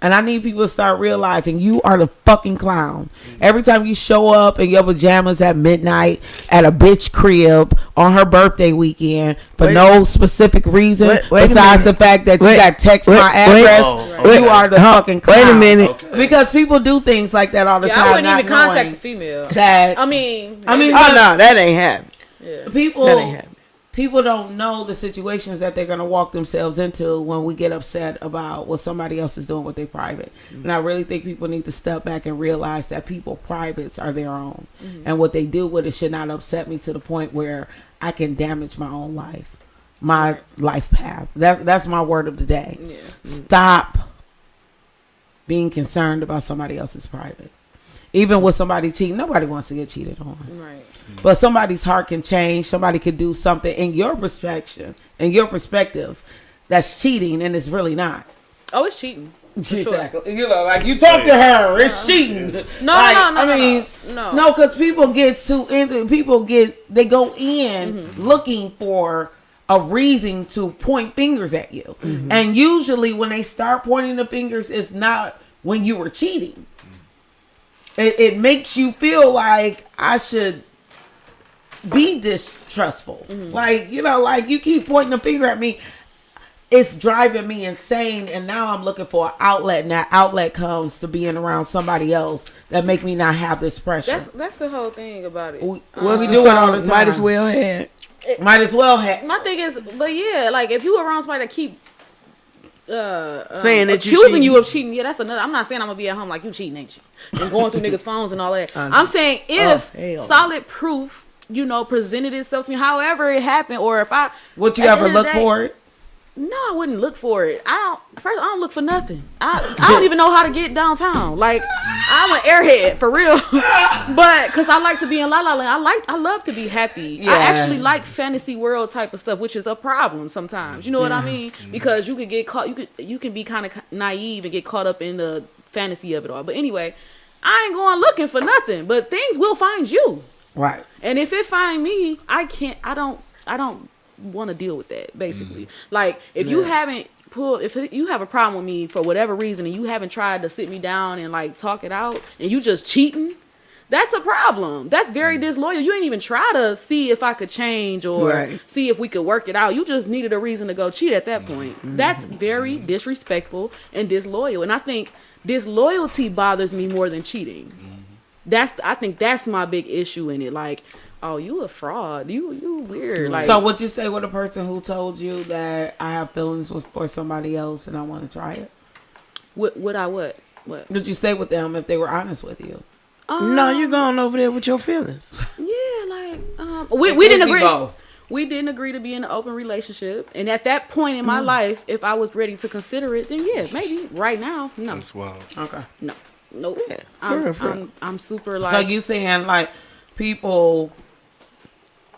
And I need people to start realizing you are the fucking clown. Every time you show up in your pajamas at midnight at a bitch crib on her birthday weekend for no specific reason wait a besides the minute. fact that you got text my address, you are the fucking clown. Wait a minute. Okay. Because people do things like that all the Yeah, time. I wouldn't not even contact knowing the female. that. I mean, I mean, Oh no, that ain't happening. yeah. people That ain't happening. people don't know the situations that they're going to walk themselves into when we get upset about what somebody else is doing with their private. And I really think people need to step back and realize that people privates are their own, and what they do with it should not upset me to the point where I can damage my own life, my life path. That's my word of the day. Yeah. Stop being concerned about somebody else's private. Even with somebody cheating, nobody wants to get cheated on. Right. But somebody's heart can change. Somebody could do something in your perspective, that's cheating, and it's really not. Oh, it's cheating. For sure. Exactly. You know, like you talk to her, it's cheating. No, Like, no, I mean, no. because people get too into. They go in looking for a reason to point fingers at you, and usually when they start pointing the fingers, it's not when you were cheating. It makes you feel like I should be distrustful. Like, you know, like you keep pointing the finger at me. It's driving me insane. And now I'm looking for an outlet. And that outlet comes to being around somebody else that make me not have this pressure. That's the whole thing about it. we What's do the it all the song? time. Might as well have. Might as well have. My thing is, but yeah, like if you around somebody that keep Saying that you accusing cheating. you of cheating, yeah, that's another. I'm not saying I'm gonna be at home like you cheating, ain't you? And going through niggas' phones and all that. I'm saying if hell. solid proof, presented itself to me, however it happened, or if I Would you at the ever end of look the day- for it? No, I wouldn't look for it. I don't look for nothing. I don't even know how to get downtown. Like, I'm an airhead for real. But because I like to be in La La Land, I love to be happy. Yeah. I actually like fantasy world type of stuff, which is a problem sometimes. You know what I mean? Because you could get caught. You can be kind of naive and get caught up in the fantasy of it all. But anyway, I ain't going looking for nothing. But things will find you. Right. And if it find me, I don't want to deal with that, basically. Like, if you haven't if you have a problem with me for whatever reason and you haven't tried to sit me down and like talk it out and you just cheating, that's a problem. That's very disloyal. You ain't even try to see if I could change or see if we could work it out. You just needed a reason to go cheat at that point. That's very disrespectful and disloyal. And I think disloyalty bothers me more than cheating. I think that's my big issue in it. Like, oh, you a fraud. You weird. Like, so would you say with a person who told you that I have feelings for somebody else and I want to try it? Would I what? Did you stay with them if they were honest with you? No, you're going over there with your feelings. Yeah, like we didn't agree. We didn't agree to be in an open relationship, and at that point in my life, if I was ready to consider it, then yeah, maybe. Right now, no. That's wild. Okay. No. Nope. Yeah, I'm super like. So you saying like people?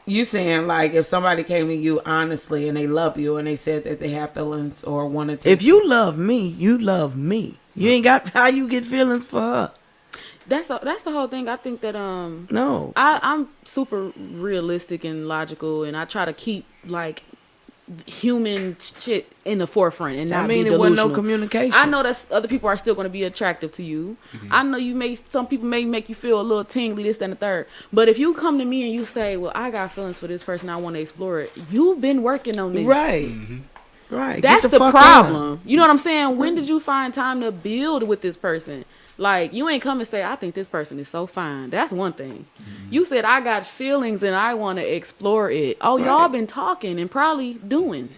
You saying like if somebody came to you honestly and they love you and they said that they have feelings or wanted to. If you love me, you love me. You ain't got how you get feelings for her. That's the whole thing. I think that No. I'm super realistic and logical, and I try to keep like human shit in the forefront and not be it delusional. wasn't no communication. I know that other people are still going to be attractive to you. I know some people may make you feel a little tingly, this, that, and the third. But if you come to me and you say, well, I got feelings for this person, I want to explore it. You've been working on this. Right. Right. That's Get the fuck problem. on. You know what I'm saying? When did you find time to build with this person? Like, you ain't come and say, I think this person is so fine. That's one thing. You said, I got feelings and I want to explore it. Oh, y'all been talking and probably doing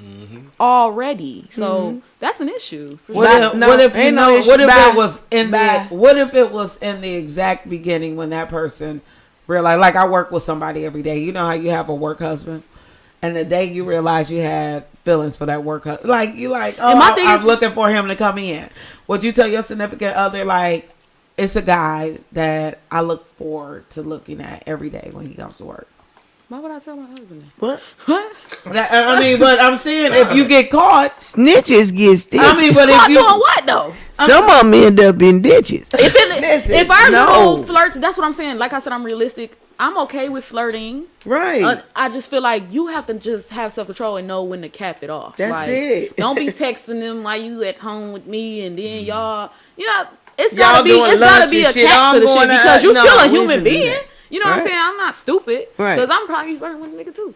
already. So that's an issue. For What sure. if it was in Bye. what if it was in the exact beginning when that person realized, like I work with somebody every day. You know how you have a work husband, and the day you realize you had feelings for that work husband, like you like, oh, I'm looking for him to come in. Would you tell your significant other like, it's a guy that I look forward to looking at every day when he comes to work? Why would I tell my husband that? What? What? I mean, but I'm saying if you get caught, Snitches get stitches. I mean, but Caught if you doing what though? some of them end up in ditches. If our little flirts, that's what I'm saying. Like I said, I'm realistic. I'm okay with flirting. Right. I just feel like you have to just have self-control and know when to cap it off. That's like, it. Don't be texting them while you at home with me and then y'all, it's Y'all gotta be doing it's gotta lunch be and a shit. cap to the I'm shit going because to- you no, still a we human finna do being. that. You know what I'm Right. saying? I'm not stupid. Right. Because I'm probably flirting with a nigga too.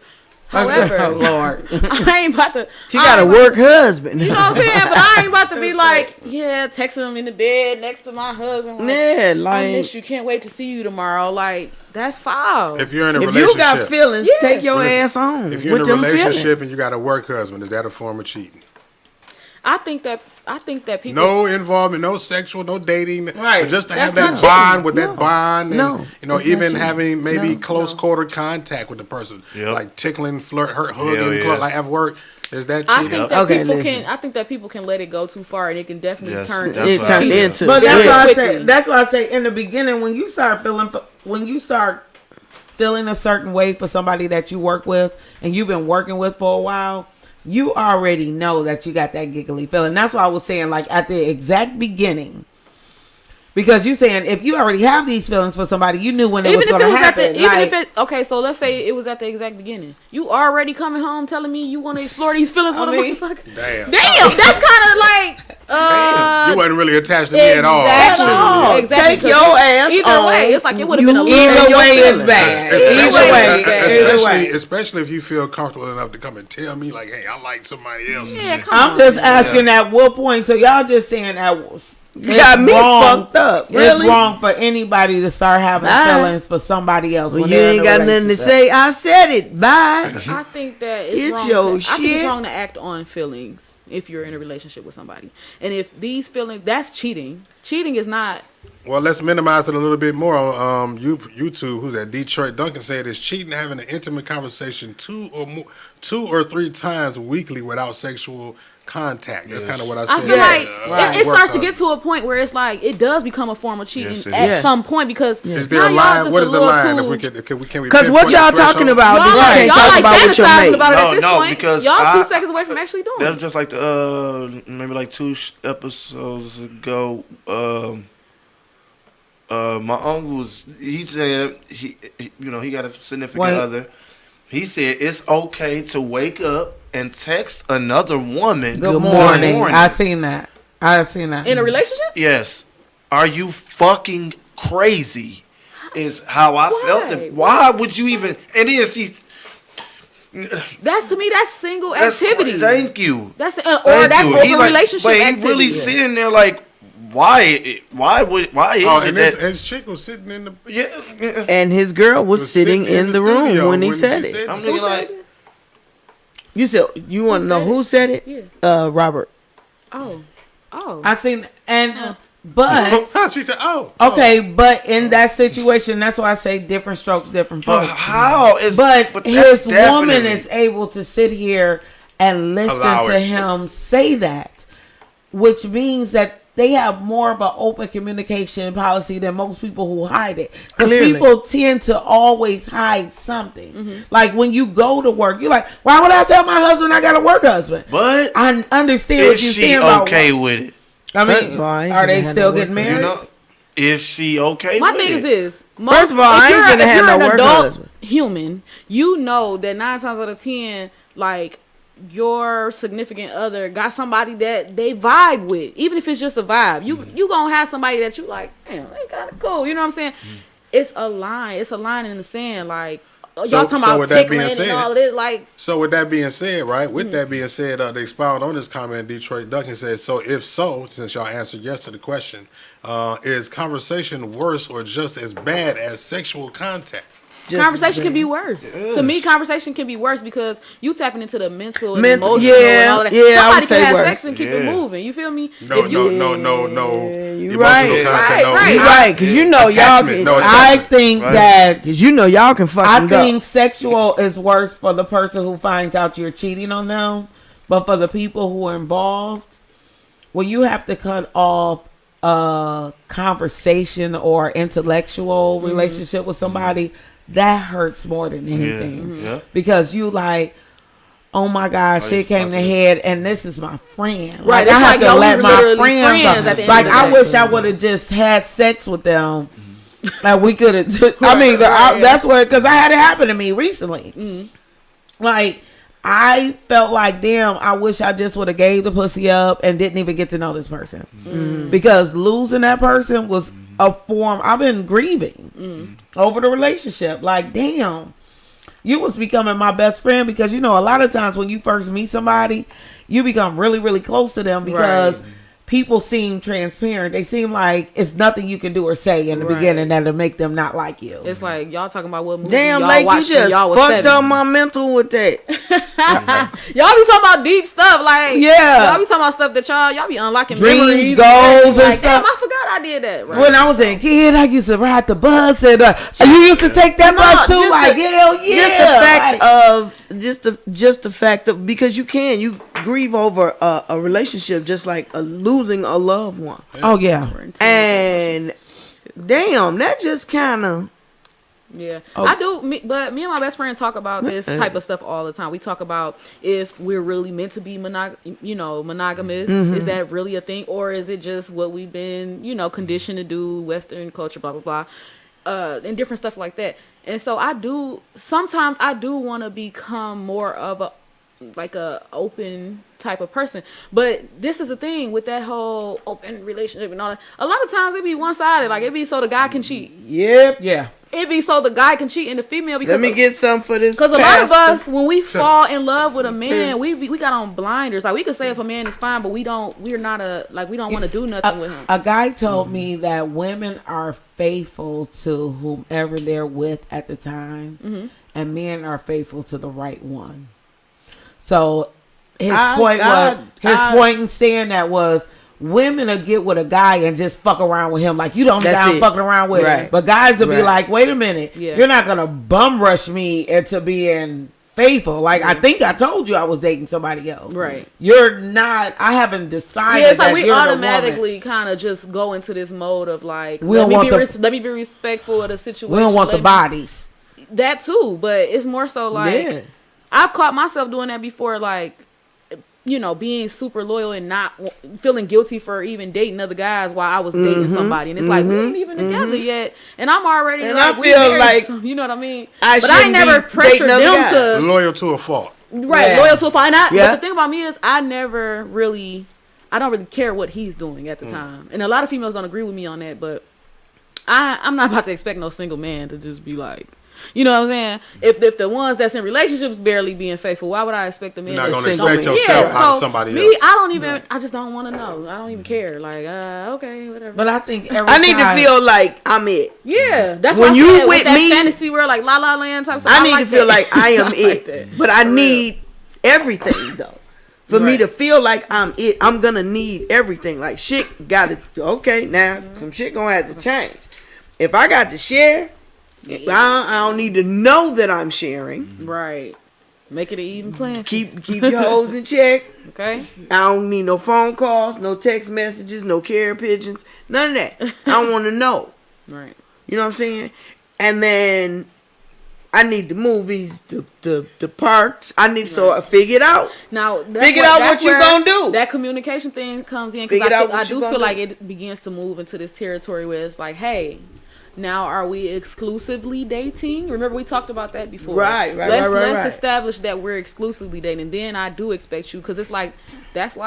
However, oh Lord, I ain't about to. She got a work husband. You know what I'm saying? But I ain't about to be like, yeah, texting him in the bed next to my husband. Like, Yeah, I like miss you. Can't wait to see you tomorrow. Like, that's foul. If you're in a if relationship, you got feelings, Yeah. take your Listen, ass on. if you're in with a them relationship feelings. and you got a work husband, is that a form of cheating? I think that people. No involvement, no sexual, no dating, Right. but just to That's have that not bond cheating. with that bond, and No. you know, It's not even cheating. having maybe No. close quarter contact with the person, Yep. like tickling, hugging, Hell yeah. like at work. Is that I cheating? think that Okay, people listen. can. I think that people can let it go too far, and it can definitely Yes, turn. that's It what I turned feel. into. but that's Very why I quickly. say. That's why I say in the beginning when you start feeling a certain way for somebody that you work with and you've been working with for a while, you already know that you got that giggly feeling. That's why I was saying like at the exact beginning. Because you saying if you already have these feelings for somebody, you knew when it was going to happen. Okay, so let's say it was at the exact beginning. You already coming home telling me you want to explore these feelings with a motherfucker. Damn. That's kind of like You wasn't really attached to me at all. Exactly. Exactly. Take your ass Either on. way, it's like it would have been a You little. Either your way is feelings. bad. Especially, Either way. especially if you feel comfortable enough to come and tell me, like, "Hey, I like somebody else." and Yeah, shit. come I'm on. just asking at what point. So y'all just saying that You got me fucked up. It's Really? wrong for anybody to start having Bye. feelings for somebody else. Well, when you they're in ain't a got nothing to relationship. say. I said it. Bye. I think that it's Get wrong. your I think it's shit. wrong to act on feelings if you're in a relationship with somebody, and if these feelings, that's cheating. cheating is not. Well, let's minimize it a little bit more on YouTube. Who's that? Detroit Duncan said it's cheating having an intimate conversation 2 or 3 times weekly without sexual contact. That's kind of what I said. I feel like it starts to get to a point where it's like it does become a form of cheating at some point because is there a line? What is the line? If we can we because what y'all talking about? Y'all Y'all like fantasizing about it No, at this no, point. because Y'all 2 seconds away from actually doing That's it. just like maybe like 2 episodes ago. My uncle he said he got a significant other. He said it's okay to wake up and text another woman. Good morning. I seen that. In a relationship? Yes. Are you fucking crazy? Is how I felt it. Why? Why would you even? And then see. That's to me. That's single activity. Thank you. That's Thank that's you. open He's like, relationship but he activity. really sitting there like, why is it that? And his chick was sitting in the And his girl was sitting in the room studio when he said it. I'm thinking like, You said you want to know who said it? Yeah. Robert. Oh. I seen but she said, "Oh, okay, but in that situation, that's why I say different strokes, different but folks. how is? But that's his woman definitely- is able to sit here and listen Allow to it. him say that, which means that they have more of an open communication policy than most people who hide it. Because Clearly. people tend to always hide something. Like when you go to work, you're like, why would I tell my husband I got a work husband? But I understand what is you're she saying about okay with it? I That's mean, why I ain't are they finna have still no getting work married? You know, is she okay? My with thing it? is this. First of all, I ain't finna have no an work adult husband. human, you know that 9 times out of 10, like your significant other got somebody that they vibe with, even if it's just a vibe. You gonna have somebody that you like. Damn, they kind of cool. You know what I'm saying? It's a line. It's a line in the sand. Like y'all talking about with that being tickling said- and all of this. Like So with that being said, right? With that being said, they expound on this comment. Detroit Duncan says, "So if so, since y'all answered yes to the question, is conversation worse or just as bad as sexual contact?" conversation can be worse. To me, conversation can be worse because you tapping into the mental and Mental- emotional and all of that. yeah, I would Somebody say can have worse. sex and keep it moving. You feel me? No, If you, no. you Emotional right. contact, no. Right. You right, because you know y'all Attachment, can. no I attachment. think Right. that Because you know y'all can fucking I go. think sexual is worse for the person who finds out you're cheating on them, but for the people who are involved, well, you have to cut off a conversation or intellectual relationship with somebody. That hurts more than anything Yeah. because you like, oh my God, shit just came talk to to head, and this is my friend. Right, Like, I it's have like to y'all let were my literally friend friends go. at the end Like of the I day. wish I would have just had sex with them. Like we could have. I mean, that's what because I had it happen to me recently. Like I felt like, damn, I wish I just would have gave the pussy up and didn't even get to know this person because losing that person was a form. I've been grieving over the relationship. Like, damn, you was becoming my best friend because you know a lot of times when you first meet somebody, you become really, really close to them because people seem transparent. They seem like it's nothing you can do or say in the beginning that'll make them not like you. it's like y'all talking about what movie Damn, y'all like you watched when just y'all was fucked 7. up my mental with that. Y'all be talking about deep stuff, like Yeah. Y'all be talking about stuff that y'all be unlocking Dreams, memories, goals, and like, stuff. Damn, I forgot I did that. Right? When I was a kid, I used to ride the bus, and you used to take that bus too. just Like, the- hell yeah! Just the fact like, just the fact of because you grieve over a relationship just like losing a loved one, oh yeah, and damn, that just kind of Yeah, I do. But me and my best friend talk about this type of stuff all the time. We talk about if we're really meant to be monogamous. Is that really a thing, or is it just what we've been, conditioned to do, Western culture, blah blah blah, and different stuff like that. And so sometimes I do want to become more of a open type of person. But this is the thing with that whole open relationship and all that. A lot of times it be one sided. Like it be so the guy can cheat. yep. yeah. It be so the guy can cheat and the female because Let me get some for this. because a lot of pastor. us, when we fall in love with a man, we got on blinders. Like we could say if a man is fine, but we don't want to do nothing with him. A guy told me that women are faithful to whomever they're with at the time, and men are faithful to the right one. So his point in saying that was women will get with a guy and just fuck around with him. Like, you don't That's down it. fucking around with Right. him. But guys will be Right. like, wait a minute. Yeah. You're not going to bum rush me into being faithful. Like, I think I told you I was dating somebody else. Right. You're not. I haven't decided. Yeah, it's like that we you're the woman. automatically kind of just go into this mode of like, We don't want let me be respectful of the situation. We don't want the Let me- bodies. That too, but it's more so like Yeah. I've caught myself doing that before, like, you know, being super loyal and not feeling guilty for even dating other guys while I was dating somebody, and it's like we ain't even together yet, and I'm already And like, I we feel married, like so- you know what I mean. I but I ain't shouldn't never be pressured dating other them guys. to Loyal to a fault. right Yeah. loyal to a fault. And Yeah. but the thing about me is I don't really care what he's doing at the time, and a lot of females don't agree with me on that, but I'm not about to expect no single man to just be like. You know what I'm saying? If the ones that's in relationships barely being faithful, why would I expect the men? You're not that's gonna single expect men? yourself out of so somebody me, else. I don't even. I just don't want to know. I don't even care. Like, okay, whatever. But I think every I need time, to feel like I'm it. Yeah, that's When what you I'm saying, with that me- fantasy world, like La La Land type stuff. I need to feel that. like I am like it. that. But I For real. need everything though. For me Right. to feel like I'm it, I'm gonna need everything. Like shit gotta okay, now some shit gonna have to change. If I got to share, I don't need to know that I'm sharing. Right. Make it an even plan. Keep your hoes in check. Okay. I don't need no phone calls, no text messages, no carrier pigeons, none of that. I don't want to know. Right. You know what I'm saying? And then I need the movies, the parks. I need so I figure it out. Now, that's Figure out what you where gonna do. That communication thing comes in because Figure out I what you do gonna feel do. like it begins to move into this territory where it's like, hey, now are we exclusively dating? Remember we talked about that before. Right. Let's establish that we're exclusively dating. Then I do expect you because it's like that's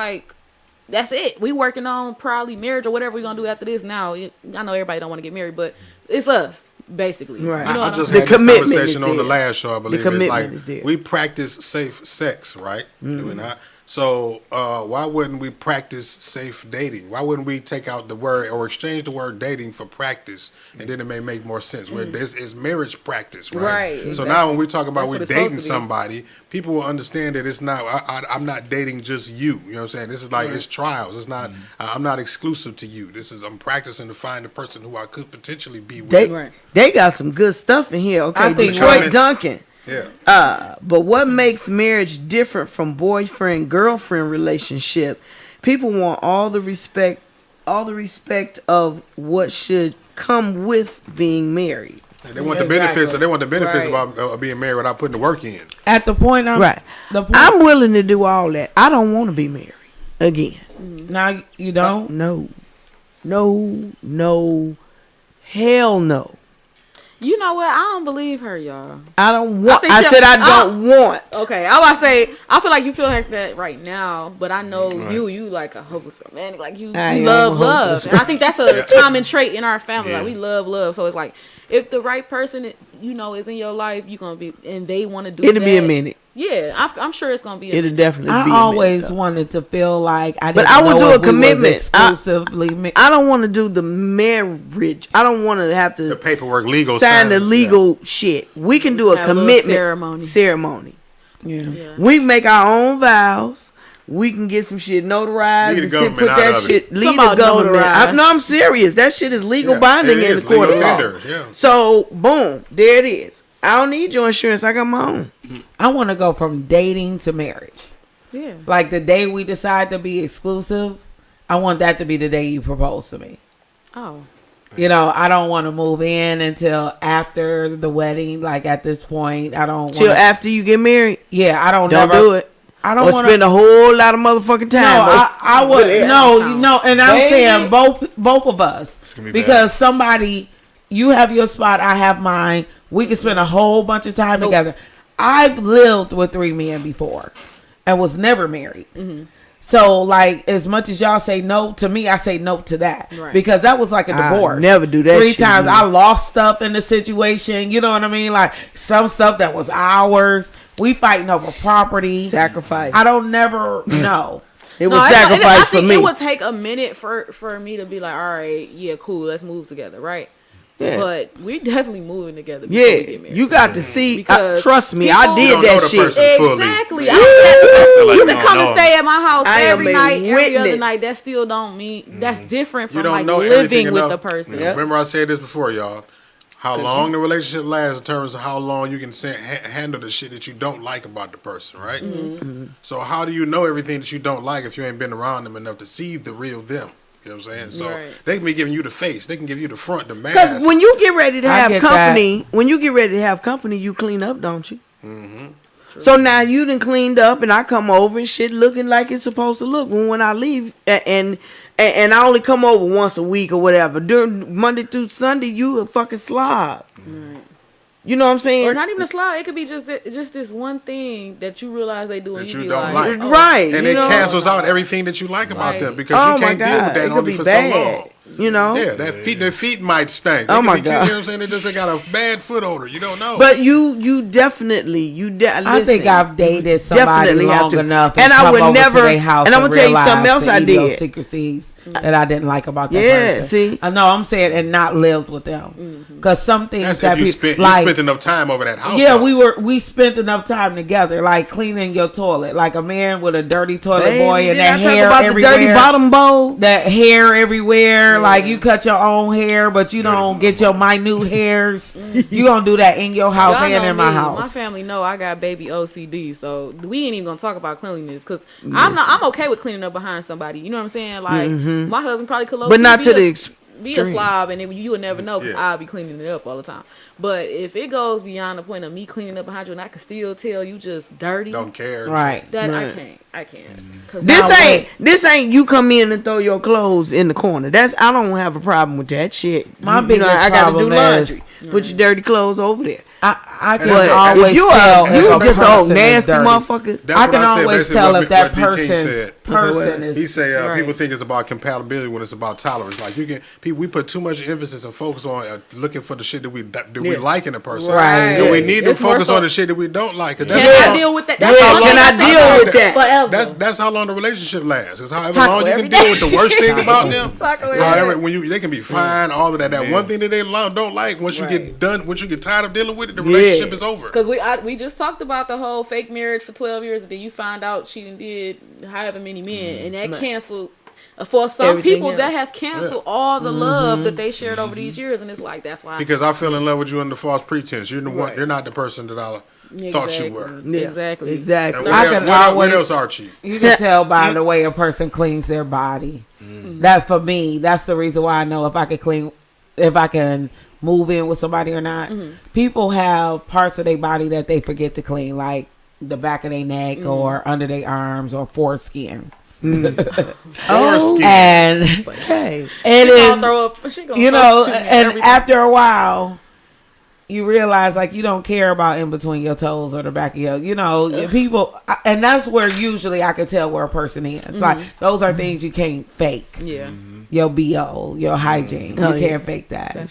it. We working on probably marriage or whatever we're gonna do after this. Now I know everybody don't want to get married, but it's us. Basically, Right. You know I what I'm just saying? had this commitment conversation is on the there. last show, I believe. It's commitment like is there. we practice safe sex, right? Do we not? So why wouldn't we practice safe dating? Why wouldn't we take out the word or exchange the word dating for practice, and then it may make more sense. Where this is marriage practice, right? Right, So exactly. now when we talk about That's we what it's supposed dating to be. somebody, people will understand that it's not. I'm not dating just you. You know what I'm saying? This is like it's trials. It's not. I'm not exclusive to you. I'm practicing to find the person who I could potentially be with. Right. They got some good stuff in here. Okay, I think Detroit what- Duncan. Yeah. But what makes marriage different from boyfriend girlfriend relationship? People want all the respect of what should come with being married. They want the benefits. Exactly. They want the benefits Right. of being married without putting the work in. at the point I'm Right. The point, I'm willing to do all that. I don't want to be married again. now you don't. No, hell no. You know what? I don't believe her, y'all. I don't want. think I she- said I don't want. Okay, I was say I feel like you feel like that right now, but I know you like a hopeless romantic, like you I am love a love, hopeless and I think that's a common trait in our family. Yeah. Like we love, so it's like if the right person is in your life, you gonna be, and they want to do. It'll be a that, minute. Yeah, I'm sure it's gonna be. It'll definitely be. I a always minute, though. wanted to feel like I But didn't I would know do if a we was commitment. exclusively. I don't want to do the marriage. I don't want to have The to paperwork, legal sign the sign, legal shit. We can do a Have a little commitment ceremony. Yeah. Yeah. We make our own vows. We can get some shit notarized. Leave the and government put out that of it. shit. Leave Something the about government. notarized. No, I'm serious. That shit is legal Yeah, binding it in the is. court of Legal law. tender, yeah. So boom, there it is. I don't need your insurance. I got my own. I want to go from dating to marriage. Yeah. Like the day we decide to be exclusive, I want that to be the day you propose to me. Oh. You know, I don't want to move in until after the wedding. Like at this point, I don't. Till wanna, after you get married, yeah, I don't. don't never, do it. I don't Or want spend a whole lot of motherfucking time. No, I would no, and I'm Baby. saying both of us gonna be because somebody, you have your spot, I have mine. We can spend a whole bunch of time together. I've lived with 3 men before, and was never married. So, like, as much as y'all say no to me, I say no to that Right. because that was like a I divorce. never do that 3 shit times. again. I lost stuff in the situation. You know what I mean? Like some stuff that was ours. We fighting over property. Sacrifice. I don't never know. It No, was it's not- sacrifice I for think me. it would take a minute for me to be like, all right, yeah, cool, let's move together, right? Yeah. But we definitely moving together. Before we Yeah, get married. you got to see. Because Trust me, people- I You did don't know that the shit. person fully. Exactly. feel like You you can don't come know and stay at my house I am every a night, every other witness. night. That still don't mean that's different You from don't like know everything living with enough. the person. Yeah. Remember, I said this before, y'all. How long the relationship lasts determines how long you can handle the shit that you don't like about the person, right? So how do you know everything that you don't like if you ain't been around them enough to see the real them? You know what I'm saying? So Right. they can be giving you the face, they can give you the front, the mask. Because when you get ready to I have get company, you clean up, don't you? So now you done cleaned up, and I come over and shit looking like it's supposed to look. When I leave, and I only come over once a week or whatever. During Monday through Sunday, you a fucking slob. You know what I'm saying? Or not even a slob. It could be just this one thing that you realize they do, and That you you be don't like, like. oh. Right. and you it know? cancels out everything that you like about Right. them because Oh you my can't deal with God, that it could only be for bad. so long. You know? Yeah, their feet might stink. They Oh could my be, God. You know what I'm saying? They just got a bad foot odor. You don't know. But you definitely I think I've dated somebody definitely have long to. enough, And I come would over never- to their house and I'm gonna tell you something realize else I the did. idiosyncrasies that I didn't like about that Yeah, person. see? I know I'm saying, and not lived with them because some things That's that if you people spent, like. you spent enough time over that house. Yeah, though. we spent enough time together, like cleaning your toilet, like a man with a dirty toilet Baby, boy and did I that talk hair about everywhere. the dirty bottom bowl? That hair everywhere, like you cut your own hair, but you don't get your minute hairs. You gonna do that in your house Y'all and know in my me. house. My family know I got baby OCD, so we ain't even gonna talk about cleanliness because I'm okay with cleaning up behind somebody. You know what I'm saying? Like my husband probably could, But not to the be a slob, and then you would never know because Yeah. I'll be cleaning it up all the time. But if it goes beyond the point of me cleaning up behind you, and I can still tell you just dirty, Don't care. Right. that Right. I can't. Cause This ain't you come in and throw your clothes in the corner. I don't have a problem with that shit. My You biggest I gotta do problem laundry. is- Put your dirty clothes over there. I can But always if you tell are if you a just person old is nasty dirty. motherfucker. That's I what can I said, always basically tell what if that B. King person's said. person He is. say Right. people think it's about compatibility when it's about tolerance. Like we put too much emphasis and focus on looking for the shit that we like in a person. Right. And we need to It's more focus so- on the shit that we don't like. 'Cause Can that's I how- deal with that? Yeah, That's all can I I'm deal saying. with that? Forever. That's how long the relationship lasts. It's however Taco long you every can deal day. with the worst thing about them. Taco every However, day. they can be fine, all of that. That one thing that they don't like, once you Right. once you get tired of dealing with it, the relationship is over. Because we just talked about the whole fake marriage for 12 years, and then you find out she did however many men, and that canceled. For some Everything people, else. that has canceled all the love that they shared over these years, and it's like that's why. Because I fell in love with you under false pretense. You're the one. Right. You're not the person that I thought you were. Yeah, Exactly. Exactly. And I what, can else, what always- else, Archie? You can tell by the way a person cleans their body. That for me, that's the reason why I know if I can move in with somebody or not. People have parts of their body that they forget to clean, like the back of their neck or under their arms or foreskin. Oh, And okay. it She gonna is, throw up. She gonna you know, substitute and everything. after a while, you realize like you don't care about in between your toes or the back of your, people, and that's where usually I can tell where a person is. Like those are things you can't fake. Yeah. Your BO, your hygiene, Oh, you yeah. can't fake that.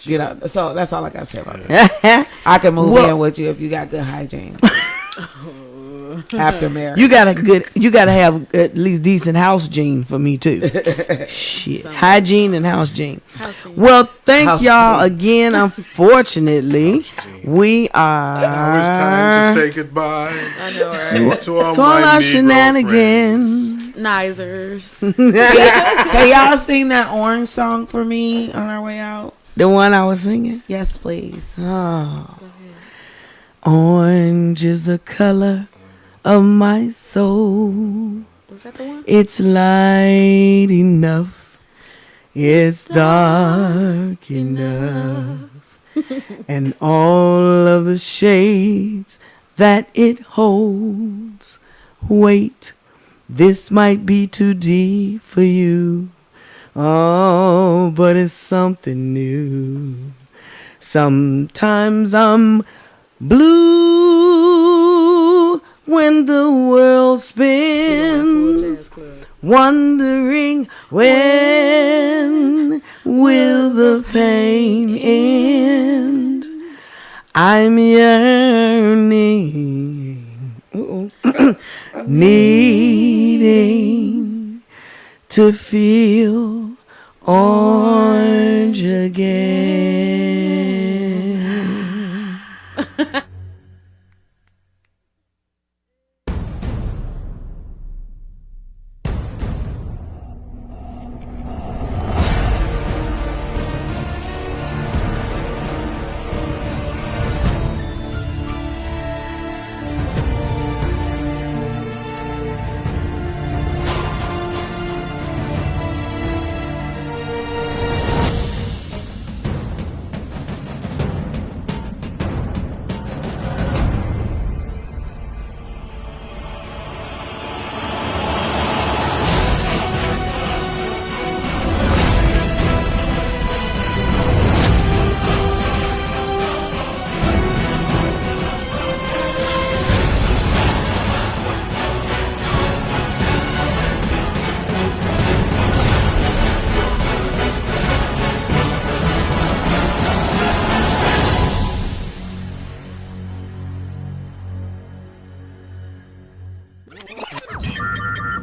So that's all I gotta say about that. I can move in with you if you got good hygiene. After marriage, You gotta have at least decent house gene for me too. Shit, hygiene and house gene. Well, thank House y'all gene. again. Unfortunately, we Now it's time are to say goodbye I know, right? to all to all my our Negro shenanigans. Nizers. Can y'all sing that orange song for me on our way out? The one I was singing. Yes, please. Oh. Orange is the color of my soul. Was that the one? It's light enough. It's dark enough. And all of the shades that it holds. Wait, this might be too deep for you. Oh, but it's something new. Sometimes I'm blue when the world spins, wondering when will the pain end. I'm yearning, needing to feel orange again.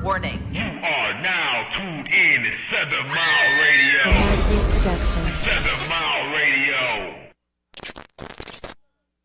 Warning. You are now tuned in to 7 Mile Radio. 7